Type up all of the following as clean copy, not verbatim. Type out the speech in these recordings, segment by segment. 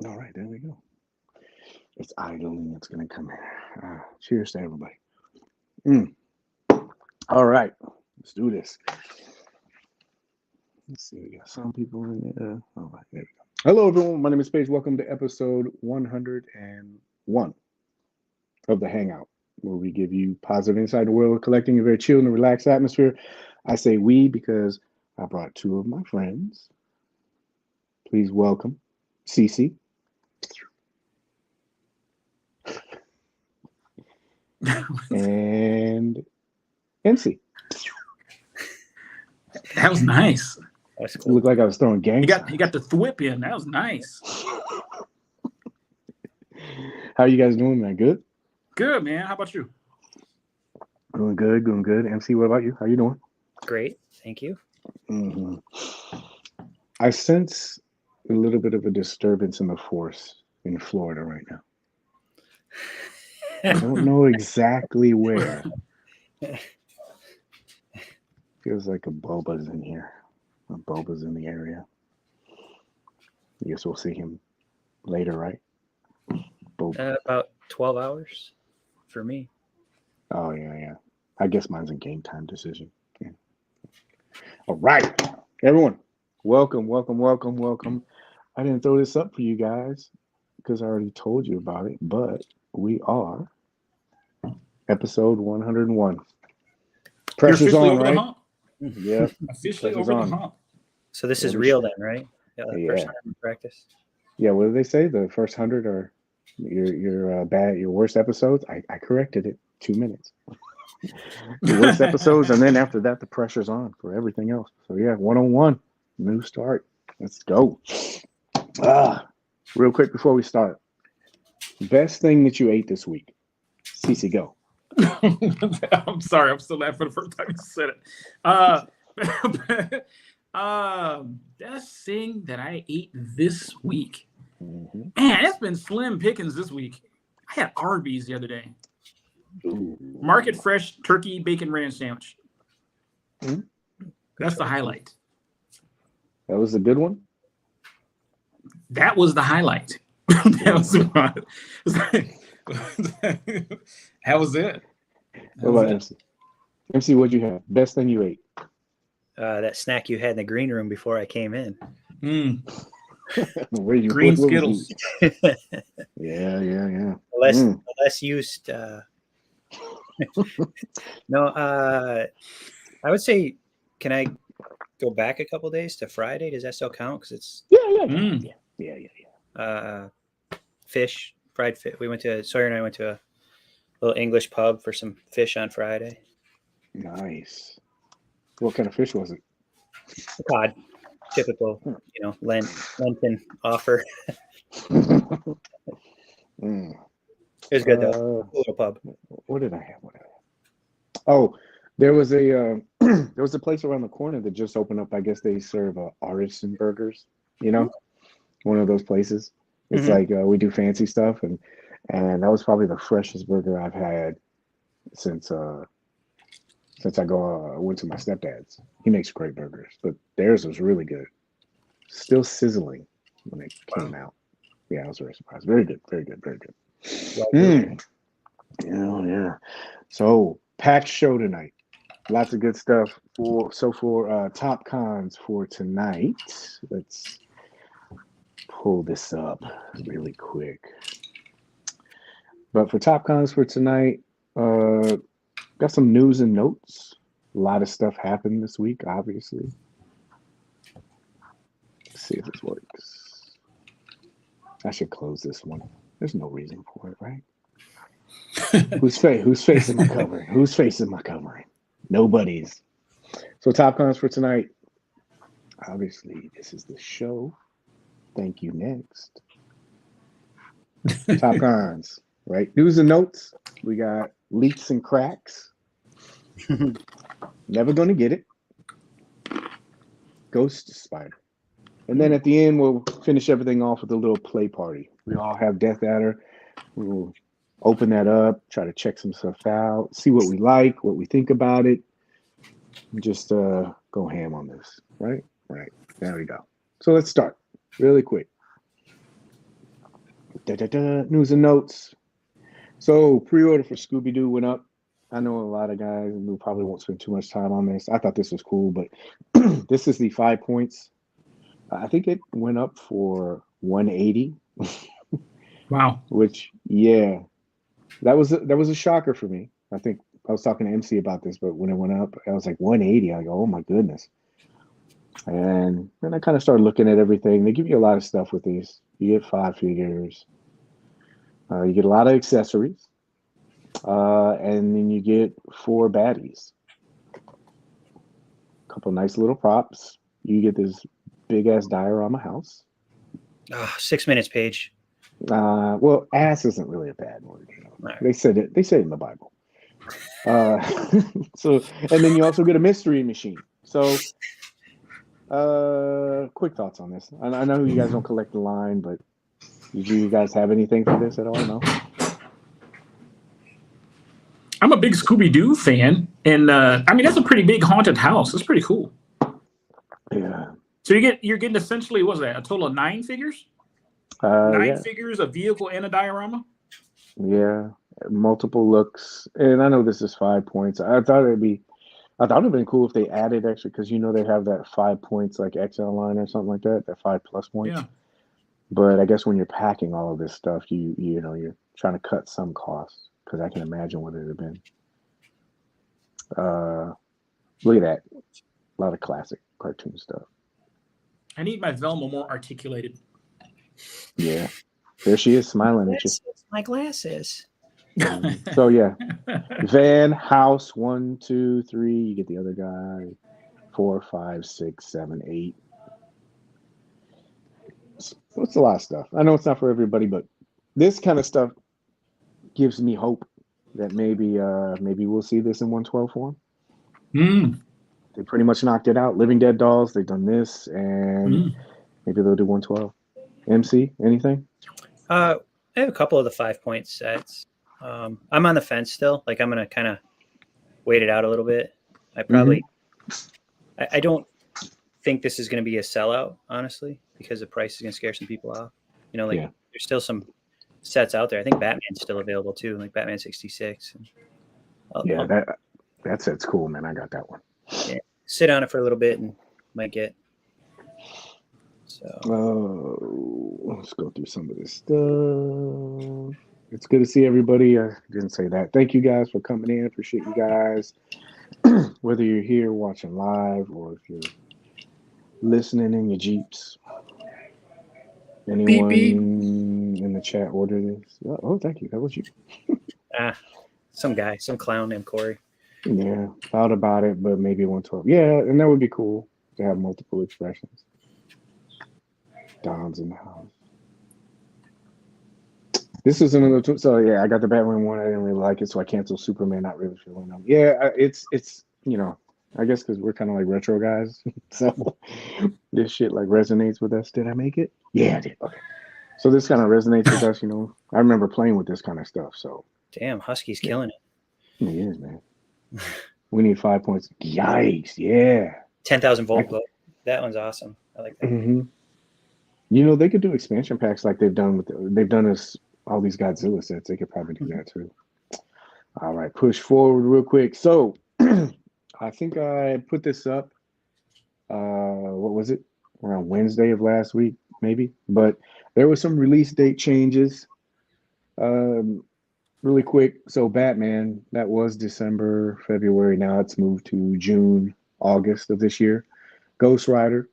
All right, there we go. It's idling. It's going to come in. Cheers to everybody. Mm. All right, let's do this. Let's see. We got some people in there. All right, there we go. Hello, everyone. My name is Paige. Welcome to episode 101 of the Hangout, where we give you positive insight in the world, collecting a very chill and relaxed atmosphere. I say we because I brought two of my friends. Please welcome Cece and MC. That was nice. That's cool. It looked like I was throwing gang signs. You got the thwip in. That was nice. How you guys doing, man? Good? Good, man. How about you? Doing good, doing good. MC, what about you? How you doing? Great, thank you. Mm-hmm. I sense a little bit of a disturbance in the force in Florida right now. I don't know exactly where. Feels like a Boba's in here. A Boba's in the area. I guess we'll see him later, right? About 12 hours for me. Oh, yeah. I guess mine's a game time decision. Yeah. All right. Everyone, welcome. I didn't throw this up for you guys because I already told you about it, but we are episode 101. Pressure's on, right? Yeah. Officially over the hump. So this is real then, right? Yeah. First time in practice. Yeah, what do they say? The first 100 are your bad, your worst episodes. I corrected it 2 minutes. The worst episodes, and then after that, the pressure's on for everything else. So yeah, 101, new start. Let's go. Real quick before we start, best thing that you ate this week. Cece, go. I'm sorry, I'm still laughing for the first time you said it. Best thing that I ate this week. Man, it's been slim pickings this week. I had Arby's the other day. Ooh. Market fresh turkey bacon ranch sandwich. That's the highlight. That was a good one? That was the highlight. That was it. What about MC? MC, what'd you have? Best thing you ate? That snack you had in the green room before I came in. Green Skittles. Yeah. Less used. No, I would say, can I go back a couple days to Friday? Does that still count? Because it's fish, fried fish. Sawyer and I went to a little English pub for some fish on Friday. Nice. What kind of fish was it? Cod. Typical, Lenten offer. It was good though. Little pub. What did I have? Oh, there was a place around the corner that just opened up. I guess they serve artisan burgers. One of those places. It's like we do fancy stuff, and that was probably the freshest burger I've had since I went to my stepdad's. He makes great burgers, but theirs was really good. Still sizzling when it came out. Yeah, I was very surprised. Very good. Yeah. So packed show tonight. Lots of good stuff. For top cons for tonight. Let's pull this up really quick. But for top cons for tonight, got some news and notes. A lot of stuff happened this week, obviously. Let's see if this works. I should close this one. There's no reason for it, right? Whose face am I covering? Whose face am I covering? Nobody's. So top cons for tonight. Obviously, this is the show. Thank you. Next. Top cons, right? News and notes. We got leaks and cracks. Never gonna get it. Ghost Spider. And then at the end, we'll finish everything off with a little play party. We all have Death Adder. We'll open that up, try to check some stuff out, see what we like, what we think about it. Just go ham on this, right? Right. There we go. So let's start really quick. News and notes. So pre-order for Scooby-Doo went up. I know a lot of guys who probably won't spend too much time on this. I thought this was cool, but this is the 5 points. I think it went up for 180. Wow. Which, yeah, that was a shocker for me. I think I was talking to MC about this, but when it went up, I was like 180. I go, oh my goodness. And then I kind of started looking at everything. They give you a lot of stuff with these. You get 5 figures. You get a lot of accessories. And then you get 4 baddies. A couple nice little props. You get this big ass diorama house. 6 minutes, Paige. Well, ass isn't really a bad word. You know? Right. They said it in the Bible. So, and then you also get a mystery machine. So, quick thoughts on this. I know you guys don't collect the line, but did you guys have anything for this at all? No. I'm a big Scooby-Doo fan, and I mean that's a pretty big haunted house. It's pretty cool. Yeah. So you're getting essentially, what's that? A total of 9 figures? 9 figures, a vehicle, and a diorama. Yeah, multiple looks, and I know this is 5 points. I thought it'd been cool if they added extra, because they have that 5 points like XL line or something like that 5+ points. Yeah. But I guess when you're packing all of this stuff, you're trying to cut some costs, because I can imagine what it'd have been. Look at that, a lot of classic cartoon stuff. I need my Velma more articulated. Yeah, there she is smiling at you. My glasses. So yeah, van, house, 1, 2, 3. You get the other guy. 4, 5, 6, 7, 8. So it's a lot of stuff. I know it's not for everybody, but this kind of stuff gives me hope that maybe we'll see this in 112 form. They pretty much knocked it out. Living Dead dolls, they've done this, and maybe they'll do 112. MC, anything? I have a couple of the 5 point sets. I'm on the fence still. Like, I'm gonna kind of wait it out a little bit. I probably I don't think this is gonna be a sellout, honestly, because the price is gonna scare some people off. There's still some sets out there. I think Batman's still available too, like Batman 66. That set's cool, man. I got that one. Yeah, sit on it for a little bit and might get. So let's go through some of this stuff. It's good to see everybody. I didn't say that. Thank you guys for coming in. Appreciate you guys. Whether you're here watching live or if you're listening in your Jeeps. Anyone beep. In the chat order this? Oh, thank you. That was you. Some guy, some clown named Cory. Yeah, thought about it, but maybe 112. Yeah, and that would be cool to have multiple expressions. Don's in the house. This is another two. So yeah, I got the Batman one. I didn't really like it, so I canceled Superman. Not really feeling them. Yeah, it's I guess because we're kind of like retro guys, so this shit like resonates with us. Did I make it? Yeah, I did. Okay. So this kind of resonates with us. I remember playing with this kind of stuff. So damn, Husky's killing it. He is, man. We need 5 points. Yikes! Yeah. 10,000 volt glow. That one's awesome. I like that. Mm-hmm. They could do expansion packs like they've done all these Godzilla sets. They could probably do that too. All right, push forward real quick. So I think I put this up. What was it? Around Wednesday of last week, maybe. But there was some release date changes. Really quick. So Batman, that was December, February. Now it's moved to June, August of this year. Ghost Rider,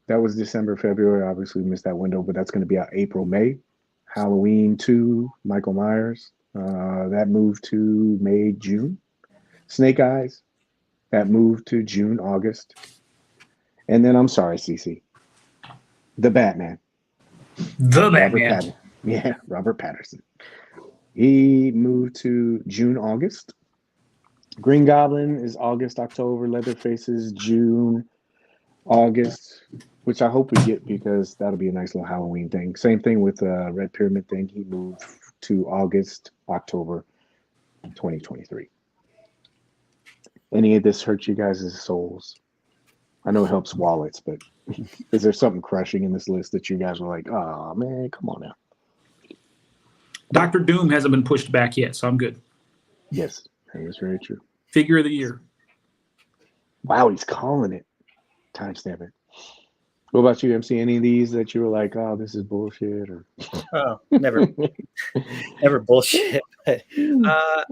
that was December, February. Obviously, we missed that window, but that's going to be out April, May. Halloween 2, Michael Myers, that moved to May, June. Snake Eyes, that moved to June, August. And then, I'm sorry, CC, the Batman. The Batman. Robert Pattinson. He moved to June, August. Green Goblin is August, October. Leatherface is June, August, which I hope we get because that'll be a nice little Halloween thing. Same thing with Red Pyramid thing. He moved to August, October 2023. Any of this hurt you guys' souls? I know it helps wallets, but is there something crushing in this list that you guys were like, oh, man, come on now? Dr. Doom hasn't been pushed back yet, so I'm good. Yes, that is very true. Figure of the year. Wow, he's calling it. Timestamp it. What about you, MC? Any of these that you were like, oh, this is bullshit? Or Oh, never bullshit. But,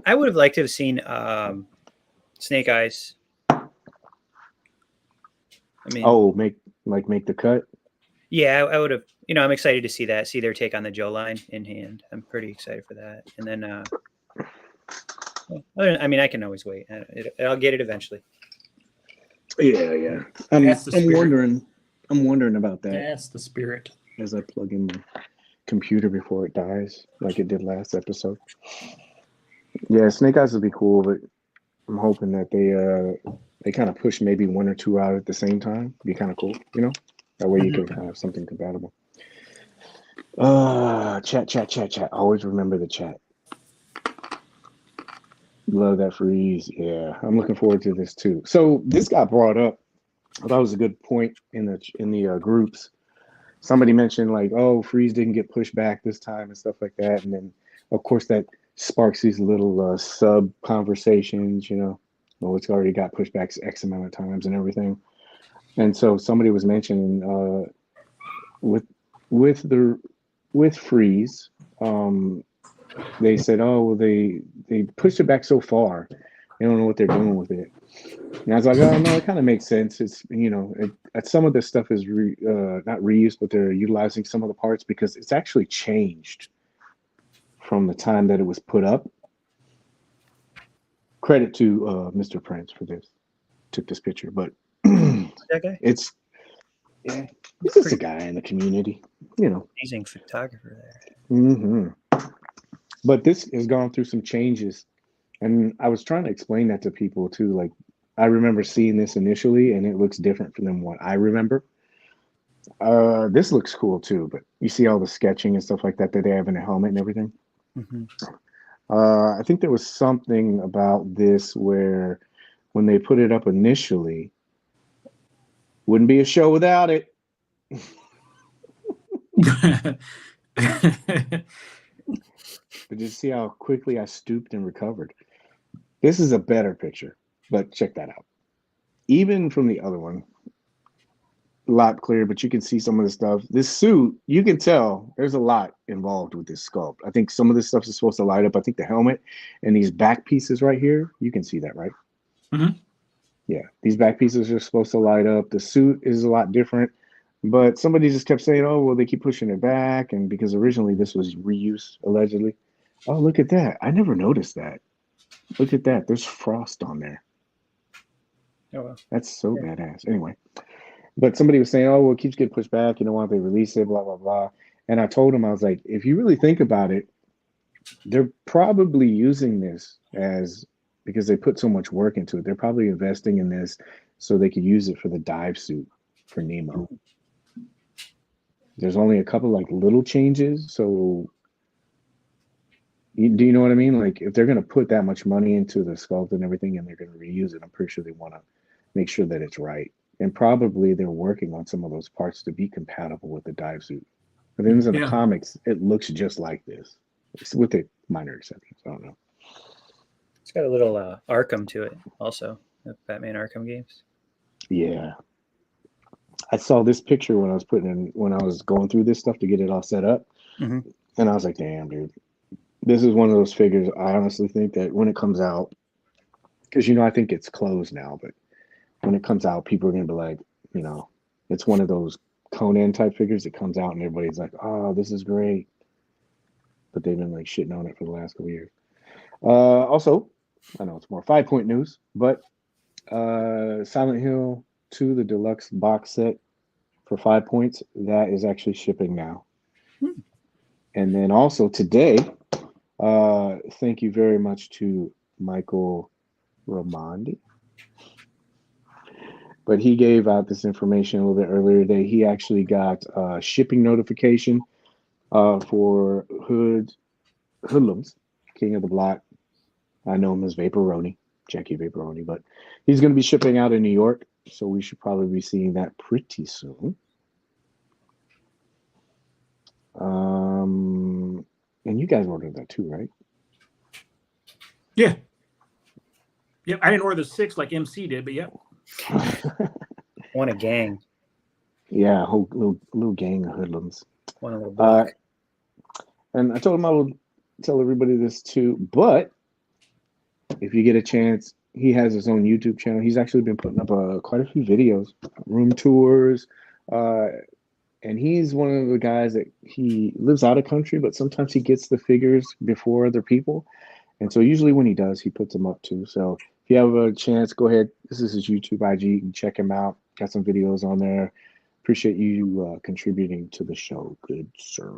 I would have liked to have seen Snake Eyes. I mean, make the cut. Yeah, I would have. I'm excited to see their take on the Joe line in hand. I'm pretty excited for that. And then, I can always wait. I'll get it eventually. Yeah. I'm wondering about that. That's the spirit. As I plug in my computer before it dies, like it did last episode. Yeah, Snake Eyes would be cool, but I'm hoping that they kind of push maybe one or two out at the same time. Be kind of cool, That way you can have something compatible. Chat. Always remember the chat. Love that freeze. Yeah, I'm looking forward to this too. So this got brought up. I thought it was a good point in the groups. Somebody mentioned like, oh, freeze didn't get pushed back this time and stuff like that, and then of course that sparks these little sub conversations. Oh, it's already got pushed back X amount of times and everything. And so somebody was mentioning with freeze, they said, oh, well, they pushed it back so far, they don't know what they're doing with it. And I was like, oh no, it kind of makes sense. It's some of this stuff is not reused, but they're utilizing some of the parts because it's actually changed from the time that it was put up. Credit to Mr. Prince for this. Took this picture, but that guy? He's just a guy in the community, Amazing photographer there. Mm-hmm. But this has gone through some changes, and I was trying to explain that to people too. Like, I remember seeing this initially, and it looks different than what I remember. This looks cool too, but you see all the sketching and stuff like that they have in the helmet and everything. Mm-hmm. I think there was something about this where when they put it up initially, wouldn't be a show without it. But just see how quickly I stooped and recovered. This is a better picture, but check that out. Even from the other one, a lot clearer, but you can see some of the stuff. This suit, you can tell there's a lot involved with this sculpt. I think some of this stuff is supposed to light up. I think the helmet and these back pieces right here, you can see that, right? Mm-hmm. Yeah, these back pieces are supposed to light up. The suit is a lot different, but somebody just kept saying, oh, well, they keep pushing it back, and because originally this was reuse, allegedly. Oh, look at that. I never noticed that. Look at that. There's frost on there. Oh, well. That's so badass. Anyway, but somebody was saying, oh, well, it keeps getting pushed back. Why don't they release it, blah, blah, blah. And I told him, I was like, if you really think about it, they're probably using this because they put so much work into it. They're probably investing in this so they could use it for the dive suit for Nemo. There's only a couple like little changes. So do you know what I mean? Like if they're going to put that much money into the sculpt and everything and they're going to reuse it, I'm pretty sure they want to make sure that it's right. And probably they're working on some of those parts to be compatible with the dive suit. But then in the comics, it looks just like this. It's with a minor exceptions. I don't know. It's got a little Arkham to it also, the Batman Arkham games. Yeah. I saw this picture when I was going through this stuff to get it all set up. Mm-hmm. And I was like, damn, dude. This is one of those figures I honestly think that when it comes out, because, I think it's closed now, but when it comes out, people are going to be like, it's one of those Conan type figures that comes out and everybody's like, oh, this is great. But they've been like shitting on it for the last couple years. Also, I know it's more 5-point news, but Silent Hill 2, the deluxe box set for 5 points, that is actually shipping now. And then also today, thank you very much to Michael Ramondi. But he gave out this information a little bit earlier today. He actually got a shipping notification for Hoodlums, King of the Block. I know him as Vaporoni, Jackie Vaporoni, but he's going to be shipping out in New York, so we should probably be seeing that pretty soon. And you guys ordered that too, right? Yeah. Yep. I didn't order the 6 like MC did, but yep. Want a gang. Yeah, a whole little gang of hoodlums. Want a little block. And I told him I would tell everybody this too, but if you get a chance, he has his own YouTube channel. He's actually been putting up quite a few videos, room tours, and he's one of the guys that he lives out of country, but sometimes he gets the figures before other people. And so usually when he does, he puts them up too. So if you have a chance, go ahead. This is his YouTube IG. You can check him out. Got some videos on there. Appreciate you contributing to the show. Good sir.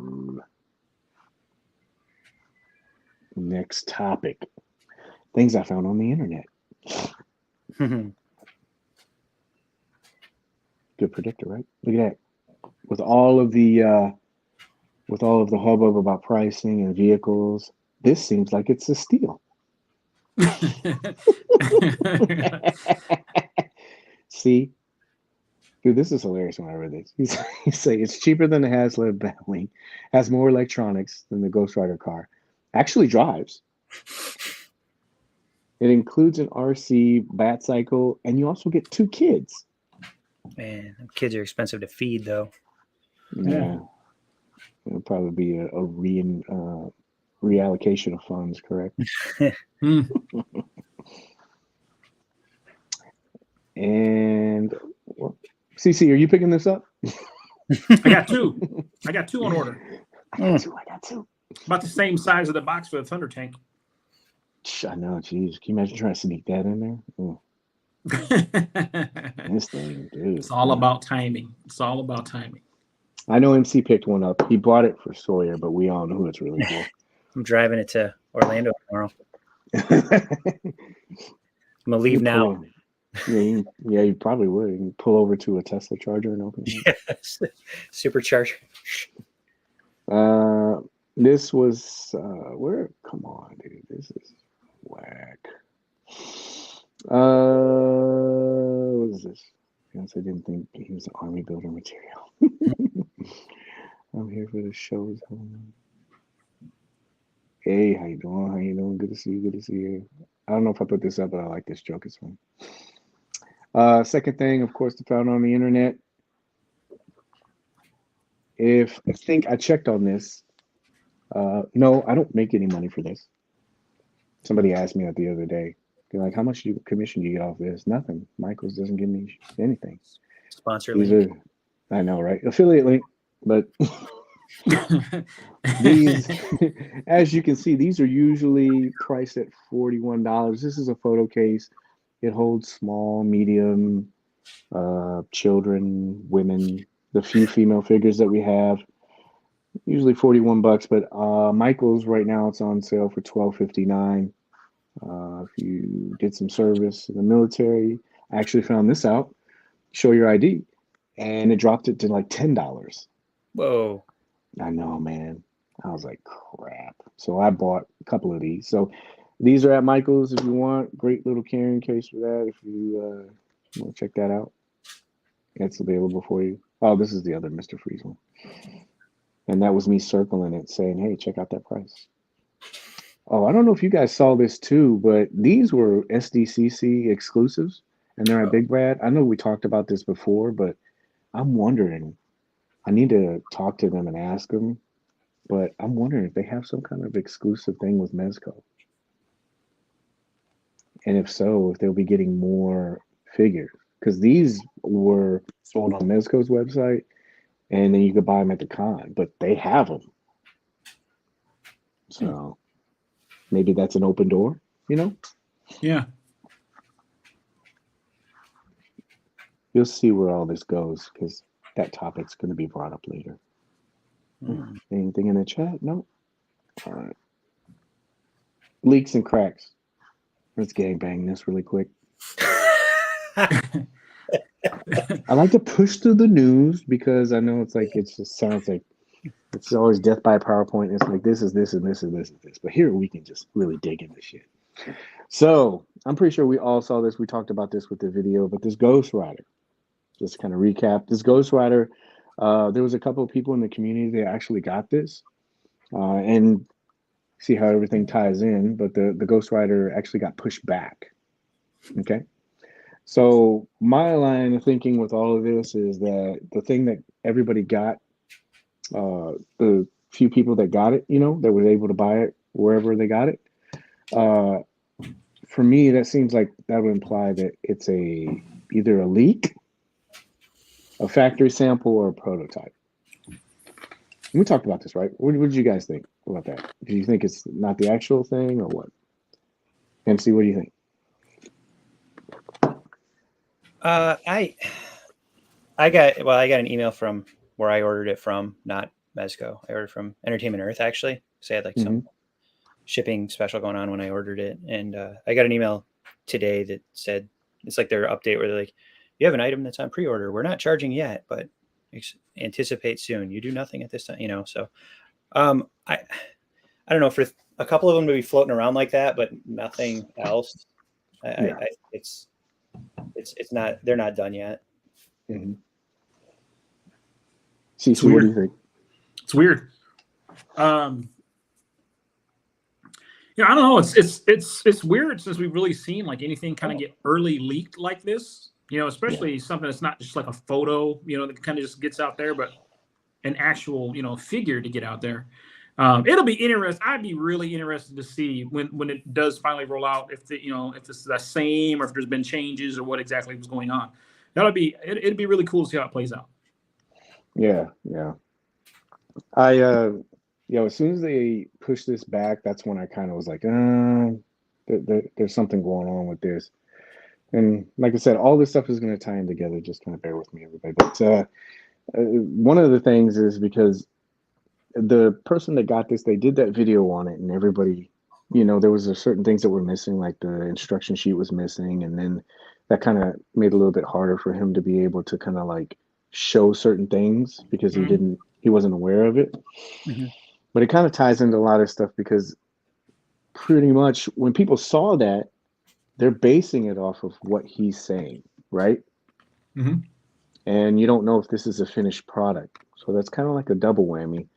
Next topic. Things I found on the internet. Good predictor, right? Look at that. With all of the hubbub about pricing and vehicles, this seems like it's a steal. See, dude, this is hilarious when I read this. He's saying it's cheaper than the Haslam Batwing, has more electronics than the Ghost Rider car, actually drives. It includes an RC bat cycle, and you also get 2 kids. Man, kids are expensive to feed, though. Yeah. It'll probably be a reallocation of funds, correct? And CC, are you picking this up? I got 2. I got 2 on order. I got two. About the same size of the box for the Thunder Tank. I know, geez. Can you imagine trying to sneak that in there? Oh. This thing, dude. It's all about timing. It's all about timing. I know MC picked one up. He bought it for Sawyer, but we all know who it's really for. I'm driving it to Orlando tomorrow. I'm gonna leave now. Yeah, you probably would. You can pull over to a Tesla charger and open it. Yes. Supercharger. This was where? Come on, dude. This is whack. What is this? I guess I didn't think he was an army builder material. I'm here for the shows. Hey, how you doing? How you doing? Good to see you. Good to see you. I don't know if I put this up, but I like this joke. It's fun. Second thing, of course, found on the internet. I think I checked on this. No, I don't make any money for this. Somebody asked me that the other day. They're like, how much commission do you get off this? Nothing. Michaels doesn't give me anything. Sponsor link. I know, right? Affiliate link. But these, as you can see, these are usually priced at $41. This is a photo case. It holds small, medium, children, women, the few female figures that we have. Usually $41, but Michaels right now it's on sale for $12.59. If you did some service in the military, I actually found this out. Show your ID, and it dropped it to like $10. Whoa! I know, man. I was like, crap. So I bought a couple of these. So these are at Michaels if you want. Great little carrying case for that. If you want to check that out, it's available for you. Oh, this is the other Mr. Freeze one. And that was me circling it saying, hey, check out that price. Oh, I don't know if you guys saw this too, but these were SDCC exclusives, and they're at Big Brad. I know we talked about this before, but I'm wondering, I need to talk to them and ask them, but I'm wondering if they have some kind of exclusive thing with Mezco. And if so, if they'll be getting more figures. Because these were sold on Mezco's website, and then you could buy them at the con, but they have them. So maybe that's an open door, you know? Yeah. You'll see where all this goes, because that topic's going to be brought up later. Anything in the chat? No? All right. Leaks and cracks. Let's gangbang this really quick. I like to push through the news because I know it's like, it just sounds like it's always death by PowerPoint. It's like this is this and this and this and this. But here we can just really dig into shit. So I'm pretty sure we all saw this. We talked about this with the video, but this Ghost Rider, just to kind of recap, this Ghost Rider, there was a couple of people in the community that actually got this. And see how everything ties in. But the Ghost Rider actually got pushed back. Okay. So my line of thinking with all of this is that the thing that everybody got, the few people that got it, that was able to buy it wherever they got it, for me, that seems like that would imply that it's either a leak, a factory sample, or a prototype. We talked about this, right? What did you guys think about that? Do you think it's not the actual thing or what? MC, what do you think? I got an email from where I ordered it from, not Mezco. I ordered from Entertainment Earth, actually. So I had like some shipping special going on when I ordered it. And I got an email today that said, it's like their update where they're like, you have an item that's on pre-order. We're not charging yet, but anticipate soon. You do nothing at this time, So I don't know, for a couple of them to be floating around like that, but nothing else. It's not, they're not done yet. Mm-hmm. Cece, what do you think? It's weird. I don't know. It's weird since we've really seen like anything kind of get early leaked like this. Especially something that's not just like a photo. That kind of just gets out there, but an actual figure to get out there. It'll be interesting. I'd be really interested to see when it does finally roll out if if it's the same or if there's been changes or what exactly was going on. It'd be really cool to see how it plays out. Yeah. I as soon as they pushed this back, that's when I kind of was like, there's something going on with this. And like I said, all this stuff is going to tie in together. Just kind of bear with me, everybody. But one of the things is because the person that got this, they did that video on it, and everybody, there was certain things that were missing, like the instruction sheet was missing, and then that kind of made it a little bit harder for him to be able to kind of like show certain things because he wasn't aware of it. Mm-hmm. But it kind of ties into a lot of stuff because pretty much when people saw that, they're basing it off of what he's saying, right? Mm-hmm. And you don't know if this is a finished product. So that's kind of like a double whammy.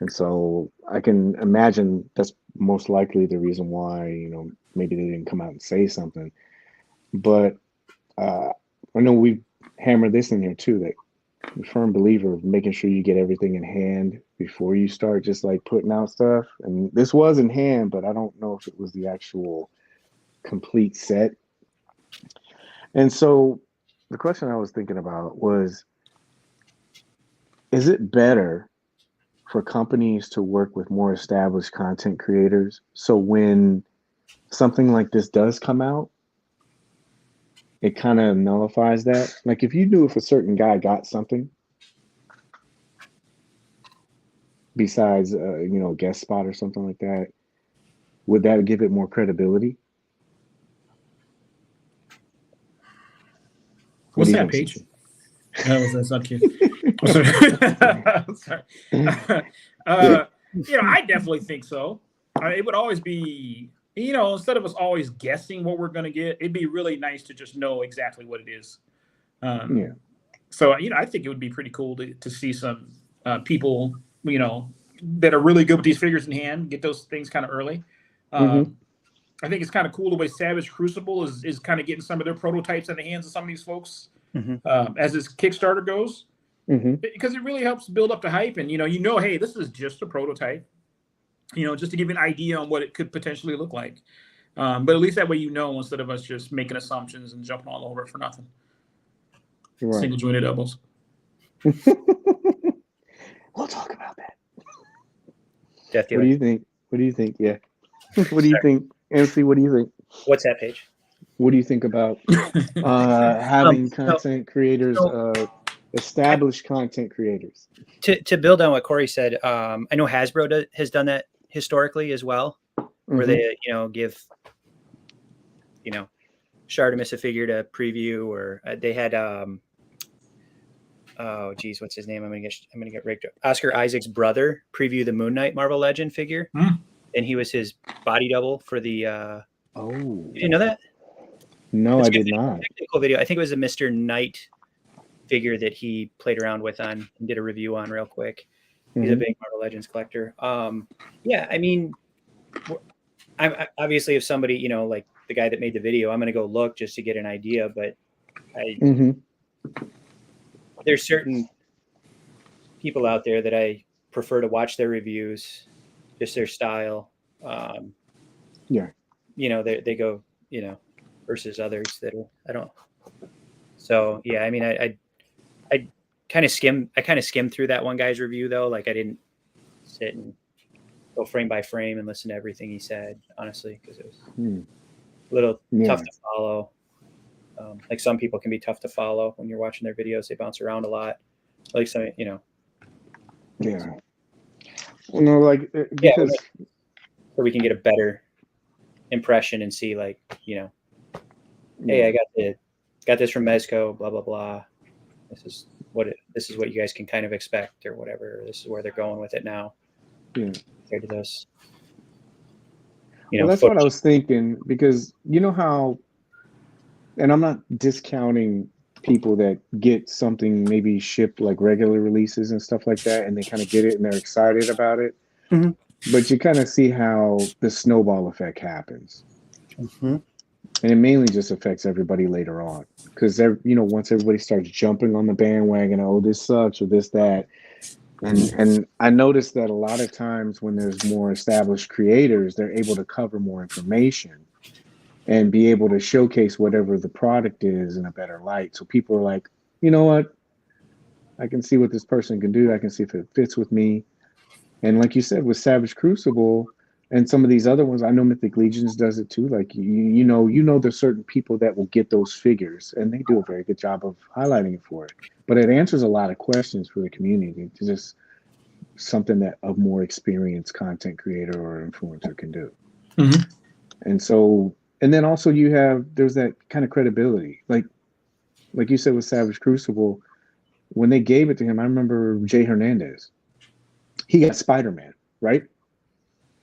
And so I can imagine that's most likely the reason why, maybe they didn't come out and say something. But I know we hammered this in here too, that I'm a firm believer of making sure you get everything in hand before you start just like putting out stuff. And this was in hand, but I don't know if it was the actual complete set. And so the question I was thinking about was, is it better for companies to work with more established content creators so when something like this does come out, it kind of nullifies that? Like if you knew if a certain guy got something besides a guest spot or something like that, would that give it more credibility? What's that, Paige? No, that's not cute. Sorry. I definitely think so. It would always be, instead of us always guessing what we're going to get, it'd be really nice to just know exactly what it is. So, I think it would be pretty cool to see some people, that are really good with these figures in hand, get those things kind of early. I think it's kind of cool the way Savage Crucible is kind of getting some of their prototypes in the hands of some of these folks as this Kickstarter goes, because it really helps build up the hype. And, hey, this is just a prototype, just to give you an idea on what it could potentially look like. But at least that way, instead of us just making assumptions and jumping all over it for nothing. Right. Single jointed elbows. We'll talk about that. What do you think? Yeah. What do you think? MC, what do you think? What's that, Paige? What do you think about having content creators, established content creators? To build on what Cory said, I know Hasbro has done that historically as well, where they, give, Shartimus a figure to preview, or they had, what's his name? I'm gonna get raked up. Oscar Isaac's brother preview the Moon Knight Marvel Legend figure, and he was his body double for the. Did you know that? No, I did not. Technical video. I think it was a Mr. Knight figure that he played around with and did a review on real quick. He's a big Marvel Legends collector. I mean, I'm obviously, if somebody, you know, like the guy that made the video, I'm going to go look just to get an idea. But there's certain people out there that I prefer to watch their reviews, just their style. Yeah. You know, they go, you know, versus others that I don't. So yeah, I mean, I kind of skimmed through that one guy's review though. Like I didn't sit and go frame by frame and listen to everything he said, honestly, because it was a little tough to follow. Like some people can be tough to follow when you're watching their videos. They bounce around a lot. Like some, you know. Yeah. Well, no, like because so we can get a better impression and see, like, you know, hey, I got this from Mezco, blah blah blah. This is what you guys can kind of expect or whatever. This is where they're going with it now. Yeah. Compared to this. Well, that's what I was thinking, because you know how, and I'm not discounting people that get something maybe shipped like regular releases and stuff like that, and they kind of get it and they're excited about it. But you kind of see how the snowball effect happens. And it mainly just affects everybody later on, because you know, once everybody starts jumping on the bandwagon, oh, this sucks or this, that. And I noticed that a lot of times when there's more established creators, they're able to cover more information and be able to showcase whatever the product is in a better light. So people are like, you know what? I can see what this person can do. I can see if it fits with me. And like you said, with Savage Crucible and some of these other ones, I know Mythic Legions does it too. Like, you know, there's certain people that will get those figures, and they do a very good job of highlighting it for it. But it answers a lot of questions for the community. It's just something that a more experienced content creator or influencer can do. And so, and then also there's that kind of credibility. Like you said with Savage Crucible, when they gave it to him, I remember Jay Hernandez. He got Spider-Man, right?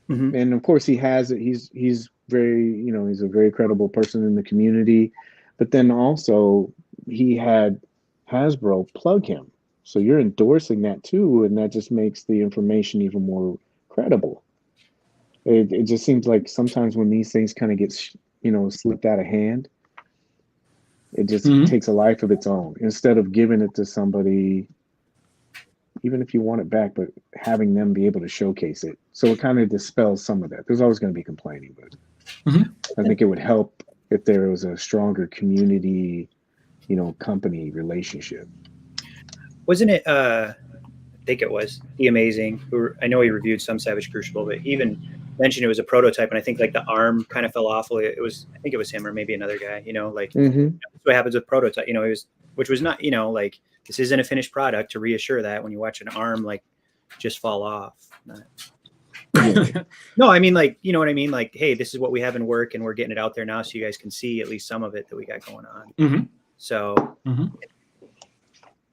And of course he has it. He's very, you know, he's a very credible person in the community. But then also he had Hasbro plug him. So you're endorsing that too, and that just makes the information even more credible. It just seems like sometimes when these things kind of get, you know, slipped out of hand, it just takes a life of its own. Instead of giving it to somebody, even if you want it back, but having them be able to showcase it. So it kind of dispels some of that. There's always going to be complaining, but I think it would help if there was a stronger community, you know, company relationship. Wasn't it, I think it was The Amazing, who I know he reviewed some Savage Crucible, but he even mentioned it was a prototype, and I think like the arm kind of fell off. I think it was him or maybe another guy, you know, like that's what happens with prototype, you know, which was not, you know, like this isn't a finished product, to reassure that when you watch an arm like just fall off. No, I mean, like, you know what I mean? Like, hey, this is what we have in work and we're getting it out there now so you guys can see at least some of it that we got going on. So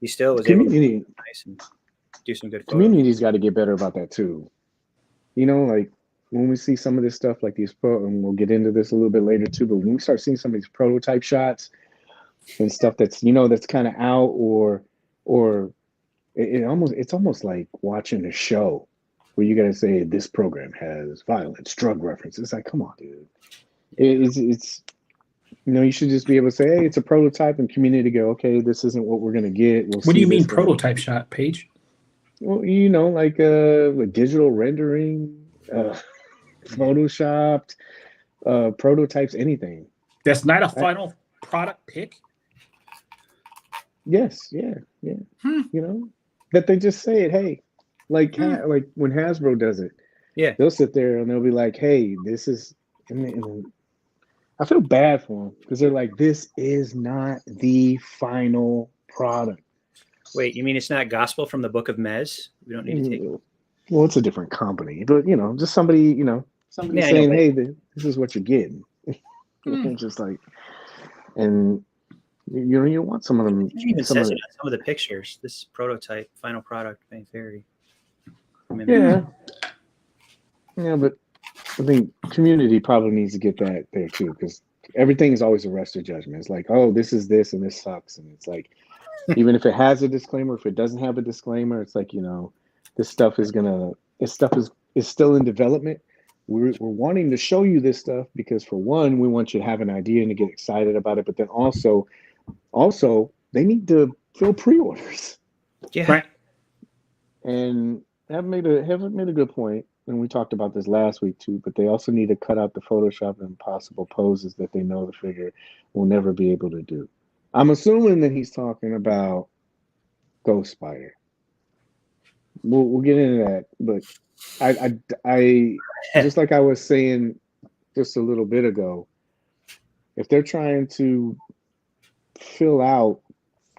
he still was able to be nice and do some good photos. Community's got to get better about that too. You know, like when we see some of this stuff like these and we'll get into this a little bit later too, but when we start seeing some of these prototype shots and stuff that's, you know, that's kind of out, or it's almost like watching a show where you got to say this program has violence, drug references. It's like, come on, dude. It's you know, you should just be able to say, hey, it's a prototype, and community go, okay, this isn't what we're gonna get. What do you mean prototype shot, Paige? Well, you know, like digital rendering, photoshopped, prototypes, anything. That's not a final product pick? Yes, yeah. You know, that they just say it, hey, like like when Hasbro does it, they'll sit there and they'll be like, hey, this is, and I feel bad for them because they're like, this is not the final product. Wait, you mean it's not gospel from the Book of Mez? We don't need to take it. Well, it's a different company, but you know, just somebody saying, hey, this is what you're getting. Just like, and you know, you want some of them. It even says it on some of the pictures. This prototype, final product may vary. Yeah, but I think community probably needs to get that there too, because everything is always a rest of judgment. It's like, oh, this is this and this sucks, and it's like, even if it has a disclaimer, if it doesn't have a disclaimer, it's like, you know, this stuff is still in development, we're wanting to show you this stuff because, for one, we want you to have an idea and to get excited about it. But then also they need to fill pre-orders. Yeah. Right. And haven't made a good point, and we talked about this last week too. But they also need to cut out the Photoshop and impossible poses that they know the figure will never be able to do. I'm assuming that he's talking about Ghost Spider. We'll get into that, but I just like I was saying just a little bit ago, if they're trying to fill out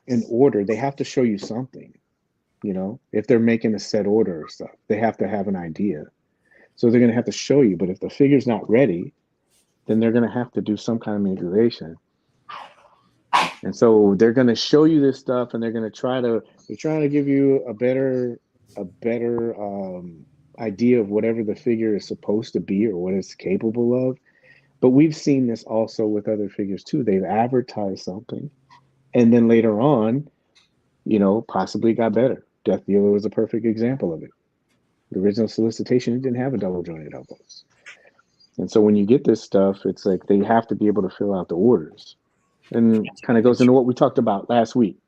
an order, they have to show you something. You know, if they're making a set order or stuff, they have to have an idea. So they're going to have to show you. But if the figure's not ready, then they're going to have to do some kind of manipulation. And so they're going to show you this stuff, and they're trying to give you a better idea of whatever the figure is supposed to be or what it's capable of. But we've seen this also with other figures too. They've advertised something, and then later on, you know, possibly got better. Death Dealer was a perfect example of it. The original solicitation, it didn't have a double jointed elbows. And so when you get this stuff, it's like they have to be able to fill out the orders. And kind of goes into what we talked about last week.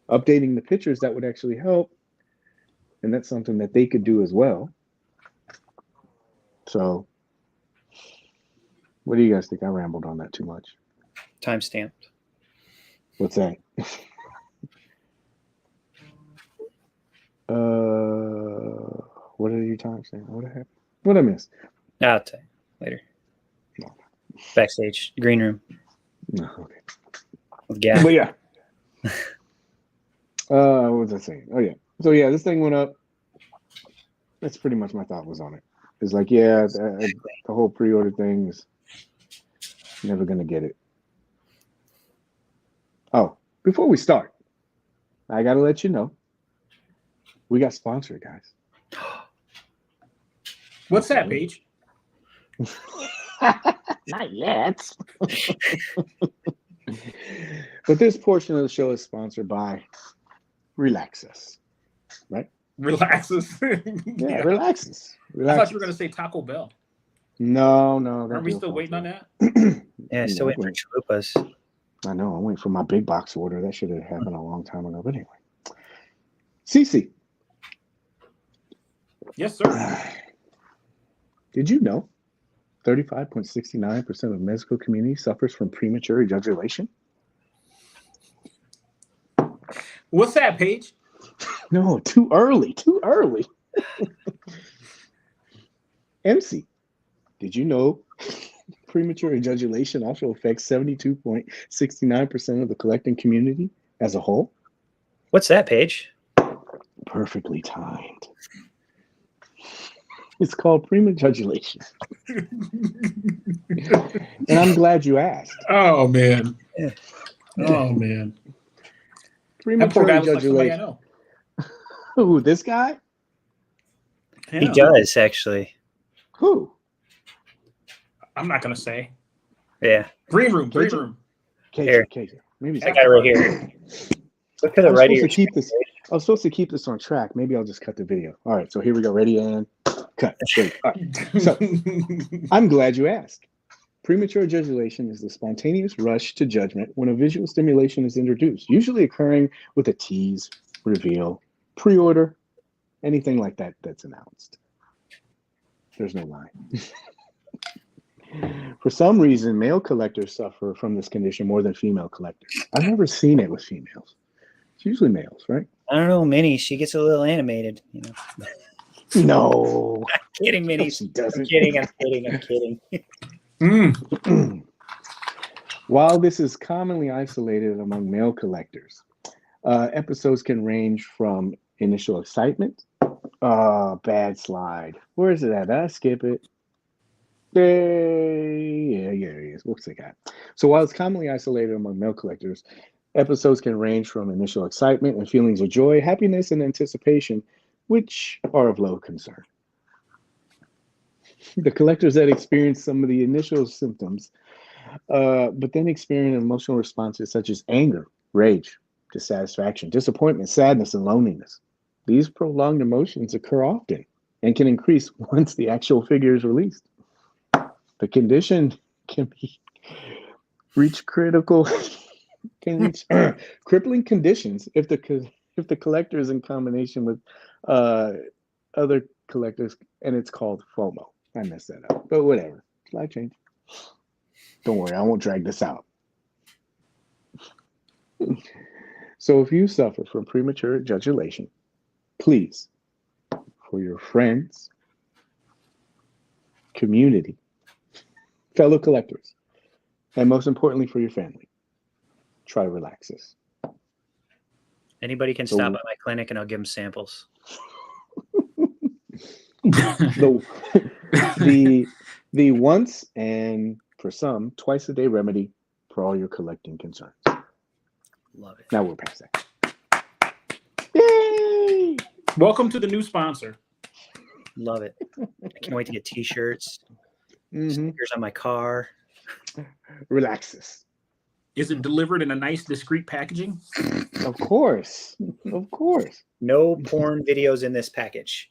Updating the pictures, that would actually help. And that's something that they could do as well. So what do you guys think? I rambled on that too much. Timestamped. What's that? What are you timestamp? What happened? What I missed? I'll tell you later. No. Backstage, green room. No, okay. With Gap. But yeah. What was I saying? Oh yeah. So yeah, this thing went up. That's pretty much my thought was on it. It's like, yeah, the whole pre-order thing is never gonna get it. Oh, before we start, I gotta let you know we got sponsored, guys. What's that, Paige? Not yet. But this portion of the show is sponsored by Relaxus, right? Relaxes. Yeah, Relaxus. I thought you were going to say Taco Bell. No. Aren't we still waiting on that? Yeah, still waiting for chalupas. I know. I'm waiting for my big box order. That should have happened a long time ago. But anyway. Cece. Yes, sir. Did you know 35.69% of Mezco community suffers from premature ejaculation? What's that, Paige? No, too early. MC, did you know premature ejaculation also affects 72.69% of the collecting community as a whole? What's that, Paige? Perfectly timed. It's called prematurulation. And I'm glad you asked. Oh, man. Oh, man. That poor guy looks like somebody I know. Who, this guy? Yeah. He does, actually. Who? I'm not going to say. Yeah. Green room. KJ. Maybe I got it right here. Look to the right of your screen. I was supposed to keep this on track. Maybe I'll just cut the video. All right, so here we go. Ready and cut. Great. All right. So I'm glad you asked. Premature ejaculation is the spontaneous rush to judgment when a visual stimulation is introduced, usually occurring with a tease, reveal, pre-order, anything like that that's announced. There's no line. For some reason, male collectors suffer from this condition more than female collectors. I've never seen it with females. It's usually males, right? I don't know, Minnie. She gets a little animated, you know. No. I'm kidding, Minnie. She doesn't. I'm kidding. While this is commonly isolated among male collectors, episodes can range from initial excitement. Bad slide. Where is it at? Did I skip it? Yeah, it is. What's it got? So while it's commonly isolated among male collectors, episodes can range from initial excitement and feelings of joy, happiness, and anticipation, which are of low concern. The collectors that experience some of the initial symptoms, but then experience emotional responses such as anger, rage, dissatisfaction, disappointment, sadness, and loneliness. These prolonged emotions occur often and can increase once the actual figure is released. The condition can reach crippling conditions if the collector is in combination with other collectors, and it's called FOMO. I messed that up, but whatever. Life change. Don't worry, I won't drag this out. So if you suffer from premature ejaculation, please, for your friends, community, fellow collectors, and most importantly for your family, try Relaxis. Anybody can stop by my clinic and I'll give them samples. the once and for some twice a day remedy for all your collecting concerns. Love it. Now we're past that. Yay! Welcome to the new sponsor. Love it. I can't wait to get t-shirts, stickers on my car. Relaxis. Is it delivered in a nice, discreet packaging? Of course. Of course. No porn videos in this package.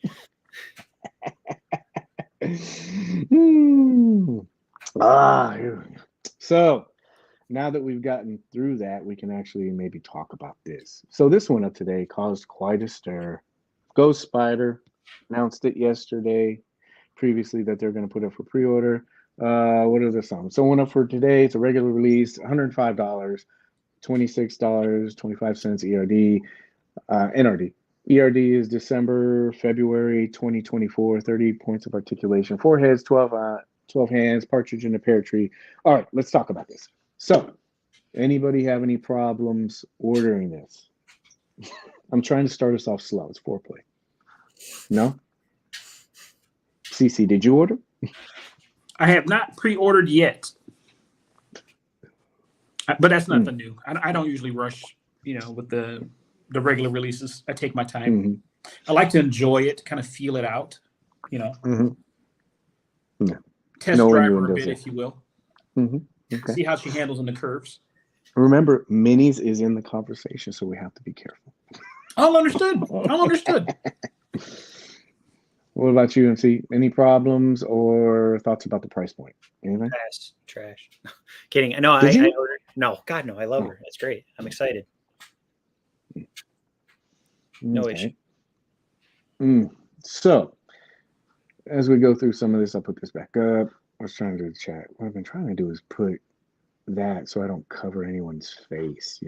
So now that we've gotten through that, we can actually maybe talk about this. So this one up today caused quite a stir. Ghost Spider announced it yesterday, previously, that they're going to put it for pre-order. What are the sums? So one up for today, it's a regular release, $105, $26.25 ERD, NRD. ERD is December, February 2024, 30 points of articulation, 4 heads, 12 hands, partridge in a pear tree. All right, let's talk about this. So, anybody have any problems ordering this? I'm trying to start us off slow. It's foreplay. No? CC, did you order? I have not pre-ordered yet. But that's nothing new. I don't usually rush, with the regular releases. I take my time. I like to enjoy it, kind of feel it out, Yeah. Test drive her a bit, if you will. Okay. See how she handles in the curves. Remember, minis is in the conversation, so we have to be careful. All understood. What about you, MC? Any problems or thoughts about the price point? Anything? Trash. Kidding. No, I ordered. No, God, no. I love her. It's great. I'm excited. No issue. So, as we go through some of this, I'll put this back up. I was trying to do the chat. What I've been trying to do is put that so I don't cover anyone's face,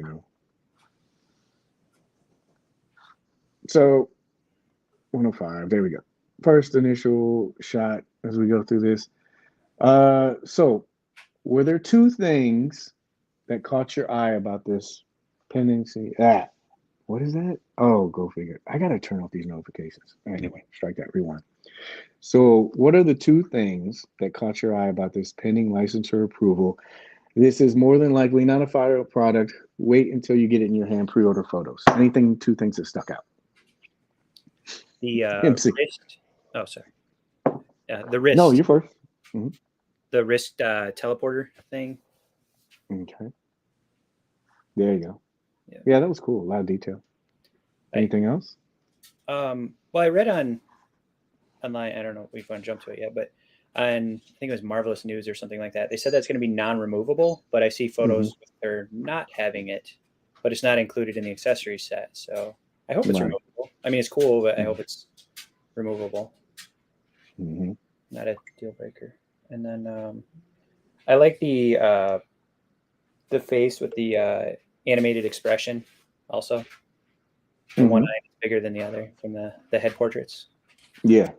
So, 105. There we go. First initial shot as we go through this. So, were there two things that caught your eye about this pendency? What is that? Oh, go figure. I got to turn off these notifications. Anyway, strike that, rewind. So what are the two things that caught your eye about this pending licensure approval? This is more than likely not a final product. Wait until you get it in your hand, pre-order photos. Two things that stuck out. The wrist. Oh, sorry. The wrist. No, you're first. The wrist teleporter thing. Okay. There you go. Yeah, that was cool. A lot of detail. Anything else? Well, I read online. I don't know if we want to jump to it yet, but I think it was Marvelous News or something like that. They said that's going to be non-removable, but I see photos with her not having it, but it's not included in the accessory set. So I hope it's removable. I mean, it's cool, but I hope it's removable. Not a deal breaker. And then I like the face with the animated expression also. One eye is bigger than the other from the head portraits. Yeah.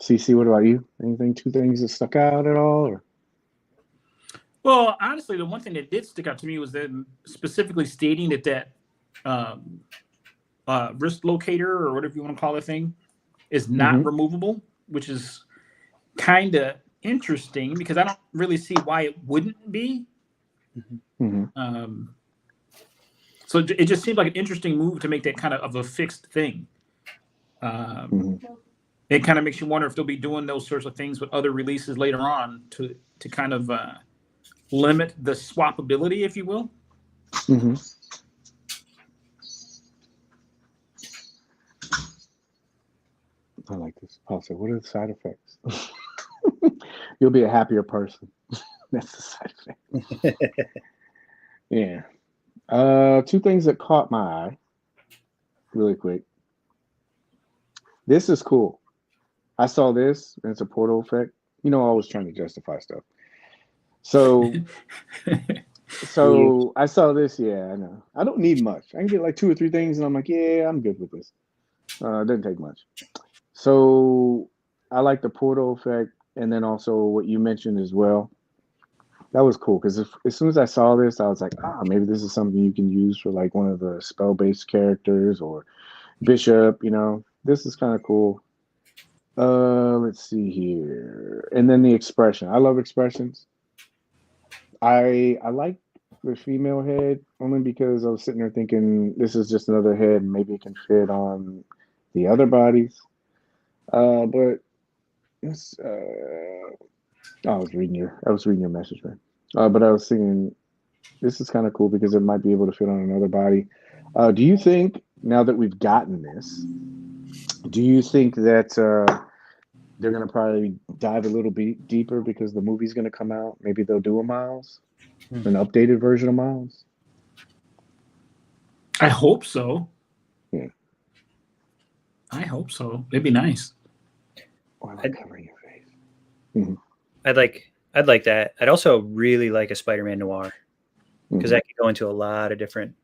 CC, what about you? Anything, two things that stuck out at all? Or? Well, honestly, the one thing that did stick out to me was them specifically stating that wrist locator, or whatever you want to call the thing, is not removable, which is kind of interesting because I don't really see why it wouldn't be. So it just seemed like an interesting move to make that kind of a fixed thing. It kind of makes you wonder if they'll be doing those sorts of things with other releases later on to kind of limit the swappability, if you will. I like this. Paul said, "What are the side effects?" You'll be a happier person. That's the side effect. Yeah. Two things that caught my eye, really quick. This is cool. I saw this, and it's a portal effect. You know, always trying to justify stuff. So I saw this. Yeah, I know. I don't need much. I can get like 2 or 3 things, and I'm like, yeah, I'm good with this. It doesn't take much. So I like the portal effect, and then also what you mentioned as well. That was cool because as soon as I saw this, I was like, maybe this is something you can use for like one of the spell-based characters or Bishop. You know, this is kind of cool. Let's see here, and then the expression. I love expressions. I like the female head only because I was sitting there thinking this is just another head. And maybe it can fit on the other bodies. But it's, I was reading your message, man. But I was thinking this is kind of cool because it might be able to fit on another body. Do you think now that we've gotten this, do you think that they're gonna probably dive a little bit deeper because the movie's gonna come out? Maybe they'll do a Miles, an updated version of Miles. I hope so. Yeah, I hope so. It'd be nice. Oh, I like covering your face. Mm-hmm. I'd like that. I'd also really like a Spider-Man noir because that could go into a lot of different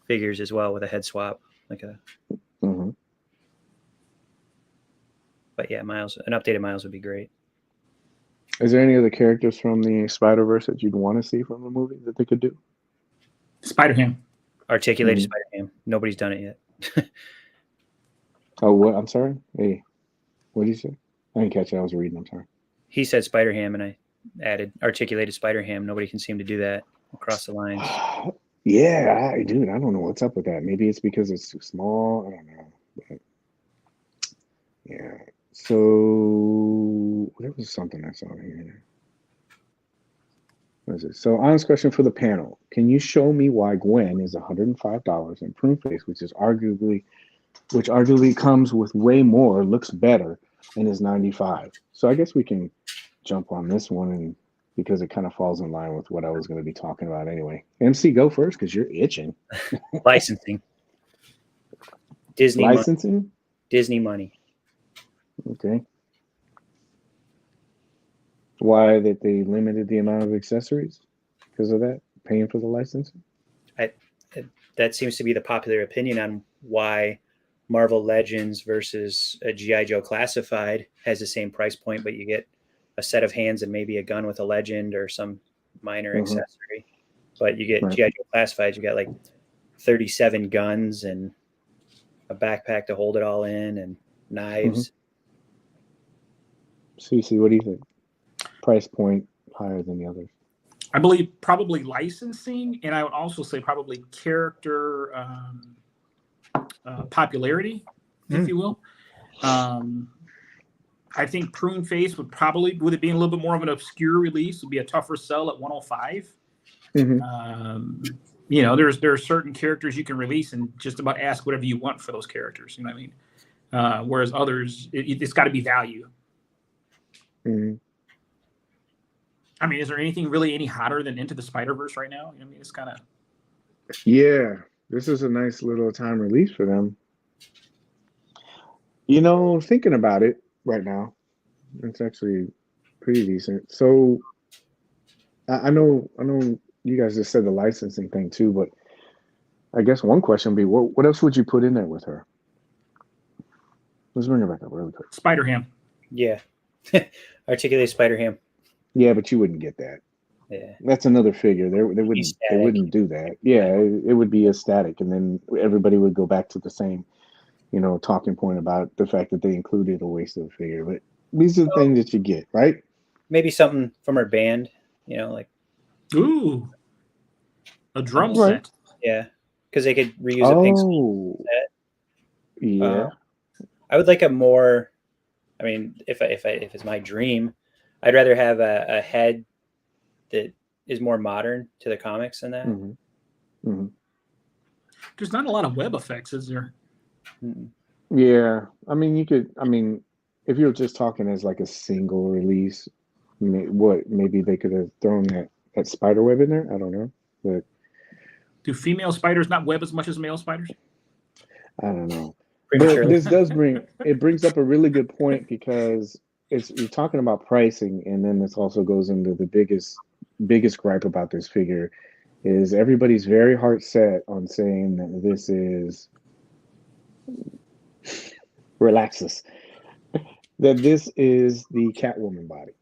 figures as well with a head swap, like a. Mm-hmm. But yeah, Miles, an updated Miles would be great. Is there any other characters from the Spider-Verse that you'd want to see from the movie that they could do? Spider-Ham. Articulated Spider-Ham. Nobody's done it yet. Oh, what? I'm sorry. Hey, what did you say? I didn't catch it. I was reading. I'm sorry. He said Spider-Ham, and I added articulated Spider-Ham. Nobody can seem to do that across the lines. Yeah, I don't know what's up with that. Maybe it's because it's too small. I don't know. But yeah. So there was something I saw here. What is it? So, honest question for the panel: can you show me why Gwen is $105 and Pruneface, which arguably comes with way more, looks better, and is 95? So I guess we can jump on this one, and because it kind of falls in line with what I was going to be talking about anyway. MC, go first because you're itching. Licensing. Disney licensing. Money. Disney money. Okay. Why that they limited the amount of accessories because of that, paying for the licensing? That seems to be the popular opinion on why Marvel Legends versus a G.I. Joe Classified has the same price point, but you get a set of hands and maybe a gun with a legend or some minor accessory. But you get G.I. Joe Classified, you got like 37 guns and a backpack to hold it all in and knives. CC, what do you think? Price point higher than the others? I believe probably licensing, and I would also say probably character popularity, if you will. I think Pruneface would probably, with it being a little bit more of an obscure release, would be a tougher sell at 105. You know, there are certain characters you can release and just about ask whatever you want for those characters. You know what I mean? Whereas others, it's got to be value. I mean, is there anything really any hotter than Into the Spider-Verse right now? I mean, it's kind of. Yeah, this is a nice little time release for them. You know, thinking about it right now, it's actually pretty decent. So I know you guys just said the licensing thing too, but I guess one question would be, what else would you put in there with her? Let's bring her back up really quick. Spider-Ham. Yeah. Articulated Spider-Ham. Yeah, but you wouldn't get that. Yeah. That's another figure. They wouldn't do that. Yeah, it would be a static, and then everybody would go back to the same, you know, talking point about the fact that they included a wasted figure. But these are the things that you get, right? Maybe something from her band, you know, like a drum set. Yeah, because they could reuse a pink set. Yeah. I would like a more. I mean, if it's my dream, I'd rather have a head that is more modern to the comics than that. There's not a lot of web effects, is there? Yeah, I mean, you could. I mean, if you were just talking as like a single release, maybe they could have thrown that spider web in there. I don't know, but Do female spiders not web as much as male spiders? I don't know. But Prematurely. this brings up a really good point because you're talking about pricing, and then this also goes into the biggest gripe about this figure is everybody's very hard set on saying that this is relaxes that this is the Catwoman body.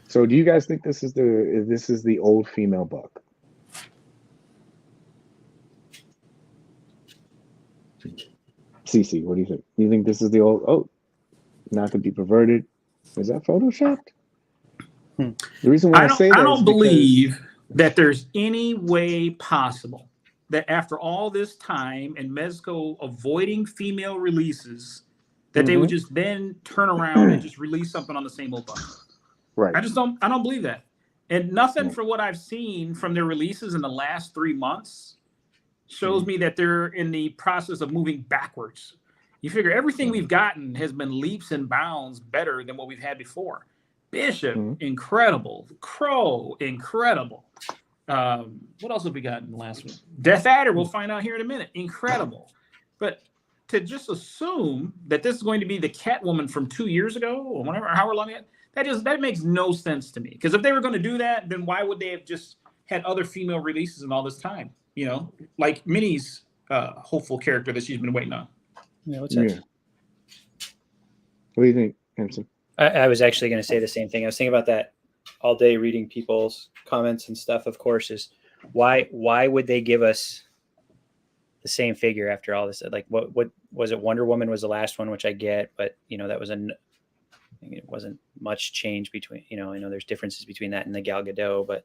So do you guys think this is the old female Buck? Cece, what do you think? Do you think this is the old? Oh, not to be perverted. Is that photoshopped? The reason why I say that I don't is believe that there's any way possible that after all this time and Mezco avoiding female releases, that they would just then turn around and just release something on the same old Buck. Right. I don't believe that. And nothing from what I've seen from their releases in the last 3 months shows me that they're in the process of moving backwards. You figure everything we've gotten has been leaps and bounds better than what we've had before. Bishop, incredible. Crow, incredible. What else have we got in the last one? Death Adder, we'll find out here in a minute. Incredible. But to just assume that this is going to be the Catwoman from 2 years ago or whatever, however long that makes no sense to me. Because if they were going to do that, then why would they have just had other female releases in all this time? You know, like Minnie's hopeful character that she's been waiting on. Yeah, what's that? Yeah. What do you think, Hanson? I was actually going to say the same thing. I was thinking about that all day, reading people's comments and stuff. Of course, is why would they give us the same figure after all this? Like, what was it? Wonder Woman was the last one, which I get, but that was it wasn't much change between. I know there's differences between that and the Gal Gadot, but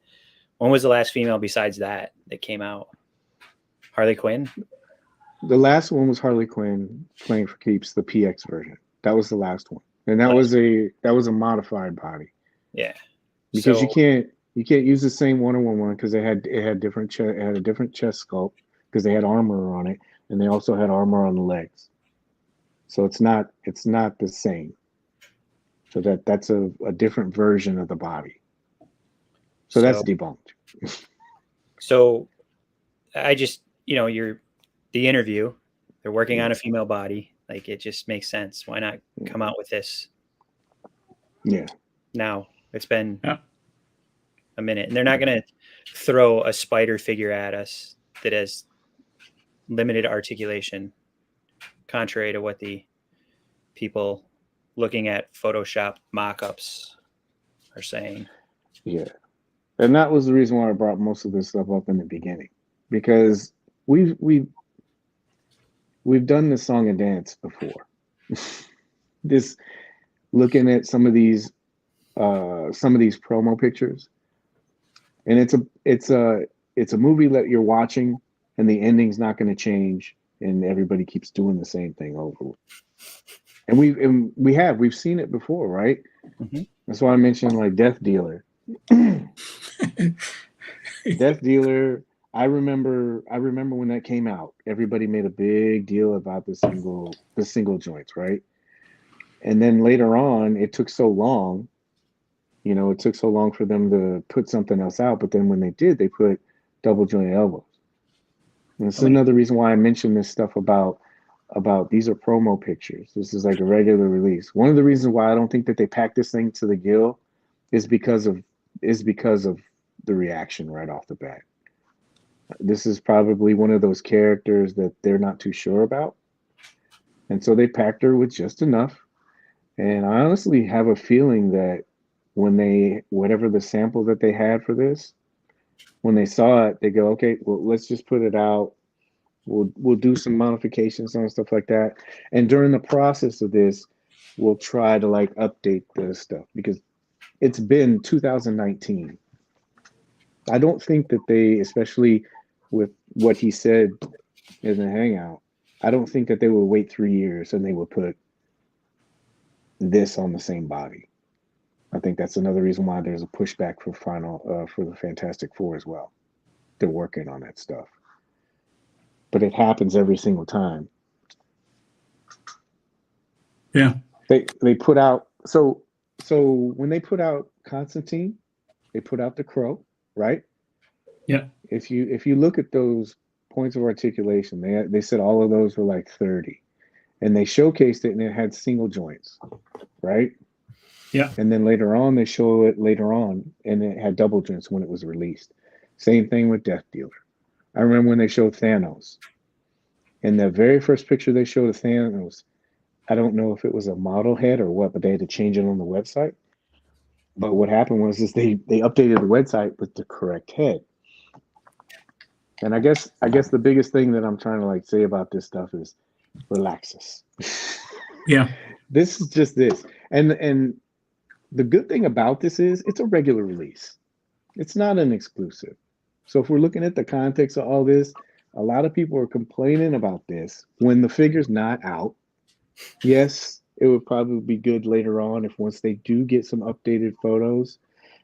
when was the last female besides that came out? Harley Quinn. The last one was Harley Quinn playing for keeps, the PX version. That was the last one. And that was a modified body. Yeah. Because you can't use the same Wonder Woman because it had a different chest sculpt because they had armor on it, and they also had armor on the legs. So it's not the same. So that's a different version of the body. So that's debunked. So I just the interview, they're working on a female body. Like, it just makes sense. Why not come out with this? Yeah. Now it's been a minute, and they're not going to throw a spider figure at us that has limited articulation, contrary to what the people looking at Photoshop mock-ups are saying. Yeah. And that was the reason why I brought most of this stuff up in the beginning, because we've done this song and dance before. This looking at some of these promo pictures, and it's a movie that you're watching, and the ending's not going to change, and everybody keeps doing the same thing over. And we've seen it before, right? Mm-hmm. That's why I mentioned like Death Dealer. Death Dealer. I remember when that came out, everybody made a big deal about the single joints, right? And then later on, it took so long, for them to put something else out. But then when they did, they put double jointed elbows. And it's another reason why I mentioned this stuff about these are promo pictures. This is like a regular release. One of the reasons why I don't think that they packed this thing to the gill is because of the reaction right off the bat. This is probably one of those characters that they're not too sure about. And so they packed her with just enough. And I honestly have a feeling that whatever the sample that they had for this, when they saw it, they go, okay, well, let's just put it out. We'll do some modifications and stuff like that. And during the process of this, we'll try to like update the stuff because it's been 2019. I don't think that they, especially with what he said in the Hangout, I don't think that they would wait 3 years and they would put this on the same body. I think that's another reason why there's a pushback for the Fantastic Four as well. They're working on that stuff. But it happens every single time. Yeah. They put out so when they put out Constantine, they put out the Crow, right? Yeah. If you look at those points of articulation, they said all of those were like 30, and they showcased it, and it had single joints, right? Yeah. And then later on, they show it later on, and it had double joints when it was released. Same thing with Death Dealer. I remember when they showed Thanos, and the very first picture they showed of Thanos, I don't know if it was a model head or what, but they had to change it on the website. But what happened was they updated the website with the correct head. And I guess the biggest thing that I'm trying to like say about this stuff is relax us. Yeah. This is just this. And the good thing about this is it's a regular release. It's not an exclusive. So if we're looking at the context of all this, a lot of people are complaining about this when the figure's not out. Yes, it would probably be good later on if once they do get some updated photos,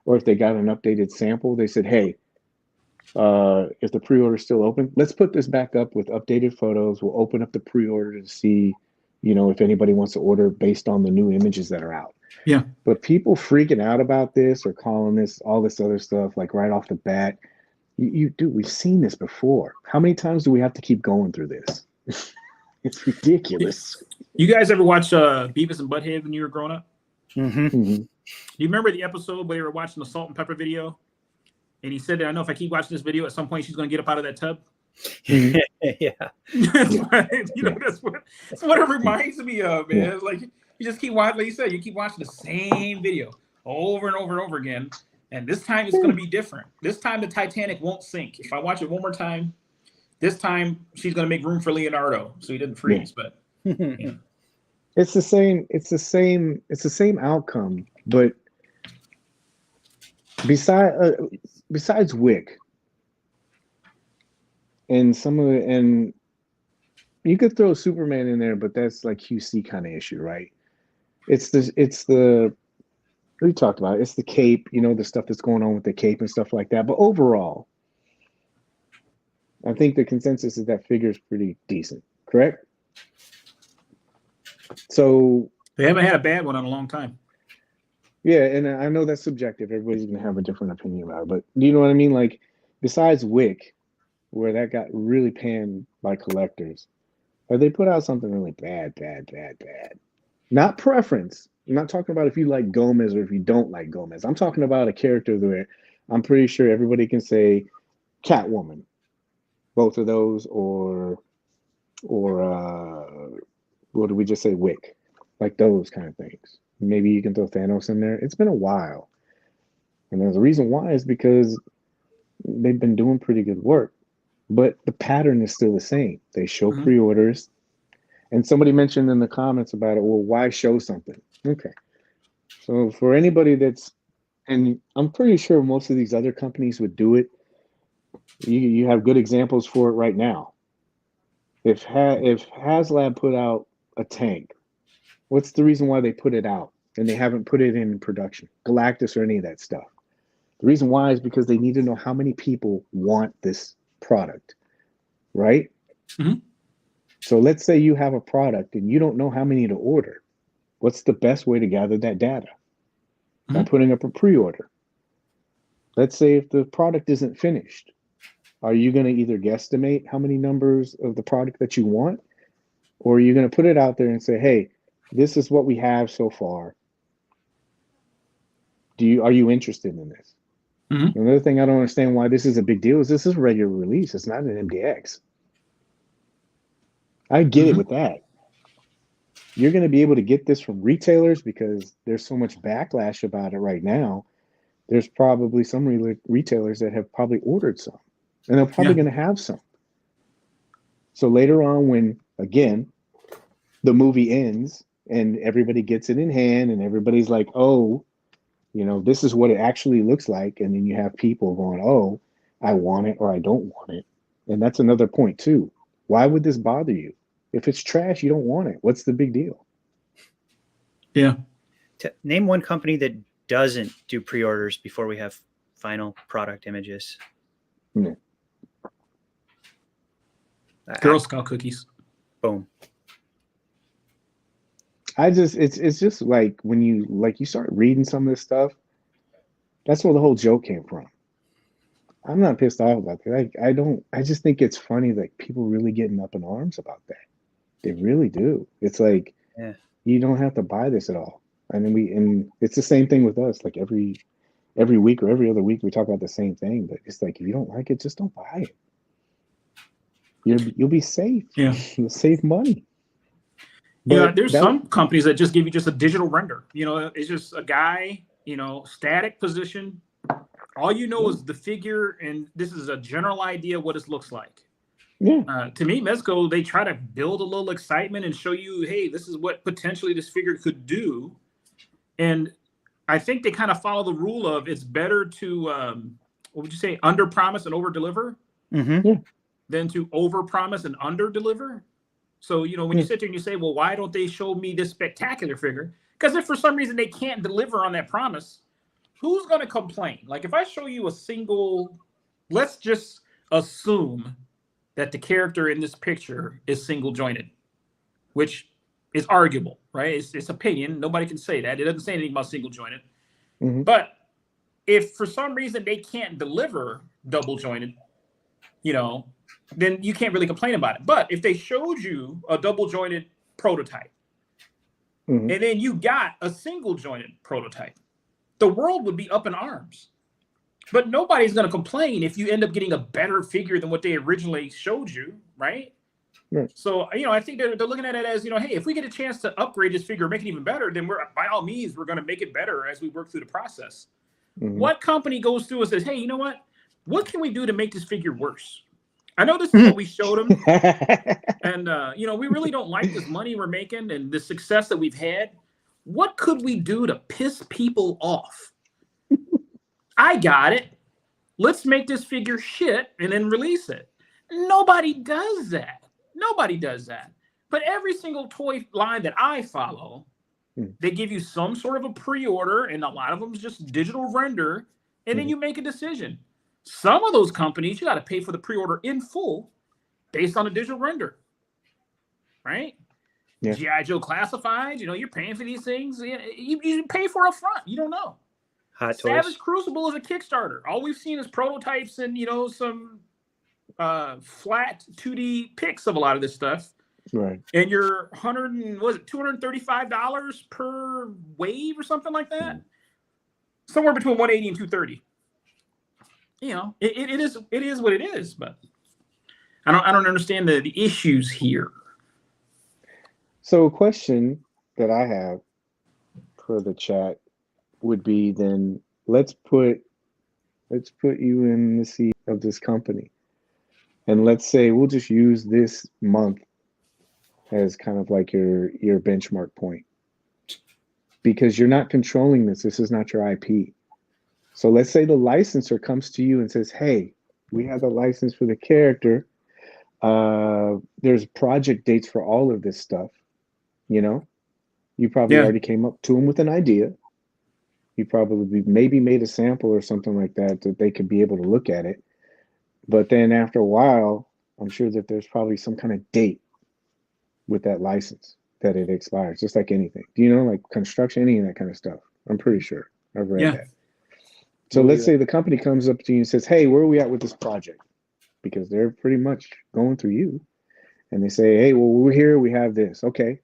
or if they got an updated sample, they said, hey, if the pre-order is still open, let's put this back up with updated photos. We'll open up the pre-order to see, if anybody wants to order based on the new images that are out. Yeah. But people freaking out about this or calling this all this other stuff, like right off the bat, we've seen this before. How many times do we have to keep going through this? It's ridiculous. You guys ever watch Beavis and Butthead when you were growing up? Mm-hmm. Mm-hmm. Do you remember the episode where you were watching the Salt and Pepper video? And he said, I know if I keep watching this video, at some point she's going to get up out of that tub. Mm-hmm. Yeah. That's what it reminds me of, man. Yeah. It's like you just keep watching, like you said, you keep watching the same video over and over and over again. And this time it's going to be different. This time the Titanic won't sink. If I watch it one more time, this time she's going to make room for Leonardo so he doesn't freeze. Yeah. But It's the same outcome, but besides Wick and some of it, and you could throw Superman in there, but that's like QC kind of issue, right? It's the we talked about it. It's the cape, the stuff that's going on with the cape and stuff like that. But overall, I think the consensus is that figure is pretty decent, correct? So they haven't had a bad one in a long time. Yeah, and I know that's subjective. Everybody's going to have a different opinion about it. But do you know what I mean? Like, besides Wick, where that got really panned by collectors, have they put out something really bad? Not preference. I'm not talking about if you like Gomez or if you don't like Gomez. I'm talking about a character where I'm pretty sure everybody can say Catwoman. Both of those or what did we just say? Wick. Like those kind of things. Maybe you can throw Thanos in there. It's been a while. And there's a reason why is because they've been doing pretty good work. But the pattern is still the same. They show pre-orders. And somebody mentioned in the comments about it, well, why show something? Okay. So for anybody and I'm pretty sure most of these other companies would do it. You have good examples for it right now. If HasLab put out a tank, what's the reason why they put it out and they haven't put it in production? Galactus or any of that stuff. The reason why is because they need to know how many people want this product, right? Mm-hmm. So let's say you have a product and you don't know how many to order. What's the best way to gather that data? By putting up a pre-order. Let's say if the product isn't finished, are you going to either guesstimate how many numbers of the product that you want, or are you going to put it out there and say, hey, this is what we have so far. Are you interested in this? Mm-hmm. Another thing I don't understand why this is a big deal is this is a regular release. It's not an MDX. I get it with that. You're going to be able to get this from retailers because there's so much backlash about it right now. There's probably some retailers that have probably ordered some, and they're probably going to have some. So later on, when, again, the movie ends and everybody gets it in hand and everybody's like, oh, this is what it actually looks like. And then you have people going, oh, I want it or I don't want it. And that's another point too. Why would this bother you? If it's trash, you don't want it. What's the big deal? Yeah. Name one company that doesn't do pre-orders before we have final product images. Yeah. Girl Scout cookies. Boom. it's just like when you start reading some of this stuff, that's where the whole joke came from. I'm not pissed off about that. I just think it's funny that people really getting up in arms about that. They really do. It's like, Yeah. you don't have to buy this at all. And it's the same thing with us. Like every week or every other week, we talk about the same thing. But it's like, if you don't like it, just don't buy it. You'll be safe. Yeah. You'll save money. There's some companies that just give you just a digital render. It's just a guy, static position. All you know is the figure, and this is a general idea of what it looks like. Yeah. To me, Mezco, they try to build a little excitement and show you, hey, this is what potentially this figure could do. And I think they kind of follow the rule of it's better to, what would you say, under promise and over deliver than to over promise and under deliver. So, when you sit there and you say, well, why don't they show me this spectacular figure? Because if for some reason they can't deliver on that promise, who's going to complain? Like if I show you a single, let's just assume that the character in this picture is single jointed, which is arguable, right? It's opinion. Nobody can say that. It doesn't say anything about single jointed. Mm-hmm. But if for some reason they can't deliver double jointed, then you can't really complain about it. But if they showed you a double jointed prototype and then you got a single jointed prototype, the world would be up in arms. But nobody's going to complain if you end up getting a better figure than what they originally showed you, right? Right. So, I think they're looking at it as, hey, if we get a chance to upgrade this figure, make it even better, then by all means, we're going to make it better as we work through the process. What company goes through and says, hey, you know what can we do to make this figure worse? I know this is what we showed them. And, we really don't like this money we're making and the success that we've had. What could we do to piss people off? I got it. Let's make this figure shit and then release it. Nobody does that. But every single toy line that I follow, they give you some sort of a pre-order, and a lot of them is just digital render, and then you make a decision. Some of those companies, you got to pay for the pre-order in full based on a digital render, right? Yeah. G.I. Joe Classified, you're paying for these things. You pay for up front. You don't know. Hot Savage Toys. Crucible is a Kickstarter. All we've seen is prototypes and, some flat 2D pics of a lot of this stuff. Right. And you're $235 per wave or something like that? Somewhere between 180 and 230. It is what it is, but I don't understand the issues here. So a question that I have for the chat would be, then let's put you in the seat of this company, and let's say we'll just use this month as kind of like your benchmark point, because you're not controlling this. This is not your IP. So let's say the licensor comes to you and says, hey, we have the license for the character. There's project dates for all of this stuff. You probably already came up to them with an idea. You probably maybe made a sample or something like that they could be able to look at it. But then after a while, I'm sure that there's probably some kind of date with that license that it expires, just like anything. Do you know, like construction, any of that kind of stuff? I'm pretty sure. I've read that. So let's say the company comes up to you and says, hey, where are we at with this project? Because they're pretty much going through you. And they say, hey, well, we're here. We have this. Okay.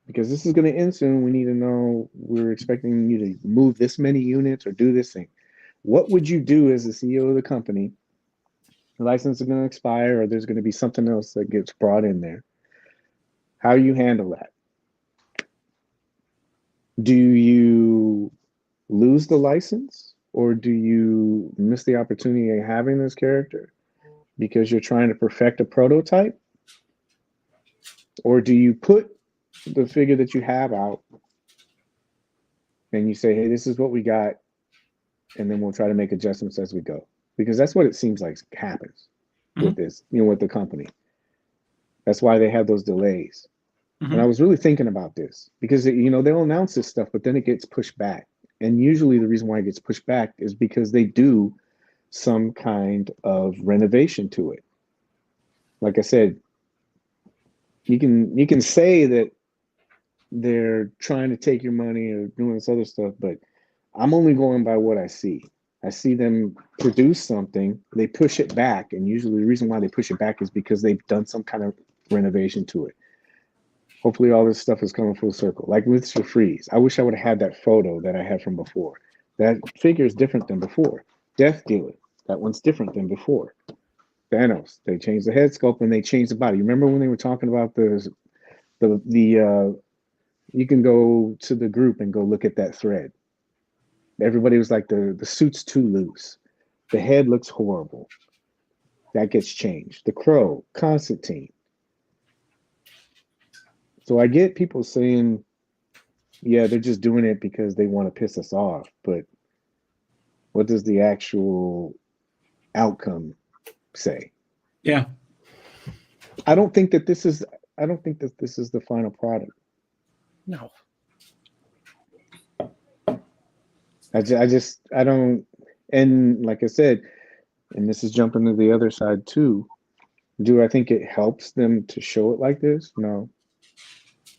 Because this is going to end soon. We need to know, we're expecting you to move this many units or do this thing. What would you do as the CEO of the company? The license is going to expire, or there's going to be something else that gets brought in there. How do you handle that? Do you lose the license, or do you miss the opportunity of having this character because you're trying to perfect a prototype? Or do you put the figure that you have out and you say, hey, this is what we got, and then we'll try to make adjustments as we go? Because that's what it seems like happens with this, with the company. That's why they have those delays. And I was really thinking about this because, they'll announce this stuff, but then it gets pushed back. And usually the reason why it gets pushed back is because they do some kind of renovation to it. Like I said, you can say that they're trying to take your money or doing this other stuff, but I'm only going by what I see. I see them produce something, they push it back, and usually the reason why they push it back is because they've done some kind of renovation to it. Hopefully all this stuff is coming full circle. Like with Mr. Freeze, I wish I would have had that photo that I had from before. That figure is different than before. Death Dealer, that one's different than before. Thanos, they changed the head sculpt and they changed the body. You remember when they were talking about the you can go to the group and go look at that thread. Everybody was like, the suit's too loose. The head looks horrible. That gets changed. The Crow, Constantine. So I get people saying, yeah, they're just doing it because they want to piss us off. But what does the actual outcome say? Yeah. I don't think that this is the final product. No. I don't, and like I said, and this is jumping to the other side too. Do I think it helps them to show it like this? No.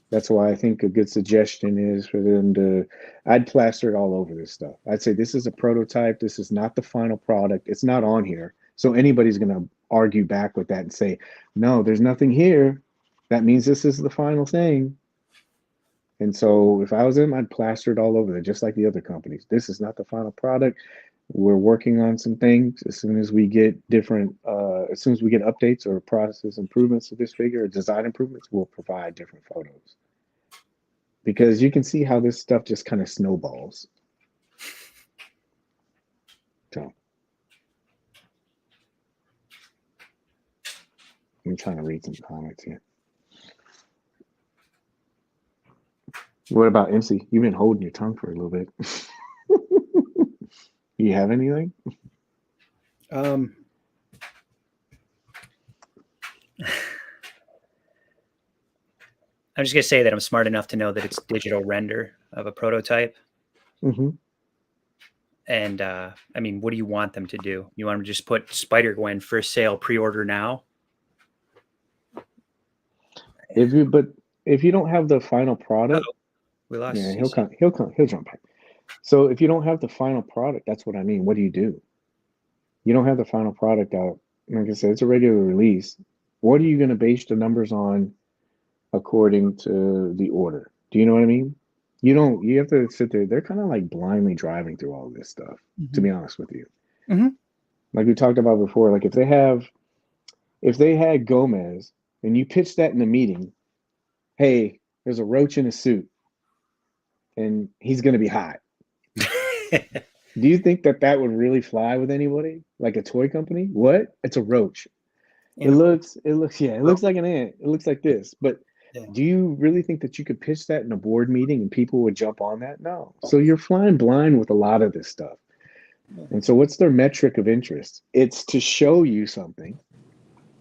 That's why I think a good suggestion is for them to, I'd plaster it all over this stuff. I'd say this is a prototype. This is not the final product. It's not on here. So anybody's going to argue back with that and say, no, there's nothing here. That means this is the final thing. And so if I was them, I'd plaster it all over there, just like the other companies. This is not the final product. We're working on some things. As soon as we get as soon as we get updates or process improvements to this figure or design improvements, we'll provide different photos. Because you can see how this stuff just kind of snowballs. So I'm trying to read some comments here. What about MC? You've been holding your tongue for a little bit. You have anything? I'm just gonna say that I'm smart enough to know that it's digital render of a prototype. Mm-hmm. And I mean, what do you want them to do? You want them to just put Spider-Gwen for sale, pre-order now? If you don't have the final product, we lost. Yeah, he'll jump back. So if you don't have the final product, that's what I mean. What do? You don't have the final product out. Like I said, it's a regular release. What are you going to base the numbers on according to the order? Do you know what I mean? You have to sit there. They're kind of like blindly driving through all this stuff, to be honest with you. Mm-hmm. Like we talked about before, like if they had Gomez and you pitch that in a meeting, hey, there's a roach in a suit and he's going to be hot. Do you think that would really fly with anybody? Like a toy company? What? It's a roach. It looks like an ant. It looks like this. But do you really think that you could pitch that in a board meeting and people would jump on that? No. So you're flying blind with a lot of this stuff. And so what's their metric of interest? It's to show you something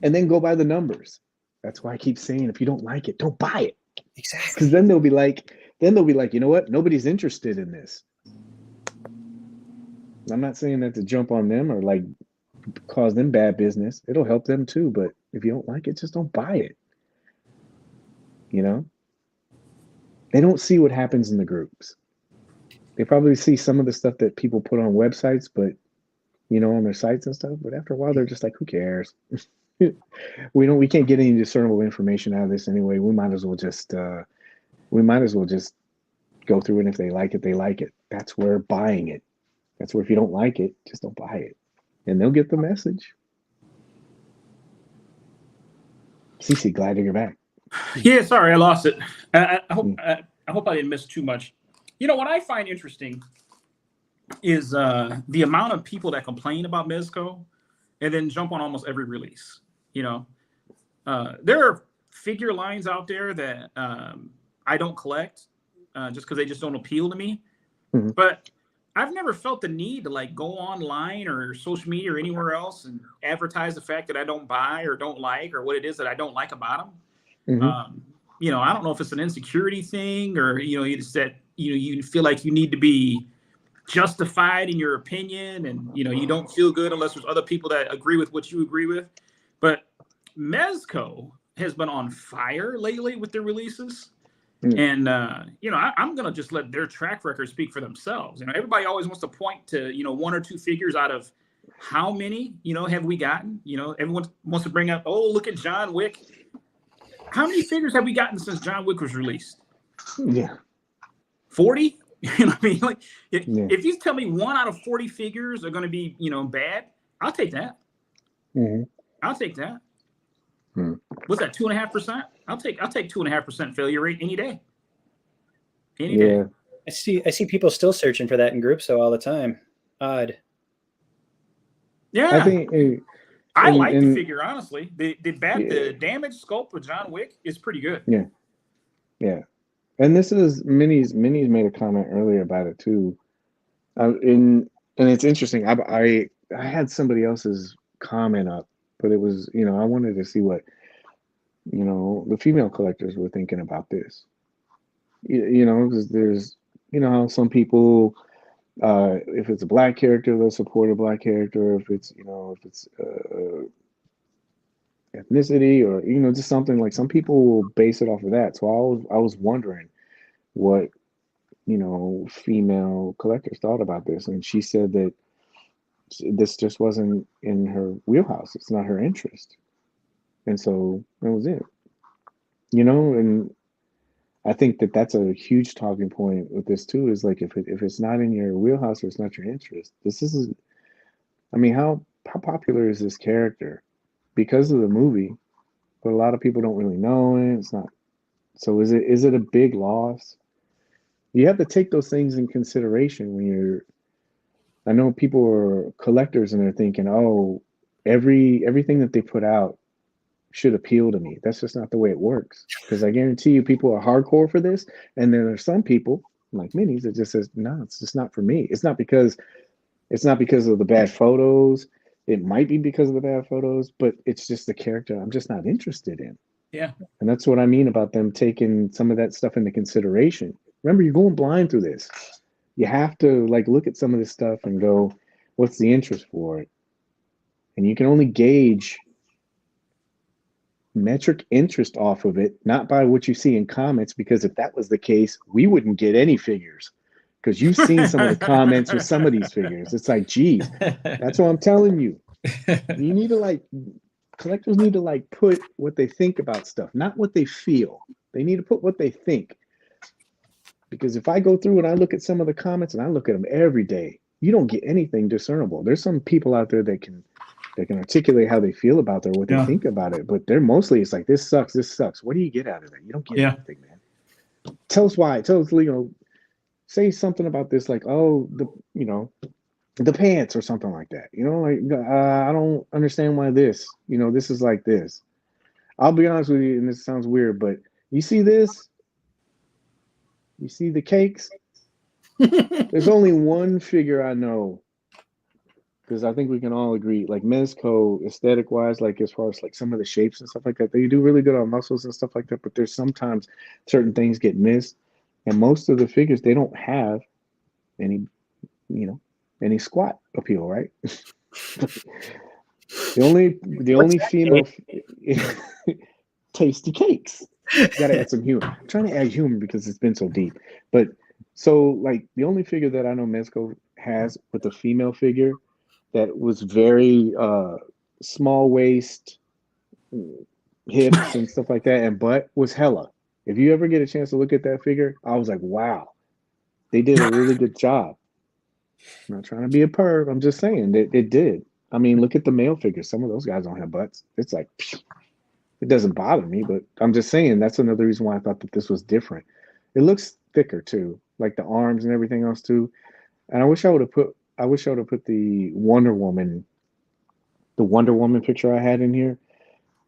and then go by the numbers. That's why I keep saying, if you don't like it, don't buy it. Exactly. Because then they'll be like, you know what? Nobody's interested in this. I'm not saying that to jump on them or like cause them bad business. It'll help them too. But if you don't like it, just don't buy it. You know? They don't see what happens in the groups. They probably see some of the stuff that people put on websites, but on their sites and stuff. But after a while, they're just like, who cares? We can't get any discernible information out of this anyway. We might as well just go through it. If they like it, they like it. That's where buying it. That's where if you don't like it, just don't buy it. And they'll get the message. Cece, glad you're back. Yeah, sorry, I lost it. I hope I didn't miss too much. What I find interesting is the amount of people that complain about Mezco and then jump on almost every release. There are figure lines out there that I don't collect just because they just don't appeal to me. Mm-hmm. But I've never felt the need to like go online or social media or anywhere else and advertise the fact that I don't buy or don't like or what it is that I don't like about them. Mm-hmm. I don't know if it's an insecurity thing or it's that you feel like you need to be justified in your opinion and you don't feel good unless there's other people that agree with what you agree with. But Mezco has been on fire lately with their releases. And I'm gonna just let their track record speak for themselves. Everybody always wants to point to one or two figures out of how many have we gotten. Everyone wants to bring up, oh, look at John Wick. How many figures have we gotten since John Wick was released? Yeah, 40. I mean, like if you tell me 1 out of 40 figures are going to be bad, I'll take that. I'll take that. What's that, 2.5%? I'll take 2.5% failure rate any day. Any day. I see people still searching for that in groups all the time. Odd. Yeah. I think I like the figure, honestly. The damage sculpt with John Wick is pretty good. Yeah. And this is Minnie's made a comment earlier about it too. And it's interesting. I had somebody else's comment up, but it was, I wanted to see what the female collectors were thinking about this. Because there's, how some people, if it's a black character, they'll support a black character. If it's, ethnicity or, just something, like some people will base it off of that. So I was wondering what, female collectors thought about this. And she said that this just wasn't in her wheelhouse. It's not her interest. And so that was it. And I think that that's a huge talking point with this too, is like, if it's not in your wheelhouse or it's not your interest, how popular is this character? Because of the movie, but a lot of people don't really know it. It's not. So is it a big loss? You have to take those things in consideration when I know people are collectors and they're thinking, oh, everything that they put out should appeal to me. That's just not the way it works. Because I guarantee you people are hardcore for this. And then there's some people like Minnie's that just says, no, it's just not for me. It's not because of the bad photos. It might be because of the bad photos, but it's just the character I'm just not interested in. Yeah. And that's what I mean about them taking some of that stuff into consideration. Remember, you're going blind through this. You have to look at some of this stuff and go, what's the interest for it? And you can only gauge metric interest off of it, not by what you see in comments, because if that was the case, we wouldn't get any figures. Because you've seen some of the comments with some of these figures. It's like, geez, that's what I'm telling you. You need to collectors need to put what they think about stuff, not what they feel. They need to put what they think. Because if I go through and I look at some of the comments, and I look at them every day, you don't get anything discernible. There's some people out there that can articulate how they feel about it or what they think about it, but they're mostly, it's like, this sucks. What do you get out of it? You don't get anything, man. Tell us why. Tell us, say something about this, like, oh, the pants or something like that. I don't understand why this is like this. I'll be honest with you, and this sounds weird, but you see this? You see the cakes? There's only one figure I know, because I think we can all agree, like Mezco, aesthetic wise, as far as some of the shapes and stuff like that, they do really good on muscles and stuff like that, but there's sometimes certain things get missed, and most of the figures, they don't have any squat appeal, right? the only female tasty cakes. Gotta add some humor. I'm trying to add humor because it's been so deep. But so the only figure that I know Mezco has with a female figure that was very small waist, hips and stuff like that, and butt was Hella. If you ever get a chance to look at that figure, I was like, wow, they did a really good job. I'm not trying to be a perv. I'm just saying that it did. I mean, look at the male figures. Some of those guys don't have butts. It's like, it doesn't bother me, but I'm just saying that's another reason why I thought that this was different. It looks thicker too, like the arms and everything else too. And I wish I would have put the Wonder Woman picture I had in here,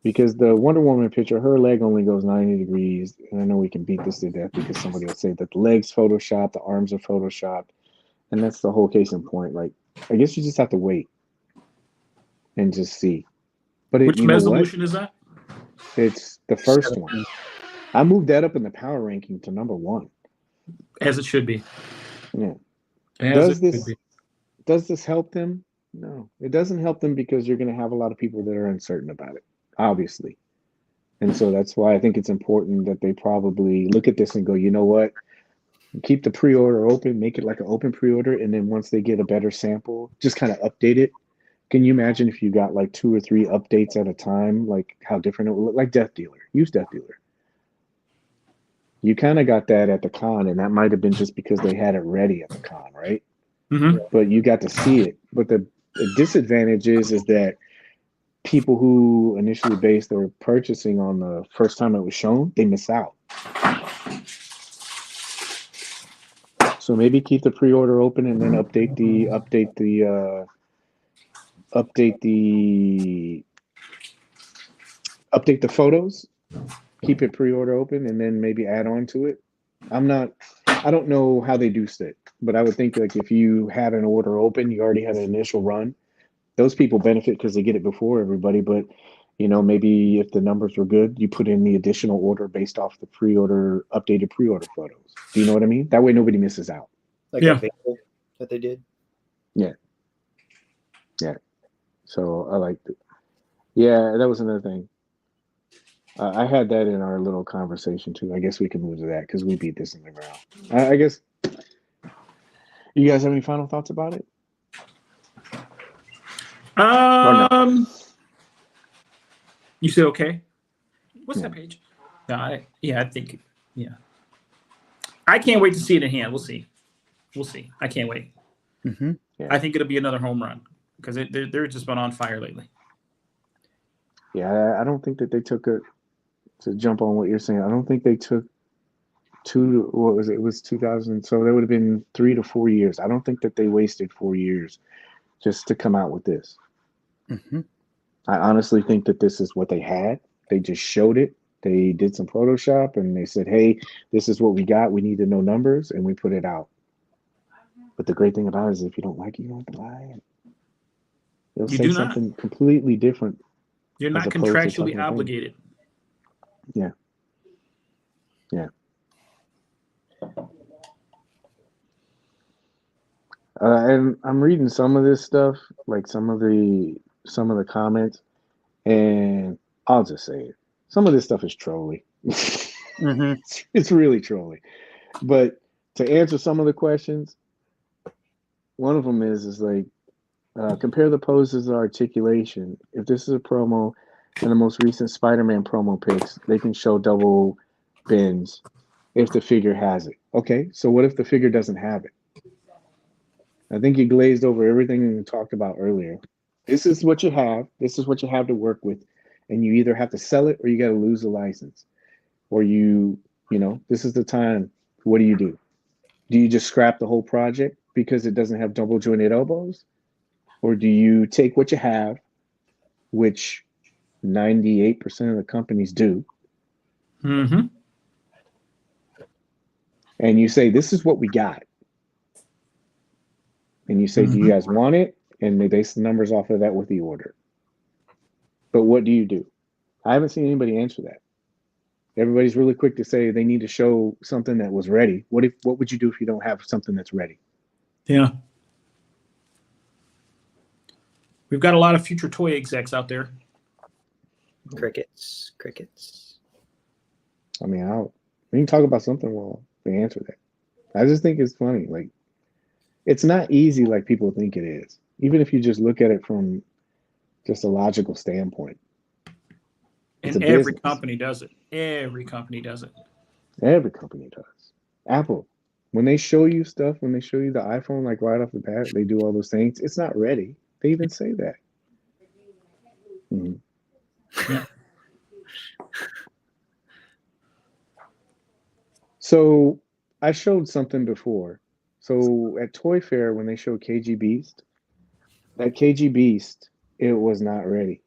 because the Wonder Woman picture, her leg only goes 90 degrees. And I know we can beat this to death because somebody will say that the legs photoshopped, the arms are photoshopped. And that's the whole case in point. I guess you just have to wait and just see. But which resolution is that? It's the first one. I moved that up in the power ranking to number 1. As it should be. Yeah. Does this help them? No, it doesn't help them, because you're going to have a lot of people that are uncertain about it, obviously. And so that's why I think it's important that they probably look at this and go, you know what? Keep the pre-order open, make it like an open pre-order, and then once they get a better sample, just kind of update it. Can you imagine if you got like 2 or 3 updates at a time, like how different it would look? Like Death Dealer. Use Death Dealer. You kind of got that at the con, and that might have been just because they had it ready at the con, right? Mm-hmm. But you got to see it. But the disadvantage is that people who initially based their purchasing on the first time it was shown, they miss out. So maybe keep the pre-order open and then update the photos. Keep it pre-order open and then maybe add on to it. I don't know how they do it, but I would think like if you had an order open, you already had an initial run. Those people benefit because they get it before everybody, but maybe if the numbers were good, you put in the additional order based off the updated pre-order photos. Do you know what I mean? That way nobody misses out. Like a video that they did. Yeah. Yeah. So I liked it. Yeah, that was another thing. I had that in our little conversation too. I guess we can move to that because we beat this in the ground. I guess. You guys have any final thoughts about it? No? You said okay. What's that page? No, I think I can't wait to see it in hand. We'll see. I can't wait. Mm-hmm. Yeah. I think it'll be another home run because they're just been on fire lately. Yeah, I don't think that they took it to jump on what you're saying. I don't think they took what was it? It was 2000. So that would have been 3 to 4 years. I don't think that they wasted 4 years just to come out with this. Mm-hmm. I honestly think that this is what they had. They just showed it. They did some Photoshop and they said, hey, this is what we got. We need to know numbers, and we put it out. But the great thing about it is if you don't like it, you don't have to buy it. They'll say something completely different. You're not contractually obligated. Yeah. Yeah. And I'm reading some of this stuff, like some of the comments, and I'll just say it. Some of this stuff is trolly. Mm-hmm. It's really trolly. But to answer some of the questions, one of them is like, compare the poses of articulation. If this is a promo and the most recent Spider-Man promo pics, they can show double bends if the figure has it. Okay, so what if the figure doesn't have it? I think you glazed over everything we talked about earlier. This is what you have. This is what you have to work with. And you either have to sell it or you got to lose the license. Or this is the time. What do? Do you just scrap the whole project because it doesn't have double jointed elbows? Or do you take what you have, which 98% of the companies do, mm-hmm. and you say, this is what we got. And you say, do you guys want it? And they base the numbers off of that with the order. But what do you do? I haven't seen anybody answer that. Everybody's really quick to say they need to show something that was ready. What would you do if you don't have something that's ready? Yeah. We've got a lot of future toy execs out there. Crickets. I mean, we can talk about something while they answer that. I just think it's funny. Like, it's not easy like people think it is. Even if you just look at it from just a logical standpoint. And every company does it. Every company does it. Every company does. Apple, when they show you stuff, when they show you the iPhone, like right off the bat, they do all those things. It's not ready. They even say that. Mm-hmm. Yeah. So I showed something before. So at Toy Fair, when they showed KG Beast, that KG Beast, it was not ready.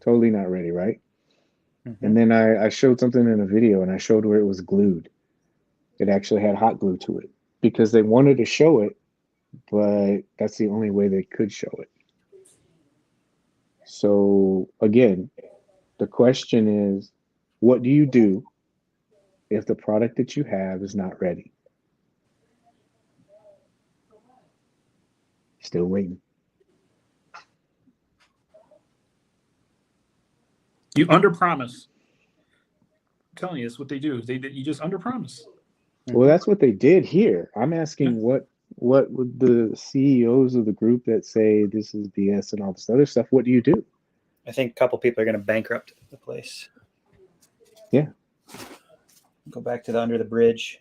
Totally not ready, right? Mm-hmm. And then I showed something in a video, and I showed where it was glued. It actually had hot glue to it because they wanted to show it, but that's the only way they could show it. So again, the question is, what do you do if the product that you have is not ready? Still waiting. You underpromise telling you, that's what they do. You just underpromise. Well, that's what they did here. I'm asking what would the CEOs of the group that say this is BS and all this other stuff, what do you do? I think a couple people are going to bankrupt the place. Yeah. Go back to the under the bridge.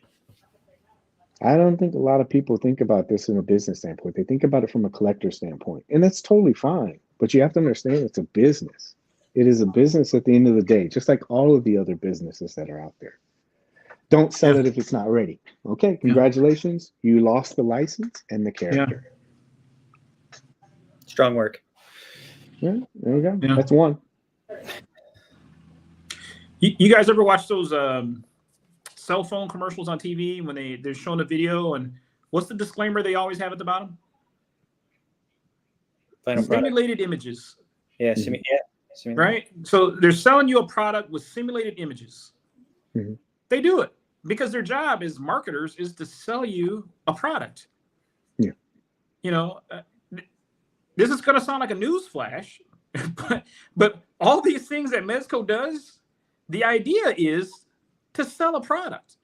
I don't think a lot of people think about this in a business standpoint. They think about it from a collector standpoint, and that's totally fine. But you have to understand it's a business. It is a business at the end of the day, just like all of the other businesses that are out there. Don't sell it if it's not ready. Okay, congratulations. You lost the license and the character. Yeah. Strong work. Yeah, there we go. Yeah. That's one. You guys ever watch those cell phone commercials on TV when they're showing a video, and what's the disclaimer they always have at the bottom? Final simulated product. Images. Yeah, right? So they're selling you a product with simulated images. Mm-hmm. They do it because their job as marketers is to sell you a product. Yeah. You know, this is going to sound like a news flash, but all these things that Mezco does, the idea is to sell a product.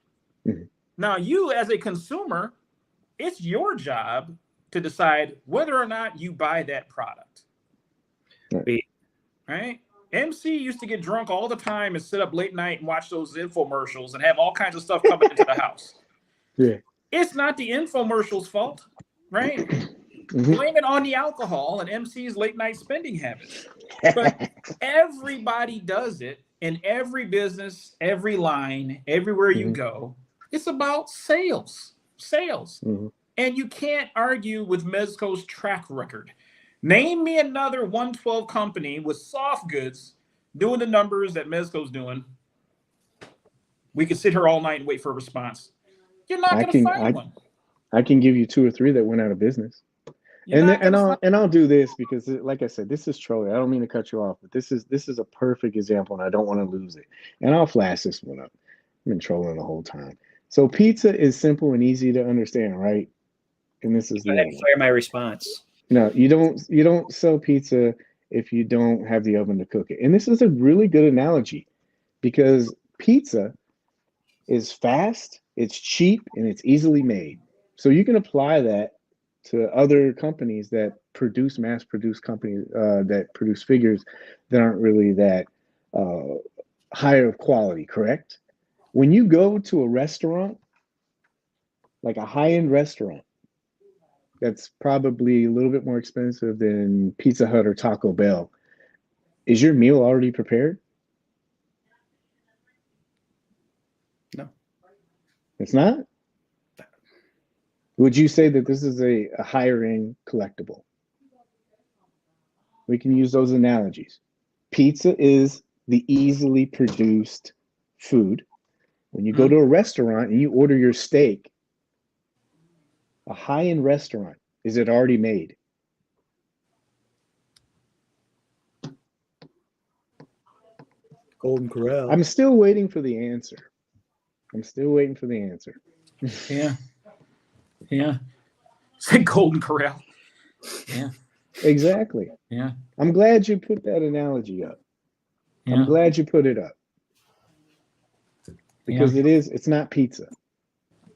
Mm-hmm. Now, you as a consumer, it's your job to decide whether or not you buy that product. Right? MC used to get drunk all the time and sit up late night and watch those infomercials and have all kinds of stuff coming into the house. Yeah. It's not the infomercial's fault, right? Mm-hmm. Blame it on the alcohol and MC's late night spending habits. But everybody does it in every business, every line, everywhere you go. It's about sales. Mm-hmm. And you can't argue with Mezco's track record. Name me another 112 company with soft goods doing the numbers that Mezco's doing. We could sit here all night and wait for a response. You're not going to find one. I can give you 2 or 3 that went out of business. And I'll do this because, like I said, this is trolling. I don't mean to cut you off, but this is a perfect example, and I don't want to lose it. And I'll flash this one up. I've been trolling the whole time. So pizza is simple and easy to understand, right? And this is my response. No, you don't sell pizza if you don't have the oven to cook it. And this is a really good analogy because pizza is fast, it's cheap, and it's easily made. So you can apply that to other companies that mass produce companies that produce figures that aren't really that higher of quality, correct? When you go to a restaurant, like a high-end restaurant, that's probably a little bit more expensive than Pizza Hut or Taco Bell. Is your meal already prepared? No. It's not? Would you say that this is a higher end collectible? We can use those analogies. Pizza is the easily produced food. When you go to a restaurant and you order your steak, a high-end restaurant, is it already made? Golden Corral. I'm still waiting for the answer. Yeah. Say Golden Corral. Yeah. Exactly. Yeah. I'm glad you put that analogy up. Yeah. I'm glad you put it up. Because it's not pizza.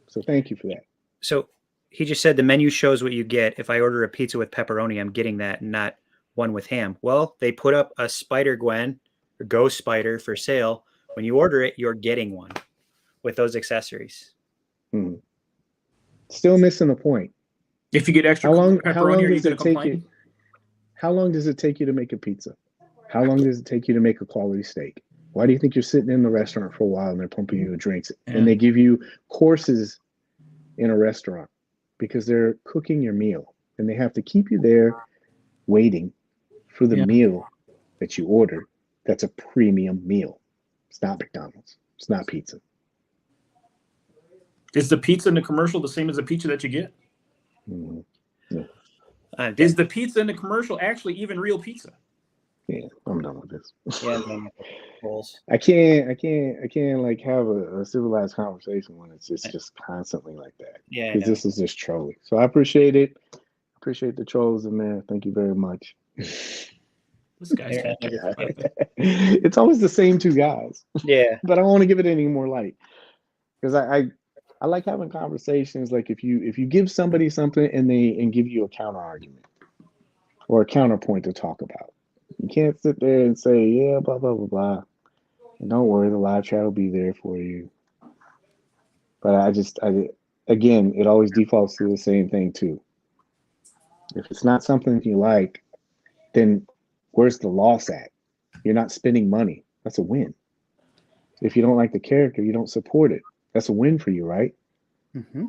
So thank you for that. So he just said the menu shows what you get. If I order a pizza with pepperoni, I'm getting that, not one with ham. Well, they put up a Spider-Gwen or Ghost Spider for sale. When you order it, you're getting one with those accessories. Still missing the point. If you get extra pepperoni, are you going to complain? How long does it take you to make a pizza? How long does it take you to make a quality steak? Why do you think you're sitting in the restaurant for a while and they're pumping you drinks and they give you courses in a restaurant? Because they're cooking your meal and they have to keep you there waiting for the meal that you ordered. That's a premium meal. It's not McDonald's. It's not pizza. Is the pizza in the commercial the same as the pizza that you get? No. Is the pizza in the commercial actually even real pizza? Yeah, I'm done with this. I can't like have a civilized conversation when it's just constantly like that. Yeah, because this is just trolling. So I appreciate it. Appreciate the trolls in there. Thank you very much. This guy's It's always the same two guys. Yeah. But I don't want to give it any more light. Because I like having conversations. Like if you give somebody something and give you a counter argument or a counterpoint to talk about. You can't sit there and say, yeah, blah, blah, blah, blah. And don't worry, the live chat will be there for you. But again, it always defaults to the same thing too. If it's not something you like, then where's the loss at? You're not spending money. That's a win. If you don't like the character, you don't support it. That's a win for you, right? Mm-hmm.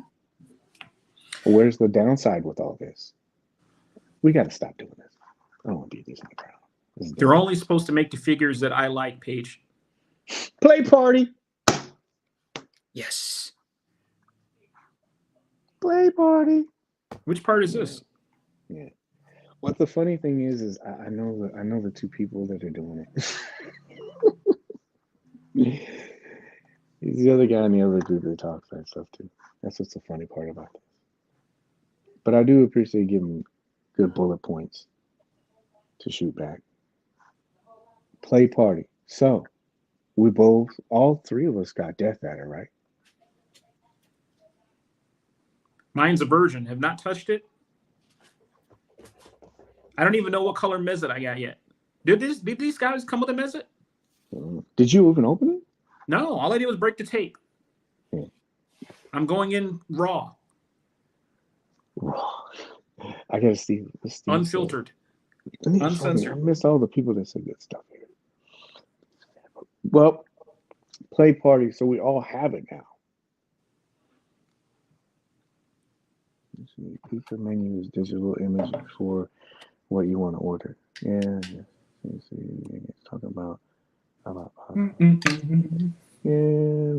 Where's the downside with all this? We got to stop doing this. I don't want to beat this in the crowd. You're only supposed to make the figures that I like, Paige. Play party. Yes. Play party. Which part is this? Yeah. What the funny thing is I know the two people that are doing it. He's the other guy in the other group that talks that stuff too. That's what's the funny part about this. But I do appreciate giving good bullet points to shoot back. Play party. So we all three of us got Death Adder, right? Mine's a virgin. Have not touched it. I don't even know what color Mezet I got yet. Did these guys come with a Mezet? Did you even open it? No, all I did was break the tape. Yeah. I'm going in raw. Raw. I gotta see. Unfiltered. Uncensored. I missed all the people that said good stuff here. Well, play party, so we all have it now. Let's see. Pizza menu is digital image for what you want to order. Yeah. Let's see. It's talking about. Yeah,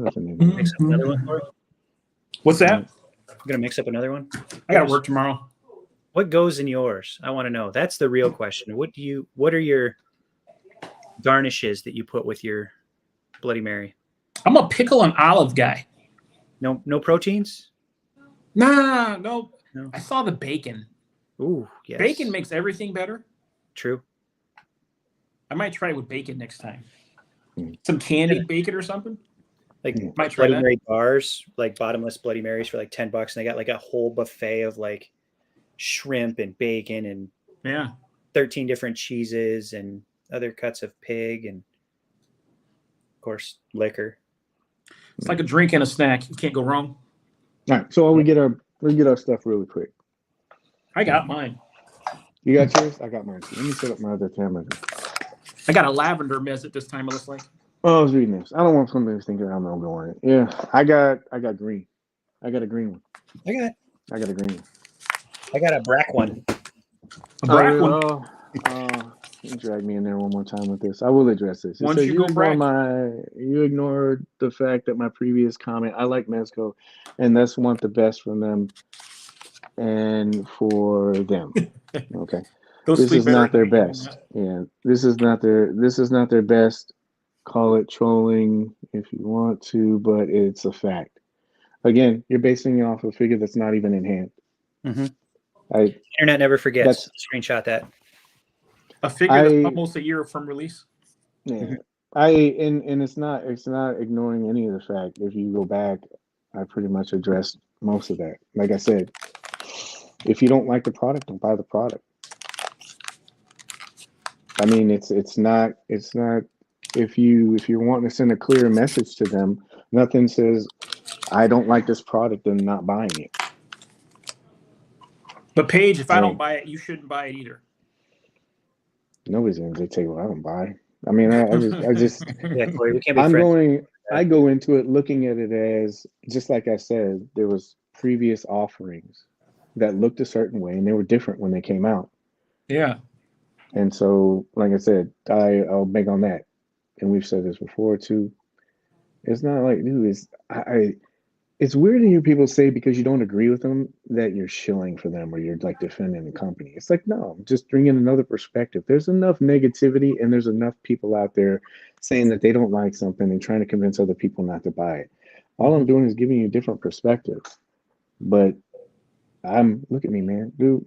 that's an Mix up another one, Cory? What's that? I'm gonna mix up another one. I gotta work tomorrow. What goes in yours? I want to know. That's the real question. What are your garnishes that you put with your Bloody Mary? I'm a pickle and olive guy. No proteins? Nah, no. No. I saw the bacon. Ooh, yes. Bacon makes everything better. True. I might try it with bacon next time. Some candied bacon or something. Like might try Bloody that. Mary bars, like bottomless Bloody Marys for like $10, and they got like a whole buffet of like shrimp and bacon and 13 different cheeses and other cuts of pig and of course liquor. It's like a drink and a snack. You can't go wrong. All right, so we get our stuff really quick. I got mine. You got yours? I got mine too. Let me set up my other camera. I got a lavender Mezet this time, it looks like. Oh, I was reading this. I don't want somebody to think that I'm not going it. Yeah, I got green. I got a green one. I got a green one. I got a black one. A black one. You drag me in there one more time with this. I will address this. Once you go black, you ignored the fact that my previous comment. I like Mezco, and that's want the best from them and for them. Okay. This is not their best. Yeah, this is not their best. Call it trolling if you want to, but it's a fact. Again, you're basing it off a figure that's not even in hand. Mm-hmm. Internet never forgets. Screenshot that. A figure that's almost a year from release. Yeah, and it's not ignoring any of the fact. If you go back, I pretty much addressed most of that. Like I said, if you don't like the product, don't buy the product. I mean, it's not if you're wanting to send a clear message to them, nothing says I don't like this product and not buying it. But Paige, if I don't buy it, you shouldn't buy it either. Nobody's gonna tell you what I don't buy. I mean, I just yeah, Cory, we can't be I go into it looking at it as, just like I said, there was previous offerings that looked a certain way and they were different when they came out. Yeah. And so, like I said, I'll beg on that. And we've said this before too. It's not like, dude, it's weird to hear people say because you don't agree with them that you're shilling for them or you're like defending the company. It's like, no, I'm just bringing another perspective. There's enough negativity and there's enough people out there saying that they don't like something and trying to convince other people not to buy it. All I'm doing is giving you a different perspective. But look at me, man, dude.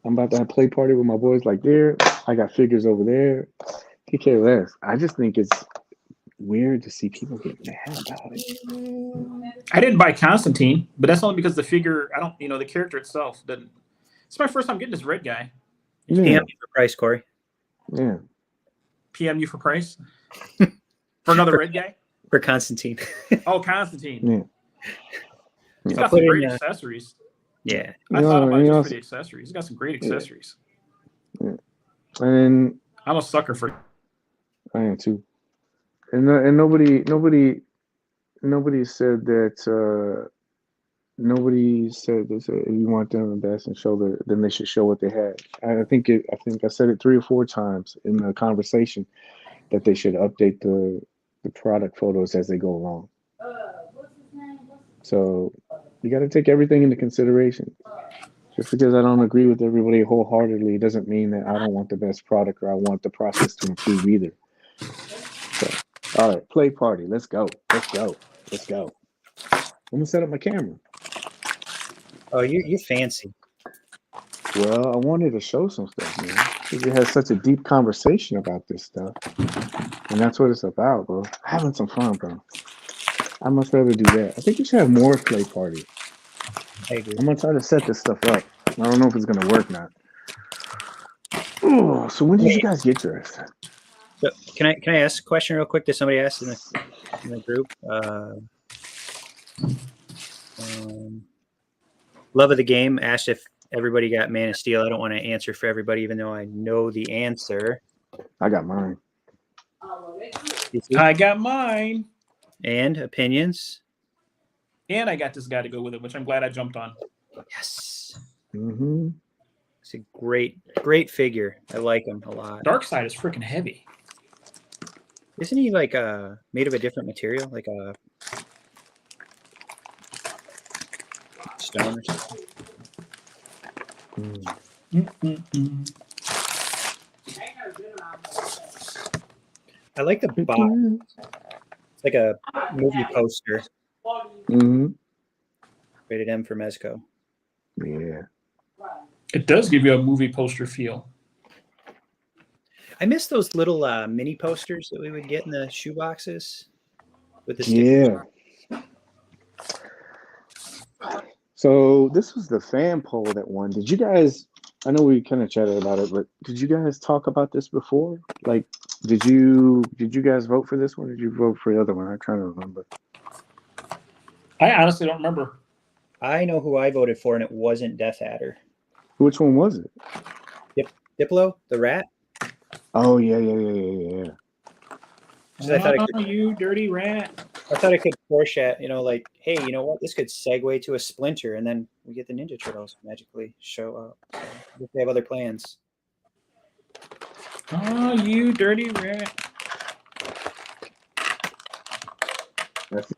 I'm about to have a play party with my boys. Like there, I got figures over there. Could care less. I just think it's weird to see people get mad about it. I didn't buy Constantine, but that's only because the figure. I don't. The character itself doesn't. It's my first time getting this red guy. Yeah. PM you for price, Cory. Yeah. PM you for price for another red guy. For Constantine. Oh, Constantine. Yeah. He's got some great accessories. Yeah. I thought about it just for the accessories. He's got some great accessories. Yeah. And I'm a sucker for. I am too. And nobody said that. Nobody said this. If you want them the best and then they should show what they had. I think I said it 3 or 4 times in the conversation that they should update the product photos as they go along. So you got to take everything into consideration. Just because I don't agree with everybody wholeheartedly doesn't mean that I don't want the best product or I want the process to improve either. So, all right, play party. Let's go. I'm gonna set up my camera. Oh, you're fancy. Well, I wanted to show some stuff, man. Because we had such a deep conversation about this stuff. And that's what it's about, bro. Having some fun, bro. I much rather do that. I think we should have more play party. I agree. I'm gonna try to set this stuff up. I don't know if it's gonna work or not. Oh, so when did you guys get yours? So can I ask a question real quick that somebody asked in the group? Love of the Game asked if everybody got Man of Steel. I don't want to answer for everybody, even though I know the answer. I got mine. I got mine. And opinions. And I got this guy to go with it, which I'm glad I jumped on. Yes. Mm-hmm. It's a great figure. I like him a lot. Darkseid is freaking heavy. Isn't he like made of a different material, like a stone or something? I like the box. It's like a movie poster. Mm-hmm. Rated M for Mezco. Yeah. It does give you a movie poster feel. I miss those little mini posters that we would get in the shoe boxes with the stickers. Yeah. So this was the fan poll that won. Did you guys? I know we kind of chatted about it, but did you guys talk about this before? Like, did you guys vote for this one? Or did you vote for the other one? I'm trying to remember. I honestly don't remember. I know who I voted for, and it wasn't Death Adder. Which one was it? Diplo, the rat. Oh yeah. I thought you dirty rat. I thought I could foreshadow, like, hey, you know what? This could segue to a Splinter, and then we get the Ninja Turtles magically show up. So if they have other plans. Oh, you dirty rat. That's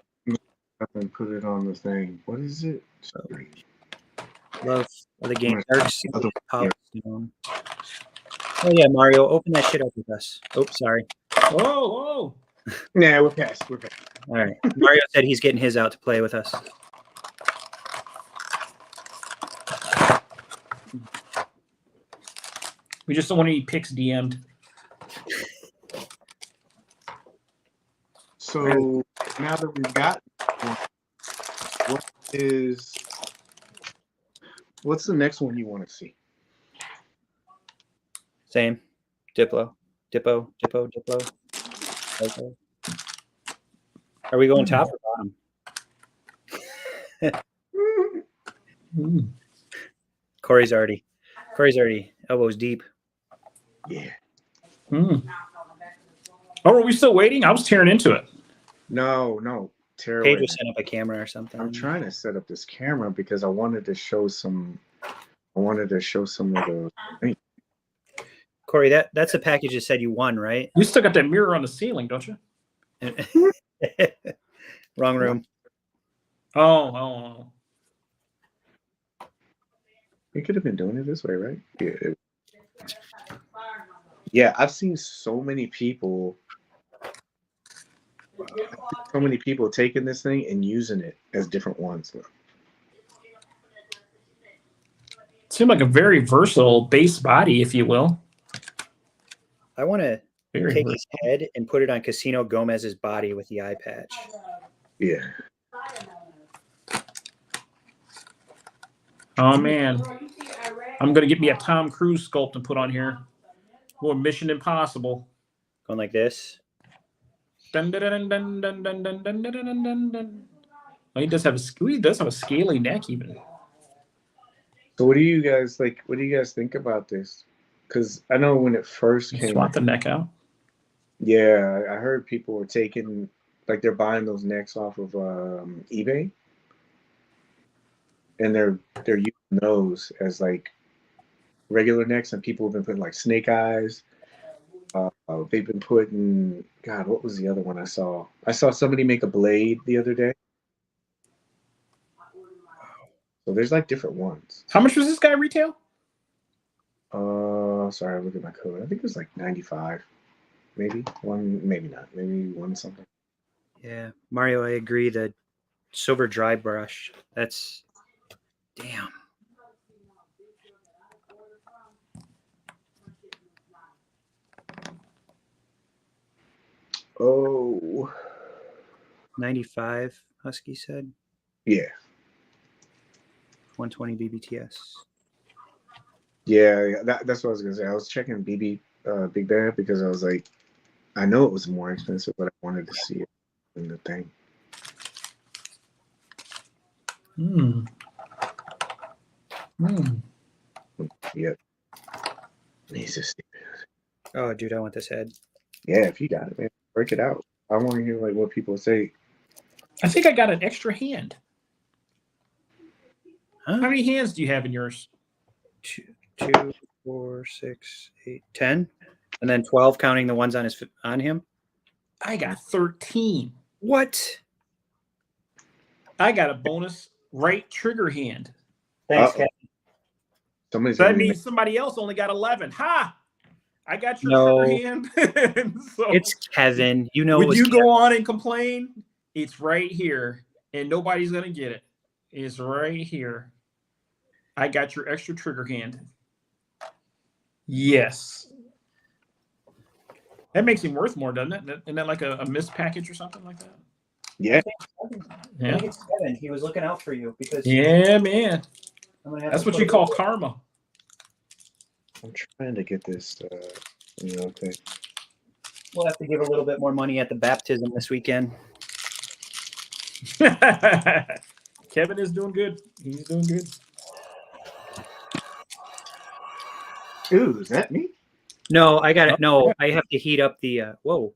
and put it on the thing. What is it? Love of the Game. Oh yeah, Mario, open that shit up with us. Oh, sorry. Whoa. Nah, we're past. All right. Mario said he's getting his out to play with us. We just don't want any pics DM'd. So now that we've got one, what's the next one you want to see? Same. Diplo. Okay. Are we going top or bottom? Cory's already elbows deep. Yeah. Oh, are we still waiting? I was tearing into it. No. Paige will set up a camera or something. I'm trying to set up this camera because I wanted to show some of the things. Cory, that's a package that said you won, right? You still got that mirror on the ceiling, don't you? Wrong room. Oh. You could have been doing it this way, right? Yeah, I've seen so many people taking this thing and using it as different ones. Seemed like a very versatile base body, if you will. I want to Very take versatile. his head and put it on Casino Gomez's body with the eye patch. Yeah. Oh man, I'm gonna get me a Tom Cruise sculpt and put on here. More Mission Impossible. Going like this. Dun, dun, dun, dun, dun, dun, dun, dun, dun, dun, dun, dun. Oh, he does have a scaly neck even. So what do you guys like? What do you guys think about this? Because I know when it first came Swap out, the neck out. yeah, I heard people were taking like they're buying those necks off of eBay, and they're using those as like regular necks, and people have been putting like snake eyes. They've been putting God, what was the other one I saw? I saw somebody make a blade the other day. So there's like different ones. How much was this guy retail? Sorry, I look at my code. I think it was like 95, maybe one, maybe not, maybe one something. Yeah, Mario, I agree. The silver dry brush. That's damn. Oh, 95. Husky said yeah, 120 BBTS. yeah. That's what I was gonna say. I was checking Big Bad because I was like, I know it was more expensive, but I wanted to see it in the thing. Yep. He's just Oh, dude, I want this head. yeah. If you got it, man, break it out. I want to hear like what people say. I think I got an extra hand. Huh? How many hands do you have in yours? 2, 4, 6, 8, 10, and then 12 counting the ones on him. I got 13. What? I got a bonus right trigger hand. Thanks, Kat. Somebody's So that gonna be means somebody else only got 11. Ha! I got your No. trigger hand. So It's Kevin. You know, when you Kevin. go on and complain, it's right here, and nobody's gonna get it. It's right here. I got your extra trigger hand. Yes. That makes him worth more, doesn't it? Isn't that like a missed package or something like that? yeah. I think it's Kevin. He was looking out for you because Yeah, man. that's what you call karma. I'm trying to get this. Okay. We'll have to give a little bit more money at the baptism this weekend. Kevin is doing good. He's doing good. Ooh, is that me? No, I got it. No, I have to heat up the. Whoa,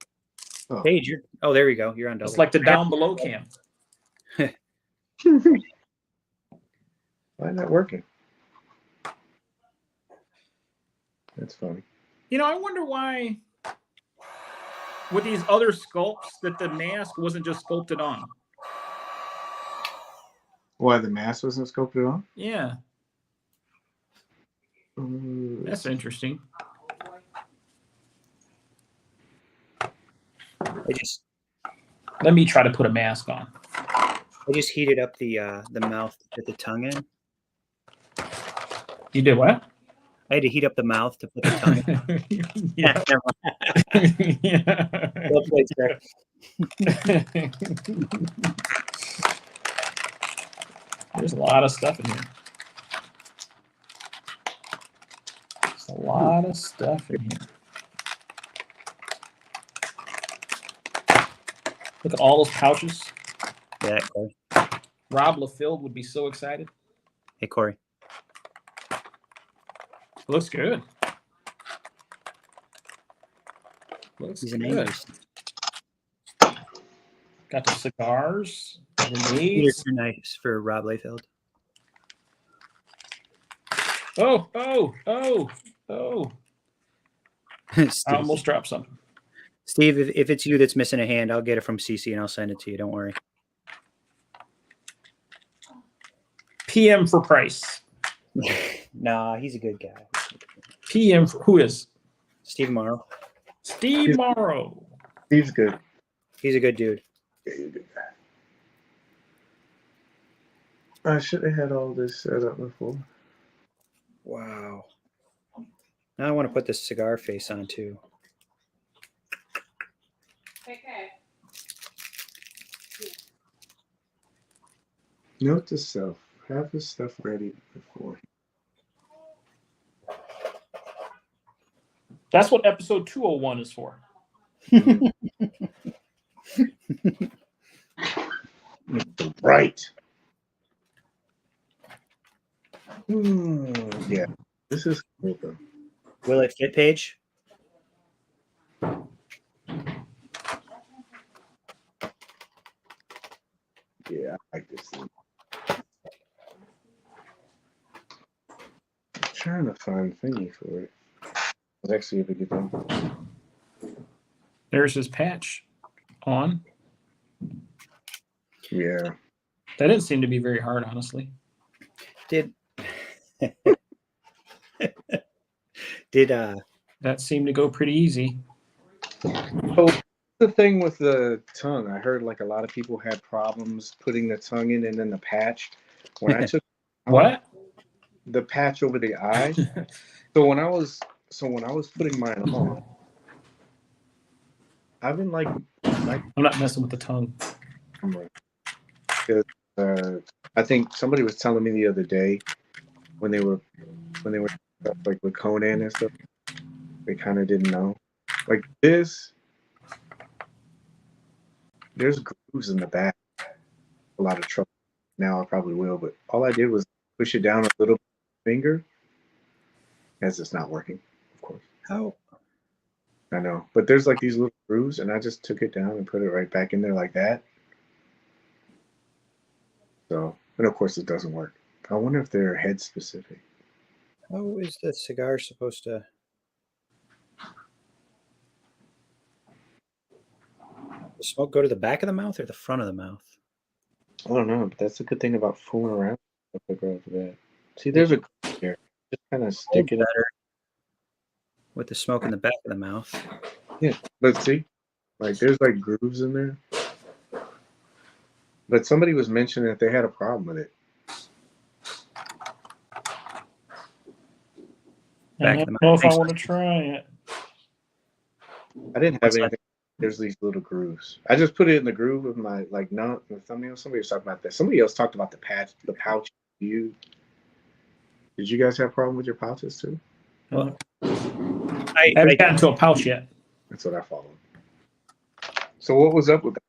Oh. Paige, oh, there we go. You're on double. It's like the down below cam. Why not working? That's funny. You know, I wonder why with these other sculpts that the mask wasn't just sculpted on. Why the mask wasn't sculpted on? Yeah. That's interesting. Let me try to put a mask on. I just heated up the mouth to put the tongue in. You did what? I had to heat up the mouth to put the tongue in. Yeah. Yeah. Well played, sir. There's a lot of stuff in here. There's a lot of stuff in here. Look at all those pouches. Yeah, Cory. Rob LaField would be so excited. Hey, Cory. Looks good. Looks He's an good. angry. Got the cigars. Here's nice for Rob Layfield. Oh. I Steve, almost dropped something. Steve, if it's you that's missing a hand, I'll get it from CC and I'll send it to you. Don't worry. PM for price. Nah, he's a good guy. PM for who is? Steve Morrow. Steve Morrow. He's good. He's a good dude. Yeah, he's a good guy. I should have had all this set up before. Wow. Now I want to put this cigar face on too. Okay. Note to self: have his stuff ready before. That's what episode 201 is for. Right. Yeah, this is cool though. Will it fit, Paige? Yeah, I like this thing. I'm trying to find thingy for it. Let's see if we get them. There's his patch on. Yeah. That didn't seem to be very hard, honestly. Did That seemed to go pretty easy. So the thing with the tongue, I heard like a lot of people had problems putting the tongue in and then the patch. When I took What? the patch over the eye, so when I was putting mine on, I've been like I'm not messing with the tongue. I think somebody was telling me the other day when they were like with Conan and stuff, they kind of didn't know. Like this, there's grooves in the back. A lot of trouble. Now I probably will, but all I did was push it down a little with my finger, as it's not working, of course. how? I know, but there's like these little grooves, and I just took it down and put it right back in there like that. So, and of course, it doesn't work. I wonder if they're head specific. How is the cigar supposed to? The smoke go to the back of the mouth or the front of the mouth? I don't know, but that's the good thing about fooling around with that. See, there's a groove here. Just kind of stick it better with the smoke in the back of the mouth. Yeah, but see, like there's like grooves in there. But somebody was mentioning that they had a problem with it. I don't know if I want to try it. I didn't have anything. There's these little grooves. I just put it in the groove with my the thumbnail. Somebody was talking about that. Somebody else talked about the pouch. Did you guys have a problem with your pouches too? Well, I haven't gotten to a pouch yet. That's what I followed. So what was up with that?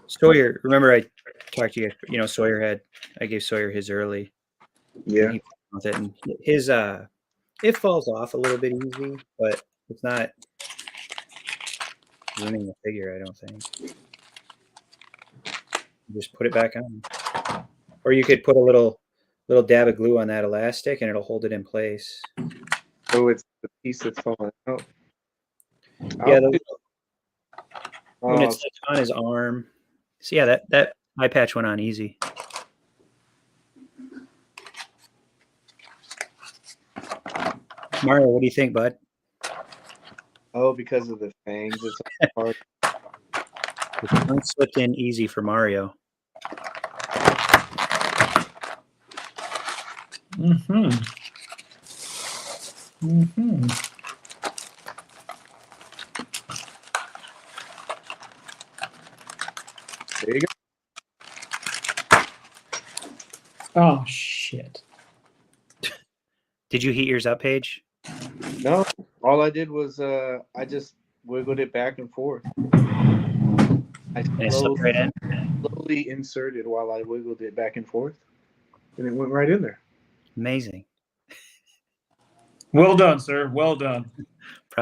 Sawyer, remember I talked to you, Sawyer I gave Sawyer his early. Yeah. With it, and his it falls off a little bit easy, but it's not ruining the figure, I don't think. Just put it back on. Or you could put a little dab of glue on that elastic and it'll hold it in place. So it's the piece that's falling out. Yeah, when it's on his arm. So yeah, that eye patch went on easy. Mario, what do you think, bud? Oh, because of the fangs, it's hard. The tongue slipped in easy for Mario. Mm-hmm. Mm-hmm. There you go. Oh shit. Did you heat yours up, Paige? No, all I did was I just wiggled it back and forth. I slowly inserted while I wiggled it back and forth, and it went right in there. Amazing. Well done, sir. Well done.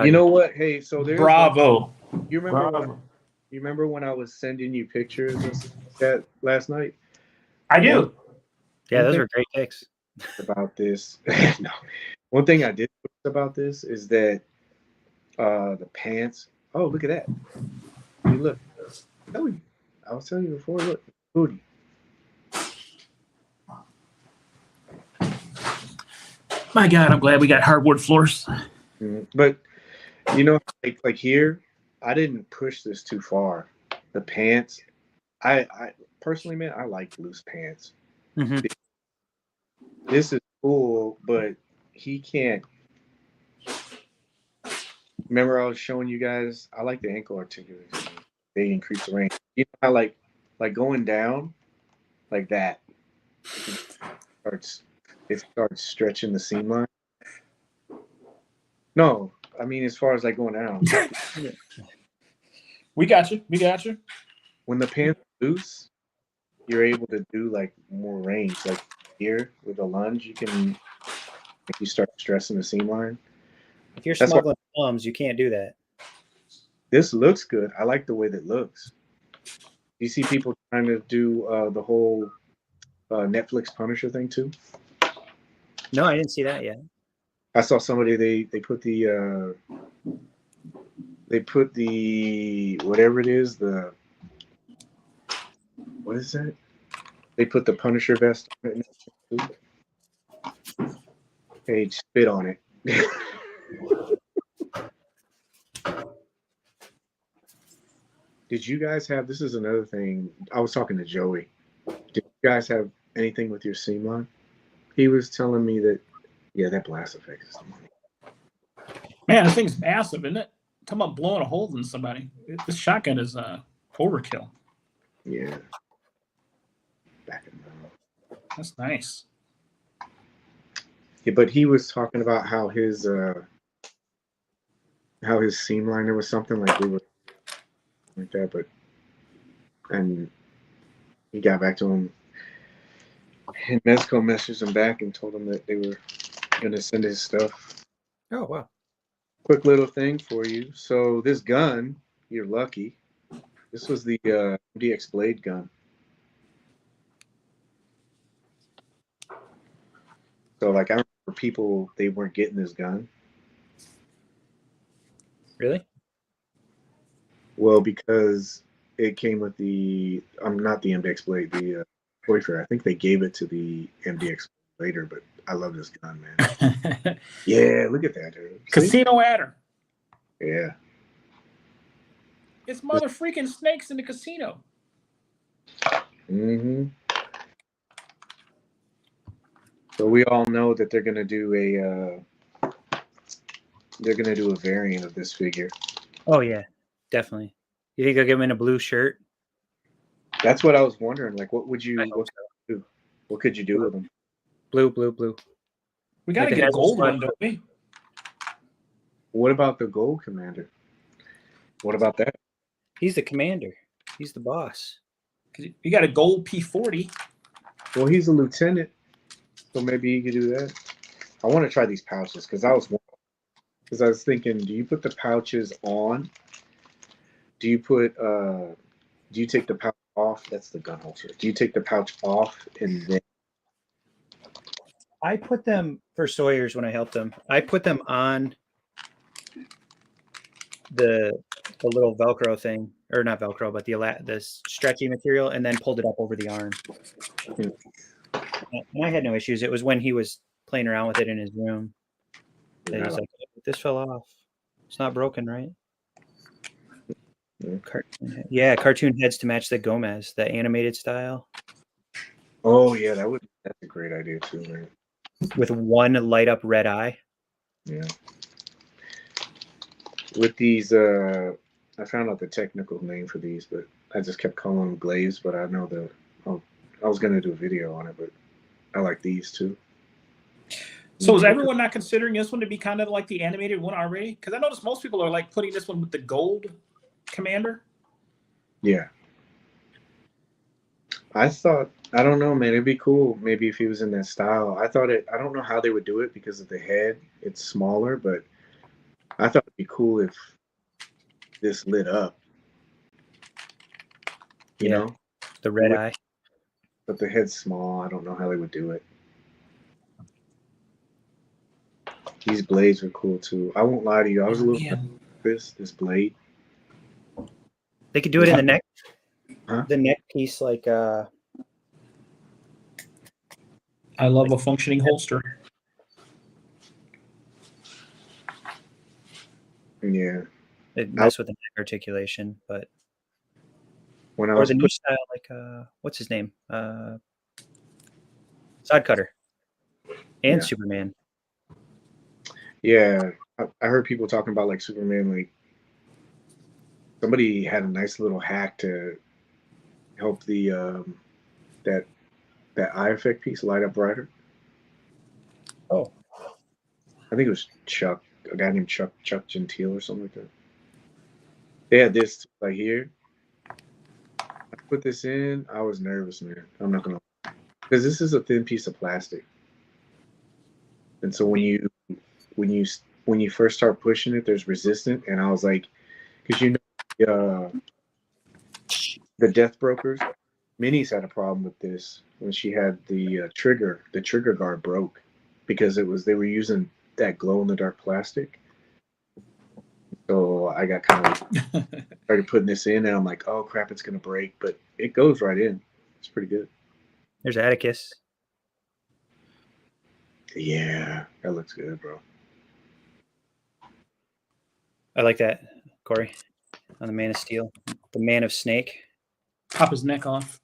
You know what? Hey, so there's bravo. You remember when I was sending you pictures of that last night? I do. Yeah, those were great pics. About this, no. One thing I did about this is that the pants. Oh, look at that! You look. I was telling you before. Look, booty. My God, I'm glad we got hardwood floors. But like here, I didn't push this too far. The pants. I personally, man, I like loose pants. Mm-hmm. this is cool, but he can't. Remember, I was showing you guys. I like the ankle articulation. They increase the range. You know how like going down like that. It starts stretching the seam line. No, I mean as far as like going down. We got you. We got you. When the pants are loose, you're able to do like more range. Like here with a lunge, you start stressing the seam line. If you're smuggling plums, you can't do that. This looks good. I like the way that looks. You see people trying to do the whole Netflix Punisher thing too? No, I didn't see that yet. I saw somebody they put the whatever it is, what is that? They put the Punisher vest on it. Paige spit on it. Did you guys have, this is another thing, I was talking to Joey. Did you guys have anything with your seam line? He was telling me that, yeah, that blast effect is the money. Man, this thing's massive, isn't it? Talking about blowing a hole in somebody. This shotgun is overkill. Yeah. Back in the That's nice. Yeah, but he was talking about how his seam line, there was something like we were like that, but and he got back to him, and Mezco messaged him back and told him that they were gonna send his stuff. Oh wow! Quick little thing for you. So this gun, you're lucky. This was the MDX Blade gun. So like I remember people, they weren't getting this gun. Really? Well, because it came with the not the MDX Blade, the Toy Fair. I think they gave it to the MDX later, but I love this gun, man. Yeah, look at that, dude. Casino adder. Yeah. It's mother freaking snakes in the casino. Mm-hmm. So we all know that they're gonna do a variant of this figure. Oh yeah, definitely. You think I'll give him in a blue shirt? That's what I was wondering. Like, what could you do? What could you do with them? Blue. We gotta get a gold one, don't we? What about the gold commander? What about that? He's the commander. He's the boss. You got a gold P40. Well, he's a lieutenant, so maybe he could do that. I want to try these pouches because I was thinking, do you put the pouches on? Do you take the pouch off? That's the gun holster. Do you take the pouch off and then? I put them for Sawyer's when I helped them. I put them on the little Velcro thing, or not Velcro, but the stretchy material, and then pulled it up over the arm. And I had no issues. It was when he was playing around with it in his room that he's like, "This fell off. It's not broken, right?" Yeah, cartoon heads to match the Gomez, the animated style. Oh yeah, that's a great idea too, man. With one light up red eye. Yeah. With these, I found out the technical name for these, but I just kept calling them glazed. But I know I was gonna do a video on it, but I like these too. So is everyone not considering this one to be kind of like the animated one already? Because I noticed most people are like putting this one with the gold commander. Yeah. I don't know, man. It'd be cool maybe if he was in that style. I don't know how they would do it because of the head. It's smaller, but I thought it'd be cool if this lit up. You know? The red eye. But the head's small. I don't know how they would do it. These blades are cool too. I won't lie to you. I was a little this blade. They could do it in the neck. Huh? The neck piece, like I love a functioning holster. Yeah. It mess with the neck articulation, but when I or was the new style, like what's his name? Sod Cutter. and Yeah. Superman. Yeah, I heard people talking about like Superman. Like somebody had a nice little hack to help the that eye effect piece light up brighter. Oh, I think it was Chuck, a guy named Chuck Gentile or something like that. They had this right here. I put this in. I was nervous, man. I'm not gonna, because this is a thin piece of plastic, and so when you first start pushing it, there's resistance, and I was like, because the Death Brokers, Minnie's had a problem with this when she had the trigger guard broke because they were using that glow in the dark plastic. So I got kind of started putting this in, and I'm like, oh crap, it's gonna break, but it goes right in. It's pretty good. there's Atticus. Yeah, that looks good, bro. I like that, Cory, on the Man of Steel, the Man of Snake. Pop his neck off.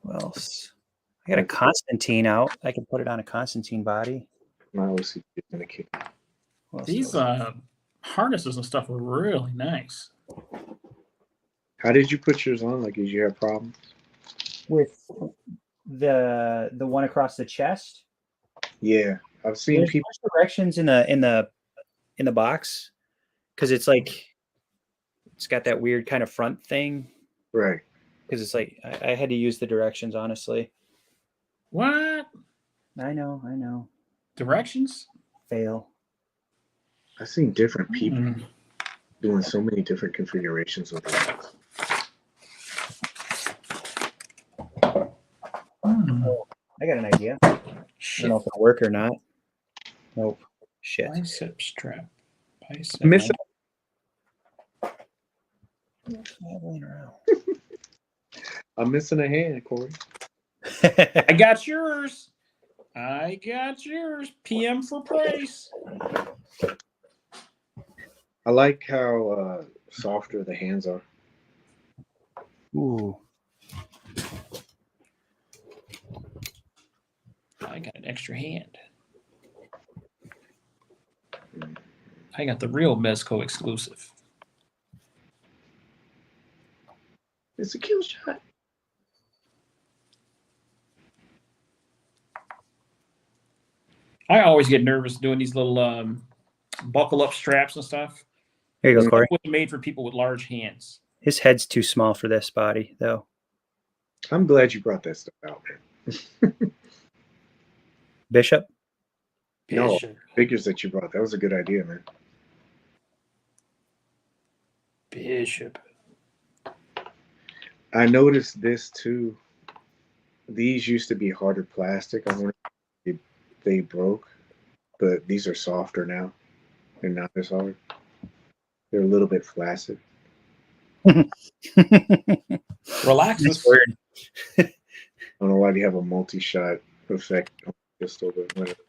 What else? I got a Constantine out. I can put it on a Constantine body. My OCD is gonna kick. What else These do I- harnesses and stuff were really nice. How did you put yours on? Like, did you have problems? with the one across the chest. Yeah, I've seen There's people. directions in the box because it's like it's got that weird kind of front thing. Right. Because it's like I had to use the directions, honestly. What? I know. Directions? Fail. I've seen different people Mm. doing so many different configurations with it. I got an idea. I don't Shit. know if it'll work or not. Nope. Shit. Bicep strap. Bicep. Missing. I'm missing a hand, Cory. I got yours. PM for price. I like how softer the hands are. Ooh. I got an extra hand. I got the real Mezco exclusive. It's a kill shot. I always get nervous doing these little buckle up straps and stuff. Here you go, Cory. It was made for people with large hands. His head's too small for this body, though. I'm glad you brought that stuff out, man. Bishop. No, Bishop. figures that you brought. That was a good idea, man. Bishop. I noticed this too. These used to be harder plastic. I wonder if they broke, but these are softer now. They're not as hard. They're a little bit flaccid. Relax. Nice word. I don't know why they have a multi-shot effect on the pistol, but whatever.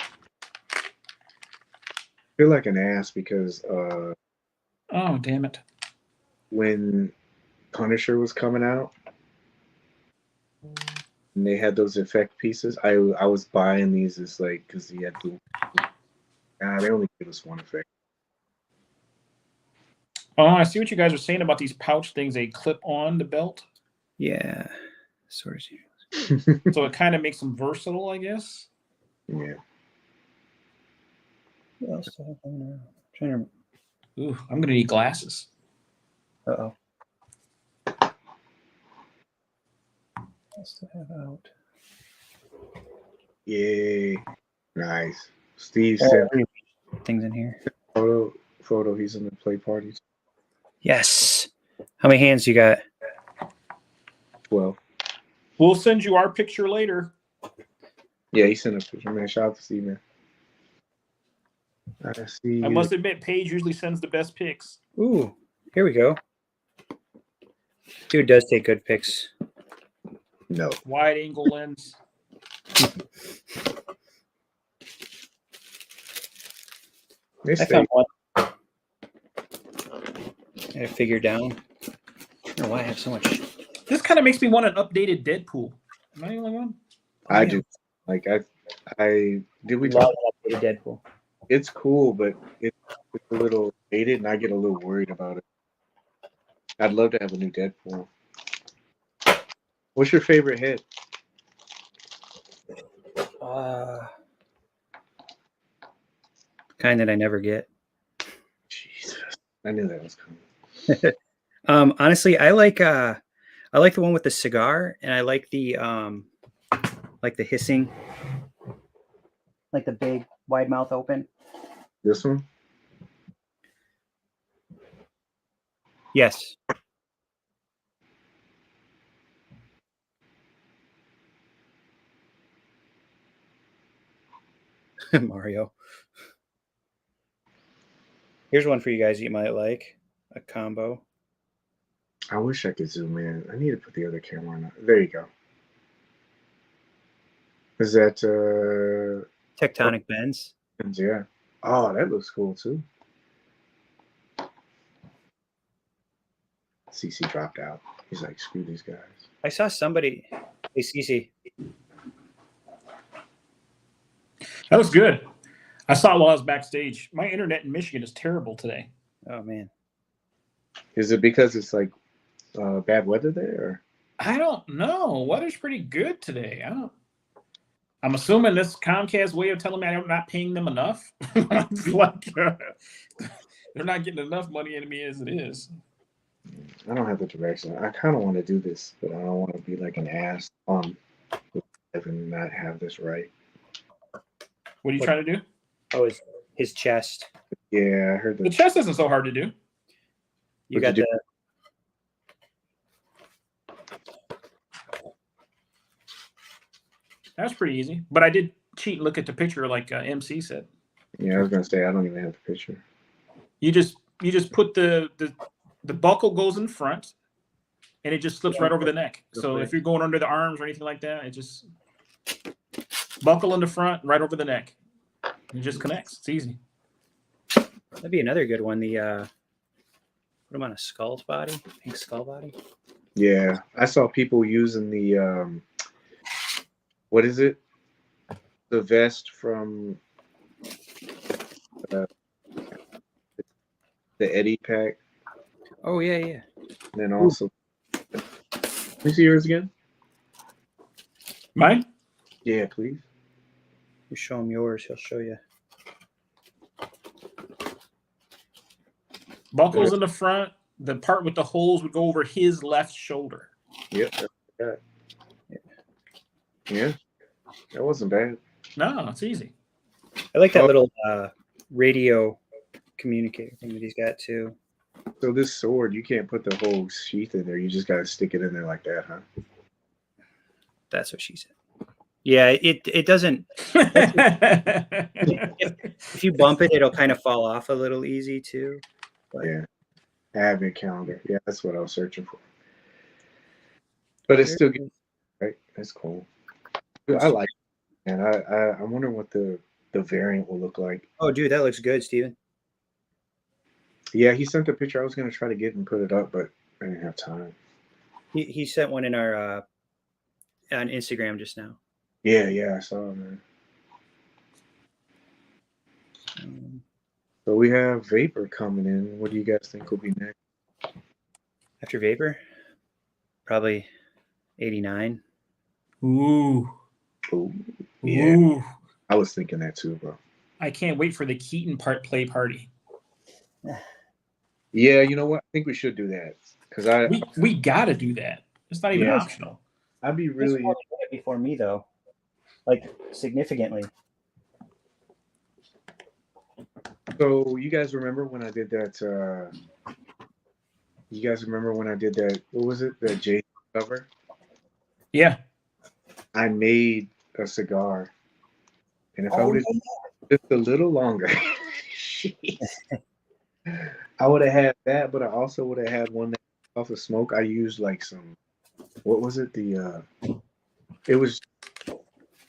I feel like an ass because Oh, damn it. when Punisher was coming out and they had those effect pieces, I was buying these as like because he had to. They only give us one effect. Oh, I see what you guys are saying about these pouch things. They clip on the belt, Yeah. Sort of. so it kind of makes them versatile, I guess. Yeah. What else do I have on there? Trying Ooh, I'm gonna need glasses. to. Uh-oh. What else do I have out? Yay. Nice. Steve Oh, sent things in here. photo. He's in the play parties. Yes. How many hands you got? 12. We'll send you our picture later. Yeah, he sent a picture, man. Shout out to Steve, man. I see. I must admit, Paige usually sends the best pics. Ooh, here we go. Dude does take good pics. No. Wide angle lens. They I stay. found one. I had to figure down. I don't know why I have so much. This kind of makes me want an updated Deadpool. Am I the only one? I do. Like I did we Love talk? an updated Deadpool. It's cool, but it's a little dated, and I get a little worried about it. I'd love to have a new Deadpool. What's your favorite head? Kind that I never get. Jesus, I knew that was coming. Honestly, I like the one with the cigar, and I like the hissing, like the big wide mouth open. This one? Yes. Mario. Here's one for you guys you might like. A combo. I wish I could zoom in. I need to put the other camera on. There you go. Is that Tectonic Bends. yeah. Oh, that looks cool too. CC dropped out. He's like, screw these guys. I saw somebody. Hey, CC. That was good. I saw it while I was backstage. My internet in Michigan is terrible today. Oh man. Is it because it's like bad weather there? Or? I don't know. Weather's pretty good today. I'm assuming this Comcast way of telling me I'm not paying them enough. Like, they're not getting enough money into me as it is. I don't have the direction. I kind of want to do this, but I don't want to be like an ass and not have this right. What are you trying to do? Oh, his chest. Yeah, I heard that. The chest isn't so hard to do. You got the. That's pretty easy. But I did cheat and look at the picture like MC said. Yeah, I was gonna say I don't even have the picture. You just put the buckle goes in front, and it just slips right over the neck. So if you're going under the arms or anything like that, it just buckle in the front, right over the neck. It just connects. It's easy. That'd be another good one. The put them on a skull's body, pink skull body. Yeah, I saw people using the what is it? The vest from the Eddie pack. Oh yeah, yeah. And then also, let me see yours again. Mine? Yeah, please. You show him yours, he'll show you. Buckles in the front. The part with the holes would go over his left shoulder. Yep. Yeah, that wasn't bad. No, it's easy. I like that little radio communicator thing that he's got too. So this sword, you can't put the whole sheath in there. You just got to stick it in there like that, huh? That's what she said. Yeah, it doesn't. If you bump it, it'll kind of fall off a little easy too. But. Yeah. Advent calendar. Yeah, that's what I was searching for. But it's still good, right? That's cool. I like it. And I wonder what the variant will look like. Oh, dude, that looks good, Steven. Yeah, he sent a picture. I was going to try to get and put it up, but I didn't have time. He sent one in our on Instagram just now. Yeah, I saw it, man. So we have Vapor coming in. What do you guys think will be next? After Vapor? Probably 89. Ooh. Yeah. Ooh. I was thinking that too, bro. I can't wait for the Keaton play party. Yeah, you know what? I think we should do that because we got to do that. It's not even optional. I'd be really before me though, like significantly. So you guys remember when I did that? You guys remember when I did that? What was it? The J cover? Yeah. I made a cigar, and if I would have just a little longer, I would have had that. But I also would have had one that off of smoke. I used like some. What was it? It was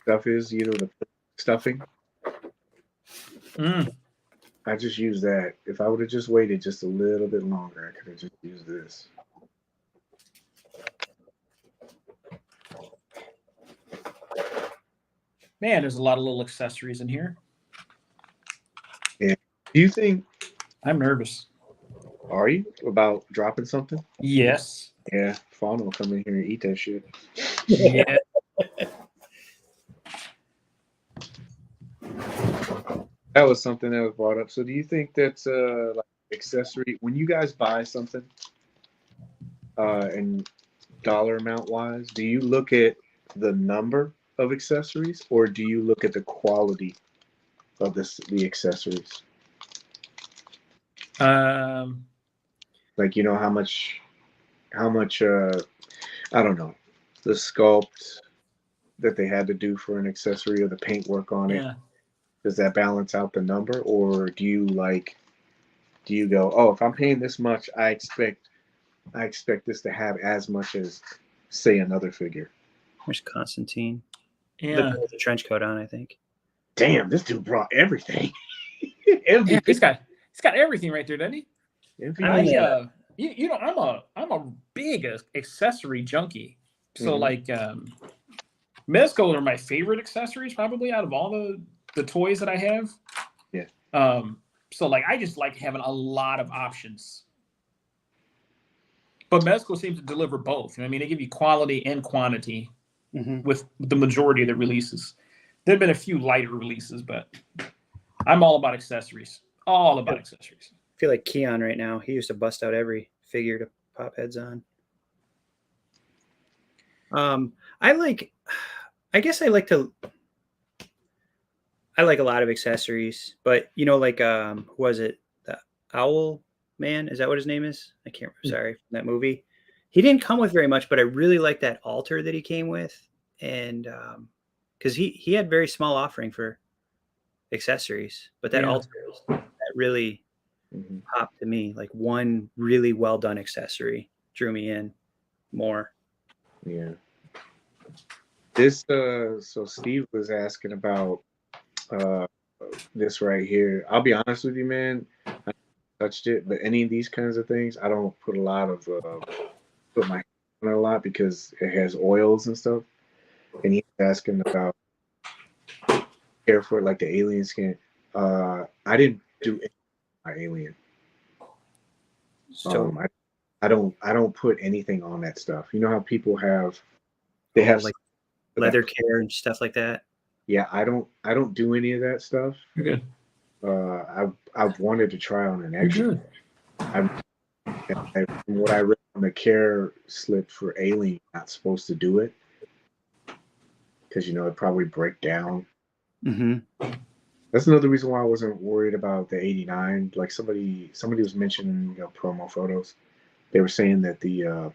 the stuffing. I just used that. If I would have just waited just a little bit longer, I could have just used this. Man, there's a lot of little accessories in here. Yeah. Do you think? I'm nervous. Are you about dropping something? Yes. Yeah, Fawn will come in here and eat that shit. Yeah. That was something that was brought up. So, do you think that's like accessory when you guys buy something, and dollar amount wise, do you look at the number of accessories or do you look at the quality of the accessories? Like, you know, how much I don't know, the sculpt that they had to do for an accessory or the paint work on it. Yeah. Does that balance out the number, or do you go, oh, if I'm paying this much, I expect this to have as much as, say, another figure. There's Constantine. Yeah. With the trench coat on, I think. Damn, this dude brought everything. Yeah, he's got everything right there, doesn't he? You know, I'm a big accessory junkie. So like Mezco are my favorite accessories probably out of all the toys that I have. Yeah. So like I just like having a lot of options. But Mezco seems to deliver both. I mean, they give you quality and quantity with the majority of the releases. There have been a few lighter releases, but I'm all about accessories. All about accessories. I feel like Keon right now. He used to bust out every figure to pop heads on. I like a lot of accessories, but you know, like who was it? The Owl Man? Is that what his name is? I can't remember. Sorry, from that movie. He didn't come with very much, but I really like that altar that he came with, and because he had very small offering for accessories, but that altar that really popped to me. Like one really well done accessory drew me in more. Yeah. This so Steve was asking about this right here. I'll be honest with you, man. I haven't touched it, but any of these kinds of things, I don't put a lot of put my hand on it a lot because it has oils and stuff. And he's asking about care for it, like the alien skin. I didn't do it my alien. So I don't put anything on that stuff. You know how people have like leather care and stuff like that. Yeah, I don't do any of that stuff. You're good. I've wanted to try on an extra. You're From what I read on the care slip for Alien, not supposed to do it because it'd probably break down. That's another reason why I wasn't worried about the 89. Like somebody was mentioning promo photos. They were saying that the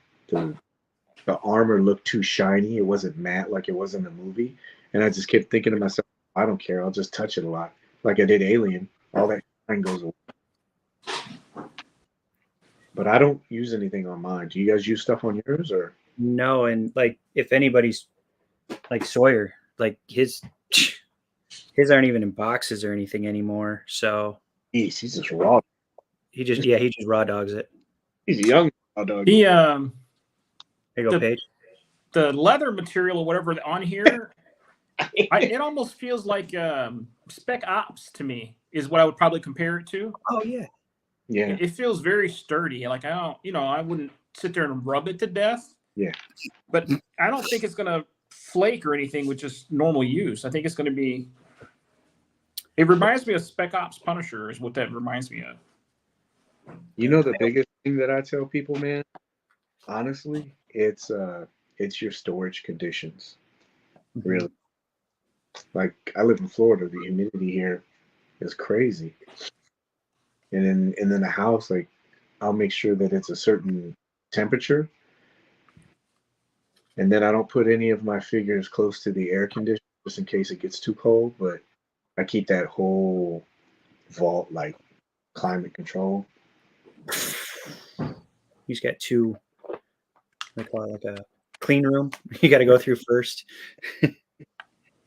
armor looked too shiny. It wasn't matte like it was in the movie. And I just kept thinking to myself, I don't care. I'll just touch it a lot. Like I did Alien. All that shine goes away. But I don't use anything on mine. Do you guys use stuff on yours or? No, and like if anybody's like Sawyer, like his aren't even in boxes or anything anymore. So he's just raw. He just raw dogs it. He's a young raw dog. There you go, Paige. The leather material or whatever on here, it almost feels like Spec Ops to me is what I would probably compare it to. Oh yeah. Yeah. It feels very sturdy. Like I wouldn't sit there and rub it to death. Yeah. But I don't think it's gonna flake or anything with just normal use. I think it's gonna be. It reminds me of Spec Ops Punisher is what that reminds me of. The biggest thing that I tell people, man, honestly, it's your storage conditions. Really. Like I live in Florida, the humidity here is crazy. And then the house, like I'll make sure that it's a certain temperature. And then I don't put any of my figures close to the air conditioner just in case it gets too cold, but I keep that whole vault like climate control. He's got two, they call it like a clean room. You got to go through first.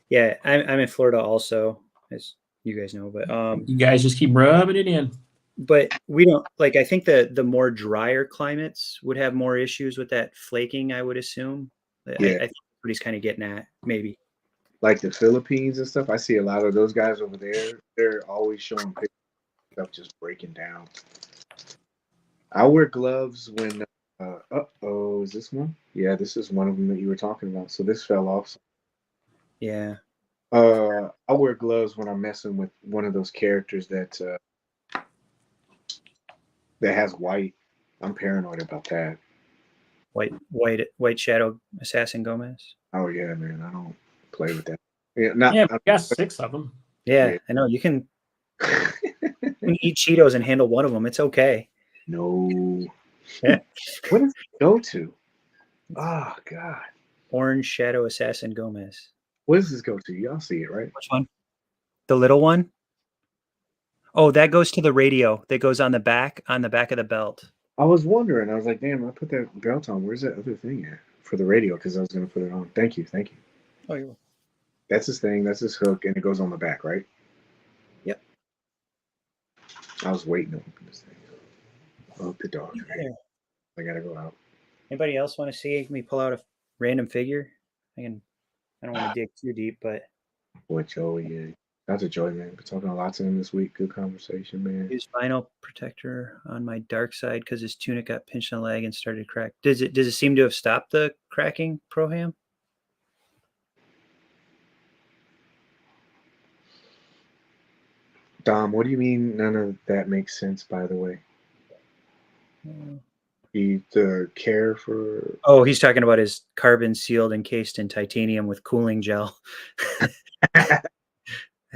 Yeah, I'm in Florida also, as you guys know, but you guys just keep rubbing it in. But we don't like. I think the more drier climates would have more issues with that flaking. I would assume. Yeah. I think what he's kind of getting at, maybe. like the Philippines and stuff. I see a lot of those guys over there. They're always showing pictures of stuff just breaking down. I wear gloves when. Is this one? Yeah, this is one of them that you were talking about. So this fell off. Yeah. I wear gloves when I'm messing with one of those characters that has white. I'm paranoid about that. White Shadow Assassin Gomez. Oh yeah, man, I don't play with that. Yeah, we got 6 of them. Yeah, I know. You can eat Cheetos and handle one of them. It's okay. No. Yeah. What does it go to? Oh God. Orange Shadow Assassin Gomez. What does this go to? Y'all see it, right? Which one? The little one? Oh, that goes to the radio. That goes on the back of the belt. I was wondering. I was like, damn, I put that belt on. Where's that other thing at? For the radio, because I was going to put it on. Thank you. Oh, you're welcome. That's his thing. That's his hook, and it goes on the back, right? Yep. I was waiting to open this thing. Oh, the dog. Yeah. I got to go out. Anybody else want to see me pull out a random figure? I don't want to dig too deep, but. Boy, Joey, yeah. That's a joy, man. Been talking a lot to him this week. Good conversation, man. Use vinyl protector on my dark side because his tunic got pinched in the leg and started to crack. Does it seem to have stopped the cracking, Proham? Dom, what do you mean none of that makes sense, by the way? The care for... Oh, he's talking about his carbon sealed encased in titanium with cooling gel.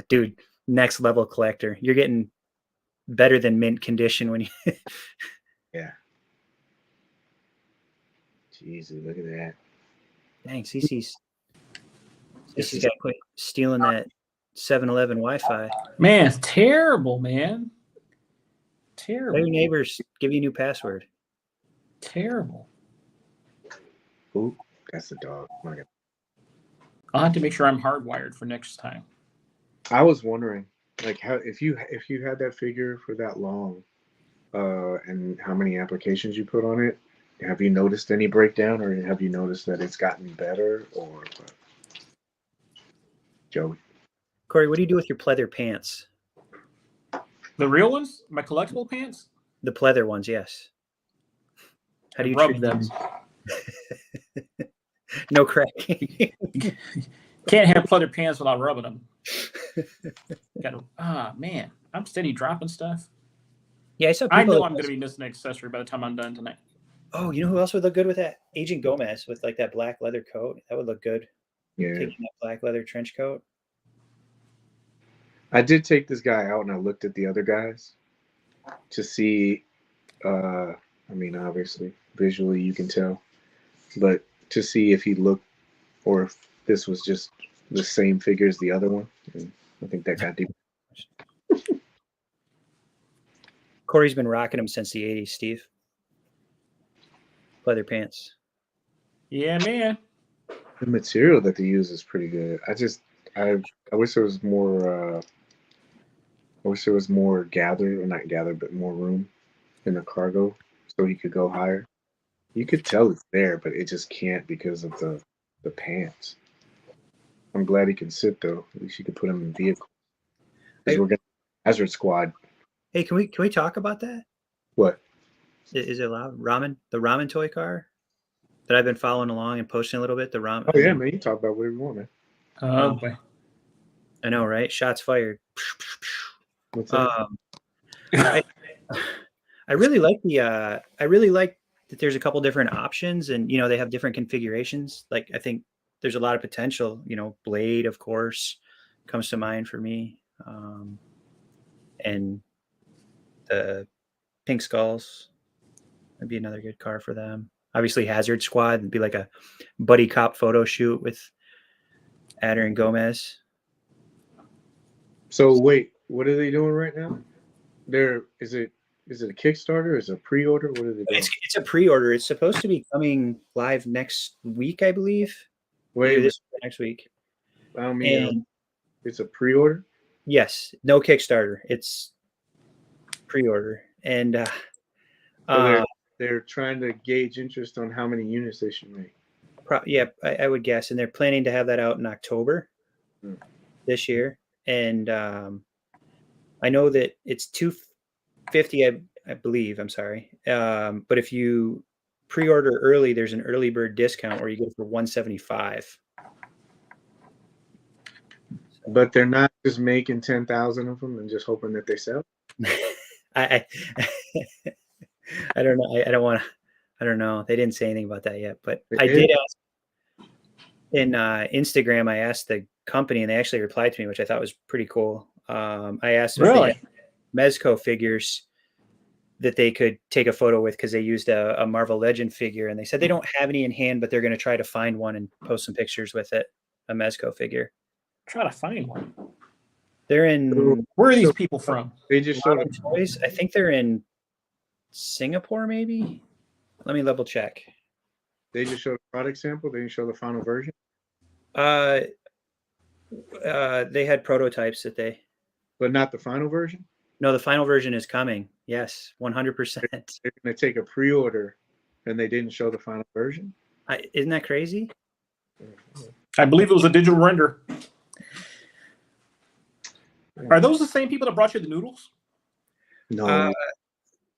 Dude, next level collector. You're getting better than mint condition when you... Yeah. Jesus, look at that. Dang, CC's got to quit stealing that 7-Eleven Wi-Fi. Man, it's terrible, man. Terrible. Let your neighbors give you a new password. Terrible. Ooh, that's the dog. Oh my God. I'll have to make sure I'm hardwired for next time. I was wondering, like, how if you had that figure for that long, and how many applications you put on it, have you noticed any breakdown, or have you noticed that it's gotten better, or what? Joey? Cory, what do you do with your pleather pants? The real ones? My collectible pants? The pleather ones, yes. How do you rub treat them? No cracking. Can't have pleather pants without rubbing them. Man, I'm steady dropping stuff. Yeah, I know I'm going to be missing an accessory by the time I'm done tonight. Oh, you know who else would look good with that? Agent Gomez with like that black leather coat. That would look good. Yeah. Taking that black leather trench coat. I did take this guy out and I looked at the other guys to see. I mean, obviously, visually you can tell, but to see if he looked or if this was just the same figure as the other one. And I think that got deep. Cory's been rocking them since the 80s, Steve. Leather pants. Yeah, man. The material that they use is pretty good. I wish there was more. I wish there was more not gathered, but more room in the cargo so he could go higher. You could tell it's there, but it just can't because of the pants. I'm glad he can sit though. At least you could put him in vehicles. Because we're gonna Hazard Squad. Hey, can we talk about that? What? Is it allowed? The ramen toy car that I've been following along and posting a little bit. The ramen. Oh yeah, man. You talk about whatever you want, man. Oh boy. I know, right? Shots fired. What's that? I really like that there's a couple different options and they have different configurations. Like I think there's a lot of potential. Blade, of course, comes to mind for me. And the Pink Skulls would be another good car for them. Obviously, Hazard Squad would be like a buddy cop photo shoot with Adder and Gomez. So wait, what are they doing right now? Is it a Kickstarter? Is it a pre-order? What are they doing? It's a pre-order. It's supposed to be coming live next week, I believe. Next week. I mean, it's a pre-order? Yes, no Kickstarter. It's pre-order, and so they're trying to gauge interest on how many units they should make. I would guess, and they're planning to have that out in October. this year, and I know that it's $250, I believe. I'm sorry, but if you pre-order early, there's an early bird discount where you get it for $175. But they're not just making 10,000 of them and just hoping that they sell. I don't know. I don't know. They didn't say anything about that yet, but I did ask in Instagram. I asked the company, and they actually replied to me, which I thought was pretty cool. I asked if they had Mezco figures that they could take a photo with, because they used a Marvel Legend figure, and they said they don't have any in hand, but they're going to try to find one and post some pictures with it. A Mezco figure. Try to find one. They're in. Where are these people from? They just showed Toyz. I think they're in Singapore, maybe. Let me double check. They just showed a product sample. They didn't show the final version. They had prototypes that they. But not the final version. No, the final version is coming. Yes, 100%. They're going to take a pre-order, and they didn't show the final version. Isn't that crazy? I believe it was a digital render. Are those the same people that brought you the noodles? No,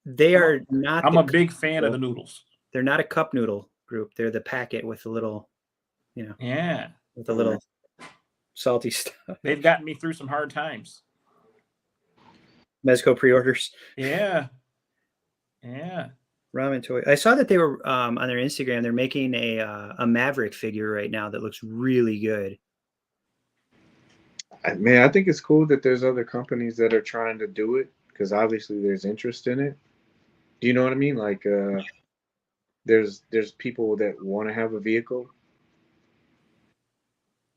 they are not. I'm a big fan of the noodles. They're not a cup noodle group. They're the packet with the little, yeah, with the little salty stuff. They've gotten me through some hard times. Mezco pre-orders. Yeah. Ramen Toy. I saw that they were on their Instagram. They're making a Maverick figure right now that looks really good. Man, I think it's cool that there's other companies that are trying to do it, because obviously there's interest in it. Do you know what I mean? Like, there's people that want to have a vehicle,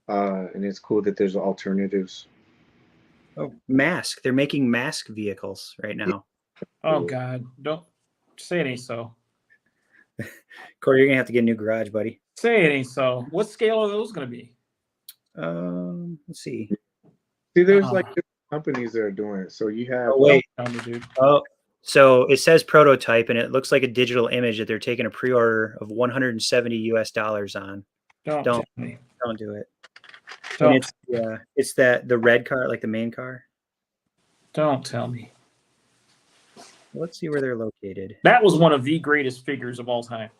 and it's cool that there's alternatives. Oh, Mask. They're making Mask vehicles right now. Oh God, don't say it ain't so. Cory, you're gonna have to get a new garage, buddy. Say it ain't so. What scale are those gonna be? Let's see. See, there's like different companies that are doing it. So you have. Oh, wait. Tell me, dude. Oh, so it says prototype, and it looks like a digital image that they're taking a pre-order of $170 on. Don't Don't do it. And it's the red car, like the main car. Don't tell me. Let's see where they're located. That was one of the greatest figures of all time.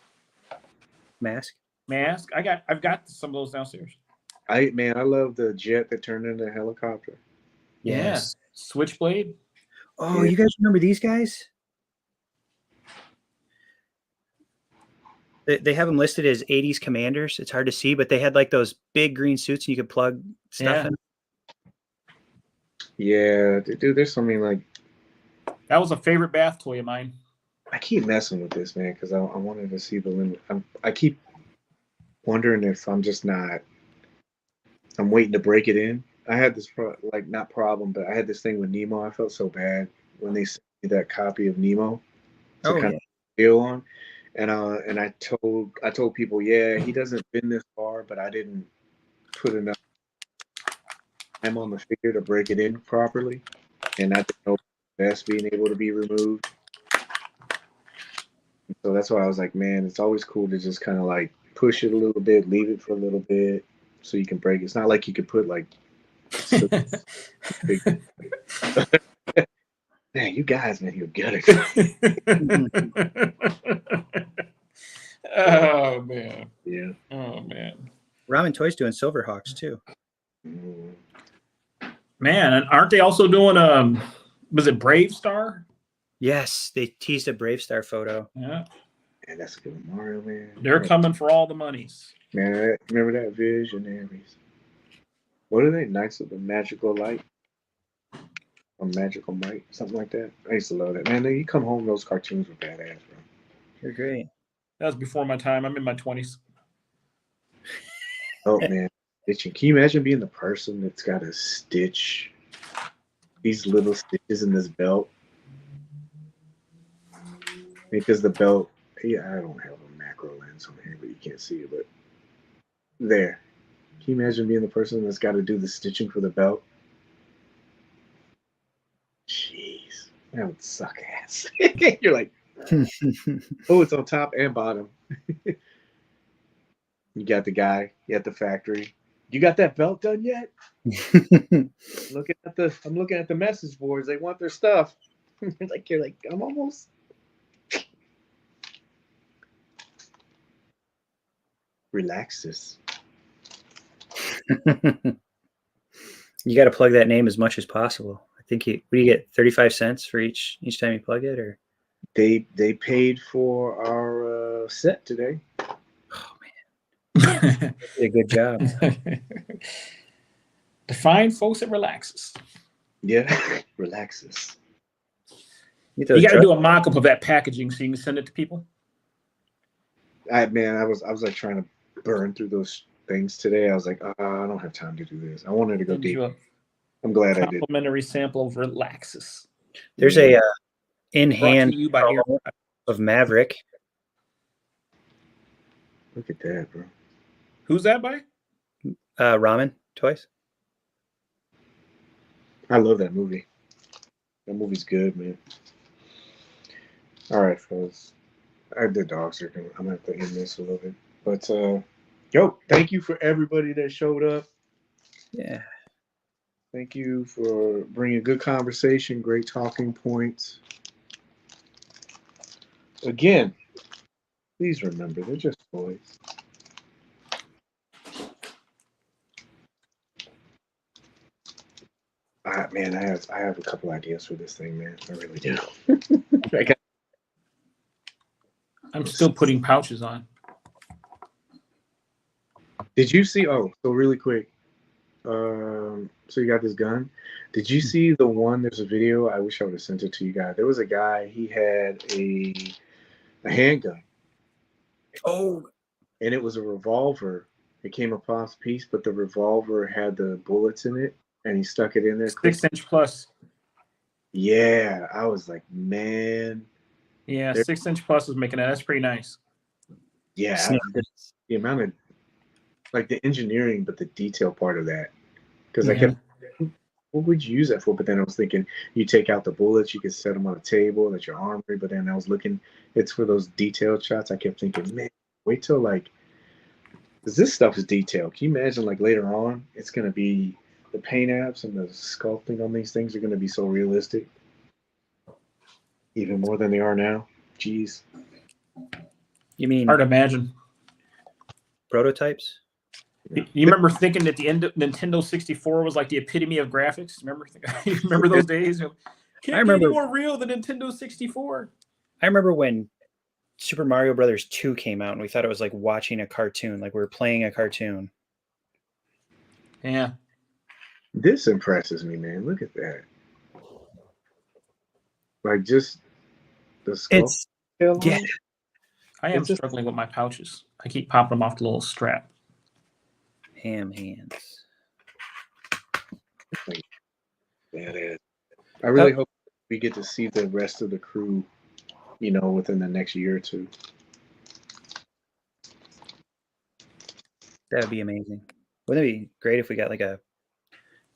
Mask. I've got some of those downstairs. I love the jet that turned into a helicopter. Yes. Yeah. Switchblade. Oh, you guys remember these guys? They have them listed as 80s commanders. It's hard to see, but they had like those big green suits, and you could plug stuff in. Yeah, dude, there's something like. That was a favorite bath toy of mine. I keep messing with this, man, because I wanted to see the limit. I keep wondering if I'm just not. I'm waiting to break it in. I had this not problem, but I had this thing with Nemo. I felt so bad when they sent me that copy of Nemo to kind of feel on, and I told people, yeah, he doesn't been this far, but I didn't put enough time on the figure to break it in properly, and I didn't know best being able to be removed. So that's why I was like, man, it's always cool to just kind of like push it a little bit, leave it for a little bit, so you can break it. It's not like you could put like big. Man, you guys, man, you're good. Oh man. Yeah. Oh man. Ramen Toy's doing Silverhawks too. Man, and aren't they also doing was it Brave Star? Yes, they teased a Brave Star photo. Yeah. Man, that's a good Mario, man. They're coming for all the monies. Man, remember that Visionaries? What are they? Knights of the Magical Light? Or Magical Might? Something like that. I used to love that. Man, you come home, those cartoons were badass, bro. They're great. That was before my time. I'm in my 20s. Oh, man. Can you imagine being the person that's got to stitch these little stitches in this belt? Because the belt, I don't have a macro lens on here, but you can't see it, but there. Can you imagine being the person that's got to do the stitching for the belt? Jeez, that would suck ass. You're like, oh, it's on top and bottom. You got the guy at the factory You got that belt done yet? I'm looking at the message boards. They want their stuff. You're like, I'm almost. Relax this. You got to plug that name as much as possible. I think what do you get? 35 cents for each time you plug it, or They paid for our set today. oh man, a good job. The fine folks at Relaxes. Yeah, relaxes. You got to do a mock-up of that packaging so you can send it to people. I was like trying to burn through those things today. I was like, I don't have time to do this. I wanted to go deep. I'm glad I did. Complimentary sample of Relaxes. There's a in-hand by of Maverick. Look at that, bro. Who's that by? Ramen Toys. I love that movie. That movie's good, man. All right, fellas. The dogs are gonna. I'm gonna have to end this a little bit, but yo, thank you for everybody that showed up. Yeah. Thank you for bringing good conversation, great talking points. Again, please remember they're just toys. Man, I have a couple ideas for this thing, man. I really do. I'm still putting pouches on. Did you see? Oh, so really quick. So you got this gun. Did you see the one? There's a video. I wish I would have sent it to you guys. There was a guy. He had a handgun. Oh. And it was a revolver. It came across piece, but the revolver had the bullets in it, and he stuck it in there. 6-inch plus. Yeah, I was like, man. Yeah, 6-inch plus is making that. That's pretty nice. Yeah, the amount of like the engineering, but the detail part of that. Because I kept, what would you use that for? But then I was thinking, you take out the bullets, you could set them on a table at your armory. But then I was looking, it's for those detailed shots. I kept thinking, man, wait till like, because this stuff is detailed. Can you imagine like later on, it's going to be the paint apps and the sculpting on these things are going to be so realistic, even more than they are now. Jeez. You mean hard to imagine prototypes? You remember thinking that the end of Nintendo 64 was like the epitome of graphics? Remember those days? Can't get any more real than Nintendo 64. I remember when Super Mario Brothers 2 came out, and we thought it was like watching a cartoon, like we were playing a cartoon. Yeah. This impresses me, man. Look at that. Like just the skull. Yeah. I am struggling with my pouches. I keep popping them off the little strap. Ham hands. That is. I really hope we get to see the rest of the crew, within the next year or two. That would be amazing. Wouldn't it be great if we got like a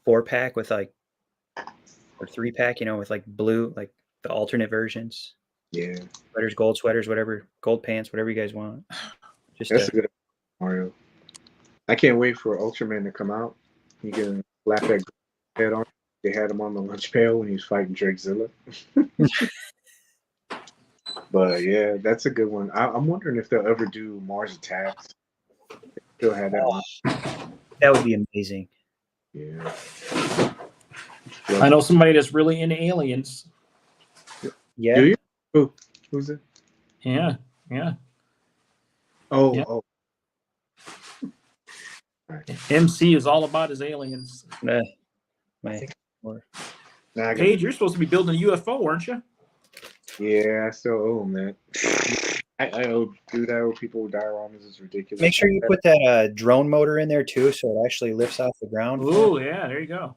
4-pack with like, or 3-pack, with like blue, like the alternate versions? Yeah. Sweaters, gold sweaters, whatever, gold pants, whatever you guys want. That's a good Mario. I can't wait for Ultraman to come out. You can slap that head on. They had him on the lunch pail when he was fighting Drakezilla. But yeah, that's a good one. I'm wondering if they'll ever do Mars Attacks. Still have that one. That would be amazing. Yeah. I know somebody that's really into aliens. Yeah. Do you? Who's it? Yeah. Oh, yeah. Oh. Right. MC is all about his aliens. Paige, you're supposed to be building a UFO, weren't you? Yeah, I still owe him that. I owe people dioramas. Is ridiculous. Make sure you put that drone motor in there too, so it actually lifts off the ground. Oh yeah, there you go.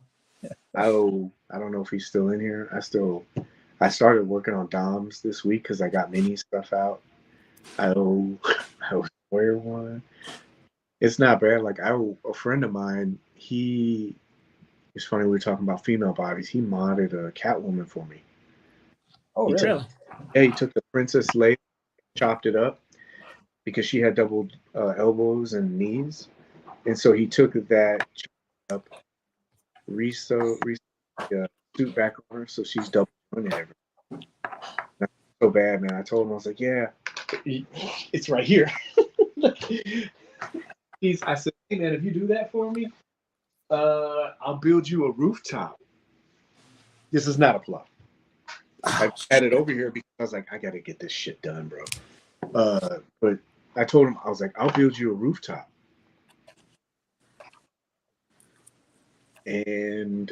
I don't know if he's still in here. I started working on DOMs this week because I got mini stuff out. I wear one. It's not bad. Like a friend of mine, it's funny we were talking about female bodies. He modded a Catwoman for me. Oh, really? He took the Princess Leia, chopped it up because she had double elbows and knees, And so he took that up, re-sewed suit back on her, so she's double doing it every. So bad, man. I told him, I was like, yeah, it's right here. I said, hey man, if you do that for me, I'll build you a rooftop. This is not a plot. I had it over here because I was like, I gotta get this shit done, bro. But I told him, I was like, I'll build you a rooftop. And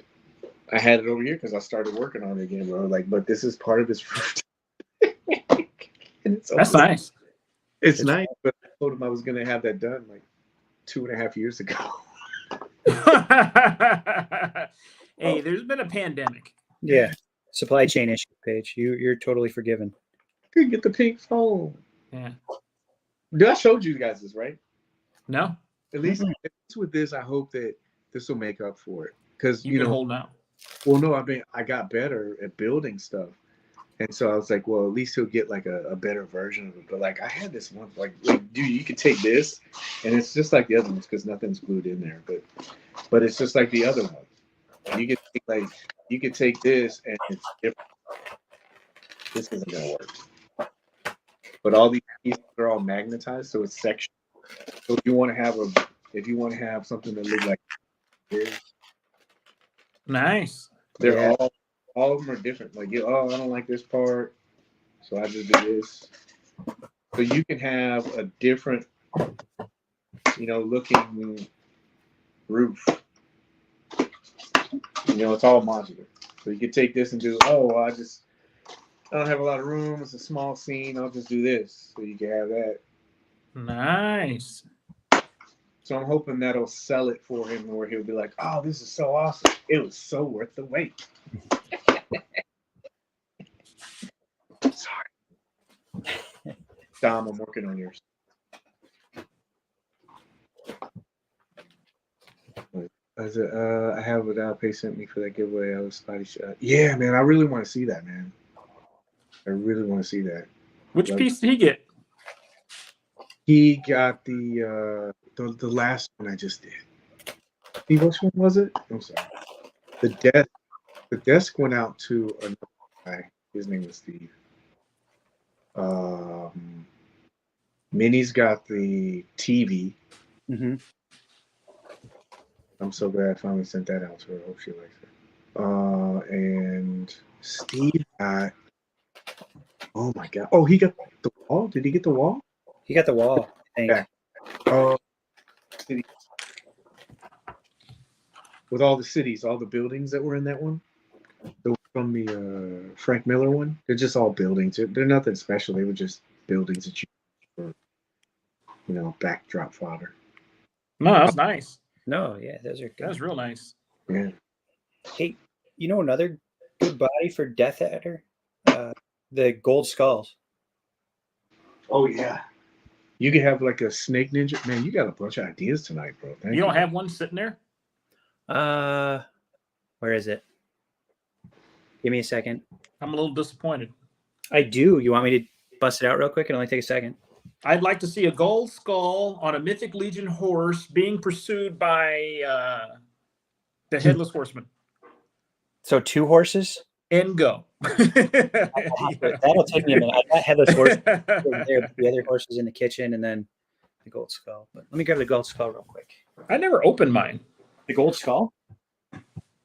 I had it over here because I started working on it again, bro. Like, but this is part of this rooftop. That's nice. It's nice, but I told him I was gonna have that done like 2.5 years ago. Hey, there's been a pandemic. Yeah. Supply chain issue, Paige. You're totally forgiven. Couldn't get the pink phone. Yeah. Dude, I showed you guys this, right? No. At least with this, I hope that this will make up for it. Because you know, hold out. Well, no, I mean, I got better at building stuff, and so I was like, well, at least he'll get like a better version of it. But like, I had this one, like, dude, you could take this, and it's just like the other ones because nothing's glued in there. But it's just like the other one. You could take this, and it's different. This isn't gonna work. But all these pieces are all magnetized, so it's sectioned. So if you want to have something that looks like this, nice. They're all of them are different. Like, I don't like this part, so I just do this. So you can have a different, looking roof. It's all modular. So you could take this and do, I don't have a lot of room. It's a small scene. I'll just do this. So you can have that. Nice. So I'm hoping that'll sell it for him where he'll be like, oh, this is so awesome. It was so worth the wait. Sorry. Dom, I'm working on yours. I have what Pay sent me for that giveaway. I was spotty shot. Yeah, man, I really want to see that, man. I really want to see that. Which piece did he get? He got the last one I just did. See, which one was it? I'm sorry. The desk went out to another guy. His name was Steve. Minnie's got the TV. Mm-hmm. I'm so glad I finally sent that out to her. I hope she likes it. And Steve got. Oh my God! Oh, he got the wall. Did he get the wall? He got the wall. Yeah. With all the cities, all the buildings that were in that one, from the Frank Miller one, they're just all buildings. They're nothing special. They were just buildings that you, backdrop fodder. No, that's nice. No, yeah, those are good. That's real nice. Yeah. Hey, another good body for Death Adder? The gold skulls. Oh yeah. You could have like a snake ninja. Man, you got a bunch of ideas tonight, bro. Thank you. You don't have one sitting there? Where is it? Give me a second. I'm a little disappointed. I do. You want me to bust it out real quick? It'll only take a second. I'd like to see a gold skull on a Mythic Legion horse being pursued by the Headless Horseman. So 2 horses? And go. That'll take me a minute. I got Headless Horse over there, the other horses in the kitchen, and then the gold skull. But let me grab the gold skull real quick. I never opened mine. The gold skull?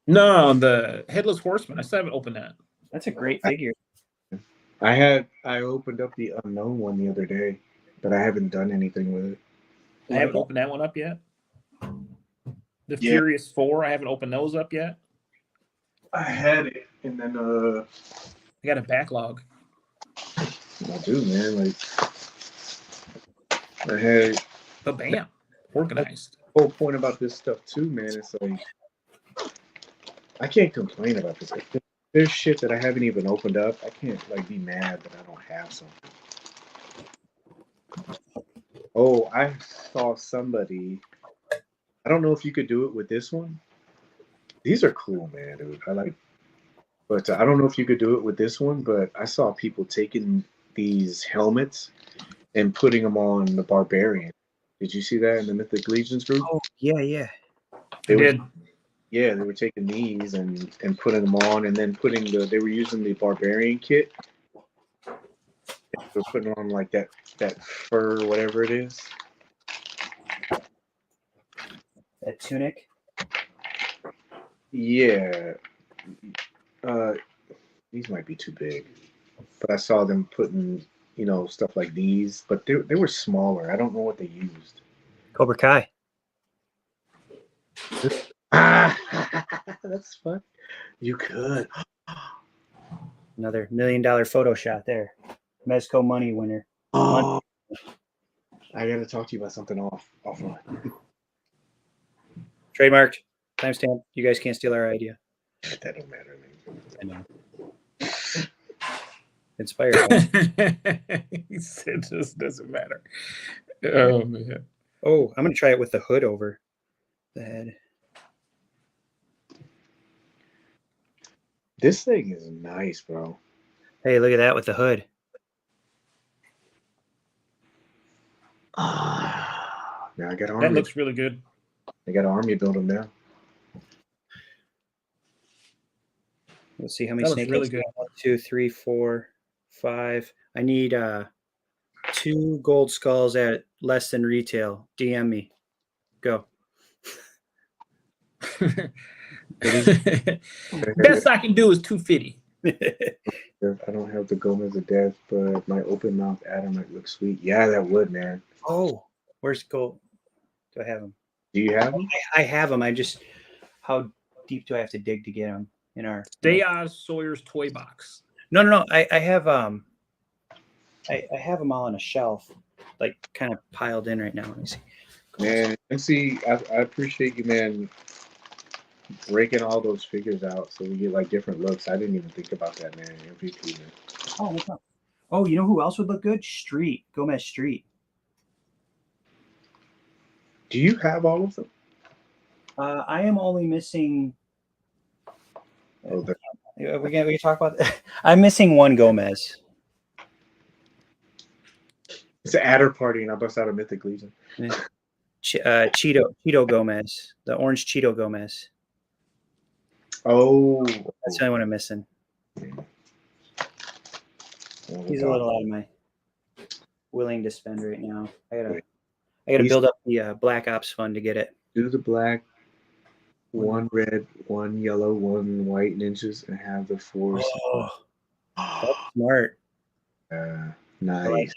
No, the Headless Horseman. I still haven't opened that. That's a great figure. I opened up the unknown one the other day, but I haven't done anything with it. I haven't opened that one up yet. The Furious 4, I haven't opened those up yet. I had it, and then I got a backlog. I do, man. Like I had. But bam, organized. The whole point about this stuff too, man. It's like I can't complain about this. Like, there's shit that I haven't even opened up. I can't be mad that I don't have something. Oh, I saw somebody. I don't know if you could do it with this one. These are cool, man, dude. I like, but I don't know if you could do it with this one. But I saw people taking these helmets and putting them on the Barbarian. Did you see that in the Mythic Legions group? Oh, yeah. They did. Yeah, they were taking these and putting them on, and then they were using the barbarian kit. They were putting on like that fur, whatever it is. That tunic. Yeah. These might be too big, but I saw them putting, stuff like these, but they were smaller. I don't know what they used. Cobra Kai. That's fun. You could. Another $1 million photo shot there. Mezco money winner. Oh, I got to talk to you about something offline. Trademarked. Timestamp. You guys can't steal our idea. That don't matter, man. I know. Inspired. He said it just doesn't matter. Oh man. Oh, I'm gonna try it with the hood over the head. This thing is nice, bro. Hey, look at that with the hood. Now I got army. That looks really good. I got army building now. Let's see how many snake really heads. good. 1, 2, 3, 4, 5. I need 2 gold skulls at less than retail. DM me. Go. Best I can do is 250. I don't have the Gomez of Death, but my open mouth adamant looks sweet. Yeah, that would, man. Oh, where's gold? Do I have them? Do you have them? I have them. How deep do I have to dig to get them in our? Dayaz Sawyer's toy box. No. I have I have them all on a shelf, like kind of piled in right now. Let me see. Man, and see, I appreciate you, man, breaking all those figures out so we get like different looks. I didn't even think about that, man. MVP, man. Oh, what's up? Oh, you know who else would look good? Gomez Street. Do you have all of them? I am only missing. Oh, we can talk about that. I'm missing one Gomez. it's an adder party, and I bust out a Mythic Legion. Cheeto Gomez, the orange Cheeto Gomez. Oh, That's the only one I'm missing. He's a little out of my willing to spend right now. I gotta build up the Black Ops fund to get it. Do the black, 1 red, 1 yellow, 1 white ninjas, and have the 4. Oh, that's smart. Nice. Like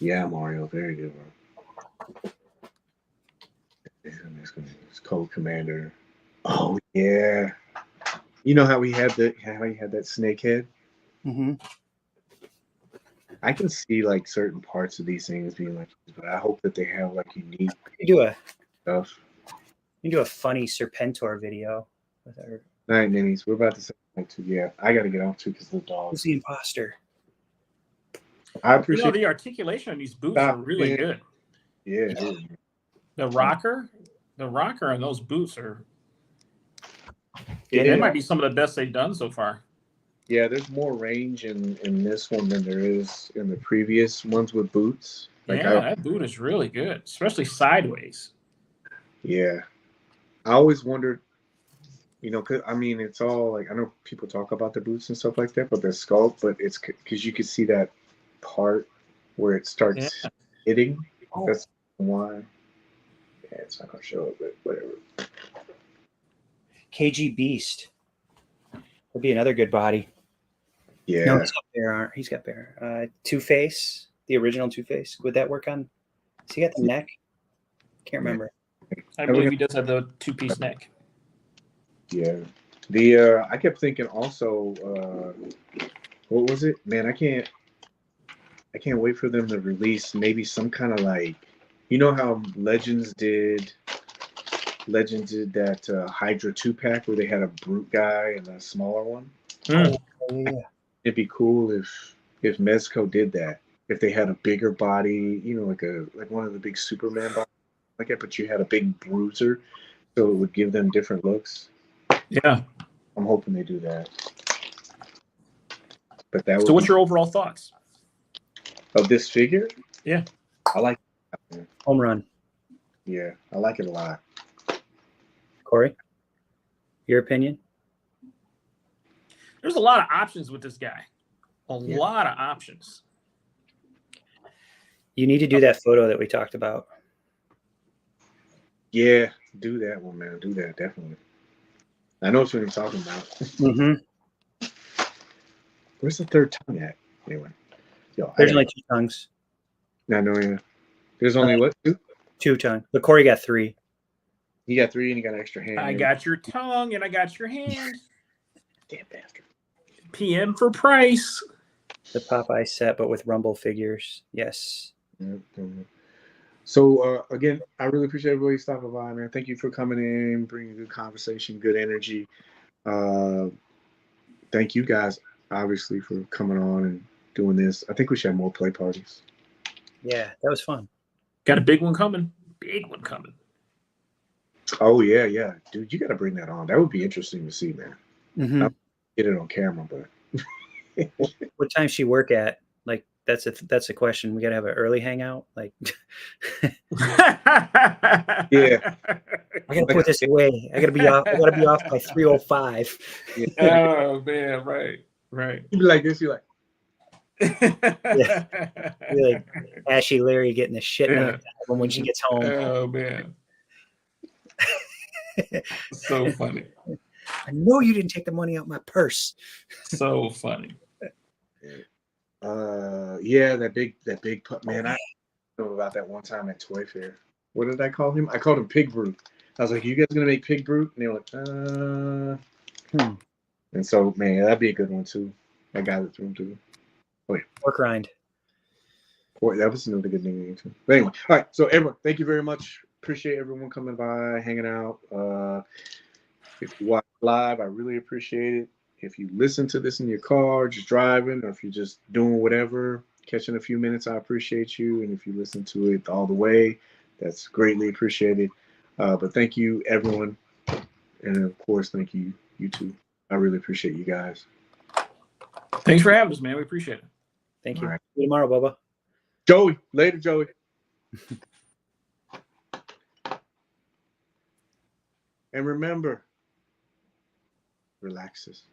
Yeah, Mario, very good, bro. It's Code Commander. Oh yeah. You know how he had that snake head? mm-hmm. I can see like certain parts of these things being like, but I hope that they have like unique stuff. You do a funny Serpentor video with her. All right, ninnies, we're about to say too. Yeah, I got to get off too because the dog. Who's the imposter? I appreciate the articulation on these boots are really good. Yeah, it is. The rocker on those boots are. It They might be some of the best they've done so far. Yeah, there's more range in this one than there is in the previous ones with boots. Like that boot is really good, especially sideways. Yeah, I always wondered, cause I mean, it's all like I know people talk about the boots and stuff like that, but the sculpt, but it's because you could see that part where it starts hitting. Oh. That's why. Yeah, it's not gonna show it, but whatever. KG Beast. Would be another good body. Yeah. No, he's got bear. Two-Face, the original Two-Face. Would that work on? Has he got the neck? Can't remember. I believe he does have the 2-piece neck. Yeah. I kept thinking also, what was it? Man, I can't wait for them to release maybe some kind of like, how Legends did that Hydra 2-pack where they had a brute guy and a smaller one. Oh, yeah. It'd be cool if Mezco did that. If they had a bigger body, like one of the big Superman bodies like that, but you had a big bruiser, so it would give them different looks. Yeah. I'm hoping they do that. But that. So, what's your overall thoughts of this figure? Yeah, I like. Home run. Yeah, I like it a lot. Cory, your opinion? There's a lot of options with this guy. A lot of options. You need to do that photo that we talked about. Yeah, do that one, man. Do that, definitely. I know what you're talking about. Mm-hmm. Where's the third tongue at? Anyway. Yo, There's only 2 tongues. I know, yeah. There's only what? 2? 2 tongues. But Cory got 3. You got 3 and you got an extra hand. I got your tongue and I got your hand. Damn bastard. PM for price. The Popeye set, but with Rumble figures. Yes. Mm-hmm. So, again, I really appreciate everybody stopping by, man. Thank you for coming in, bringing good conversation, good energy. Thank you guys, obviously, for coming on and doing this. I think we should have more play parties. Yeah, that was fun. Got a big one coming. Big one coming. Oh, yeah. Dude, you got to bring that on. That would be interesting to see, man. Mm-hmm. I'll get it on camera, but. What time she work at? Like, that's a question. We got to have an early hangout. Like, Yeah. I got to put this away. I got to be off. I got to be off by 3:05. Yeah. Oh man, right. You'd be like this, you're like. Yeah. You're like Ashy Larry getting the shit knocked out of him when she gets home. Oh man. So funny. I know you didn't take the money out of my purse. So funny. Yeah, that big pup, man. I know about that one time at Toy Fair. What did I call him? I called him Pig Brute. I was like, "You guys gonna make Pig Brute?" And they were like, And so, man, that'd be a good one too. I got it through him too. Oh yeah, Pork rind. Boy, that was another good name too. But anyway, all right. So everyone, thank you very much. Appreciate everyone coming by, hanging out. If you watch live, I really appreciate it. If you listen to this in your car, just driving, or if you're just doing whatever, catching a few minutes, I appreciate you. And if you listen to it all the way, that's greatly appreciated. But thank you, everyone. And of course, thank you, you too. I really appreciate you guys. Thanks for having us, man. We appreciate it. Thank you. All right. See you tomorrow, Bubba. Joey, later, Joey. And remember, relaxes.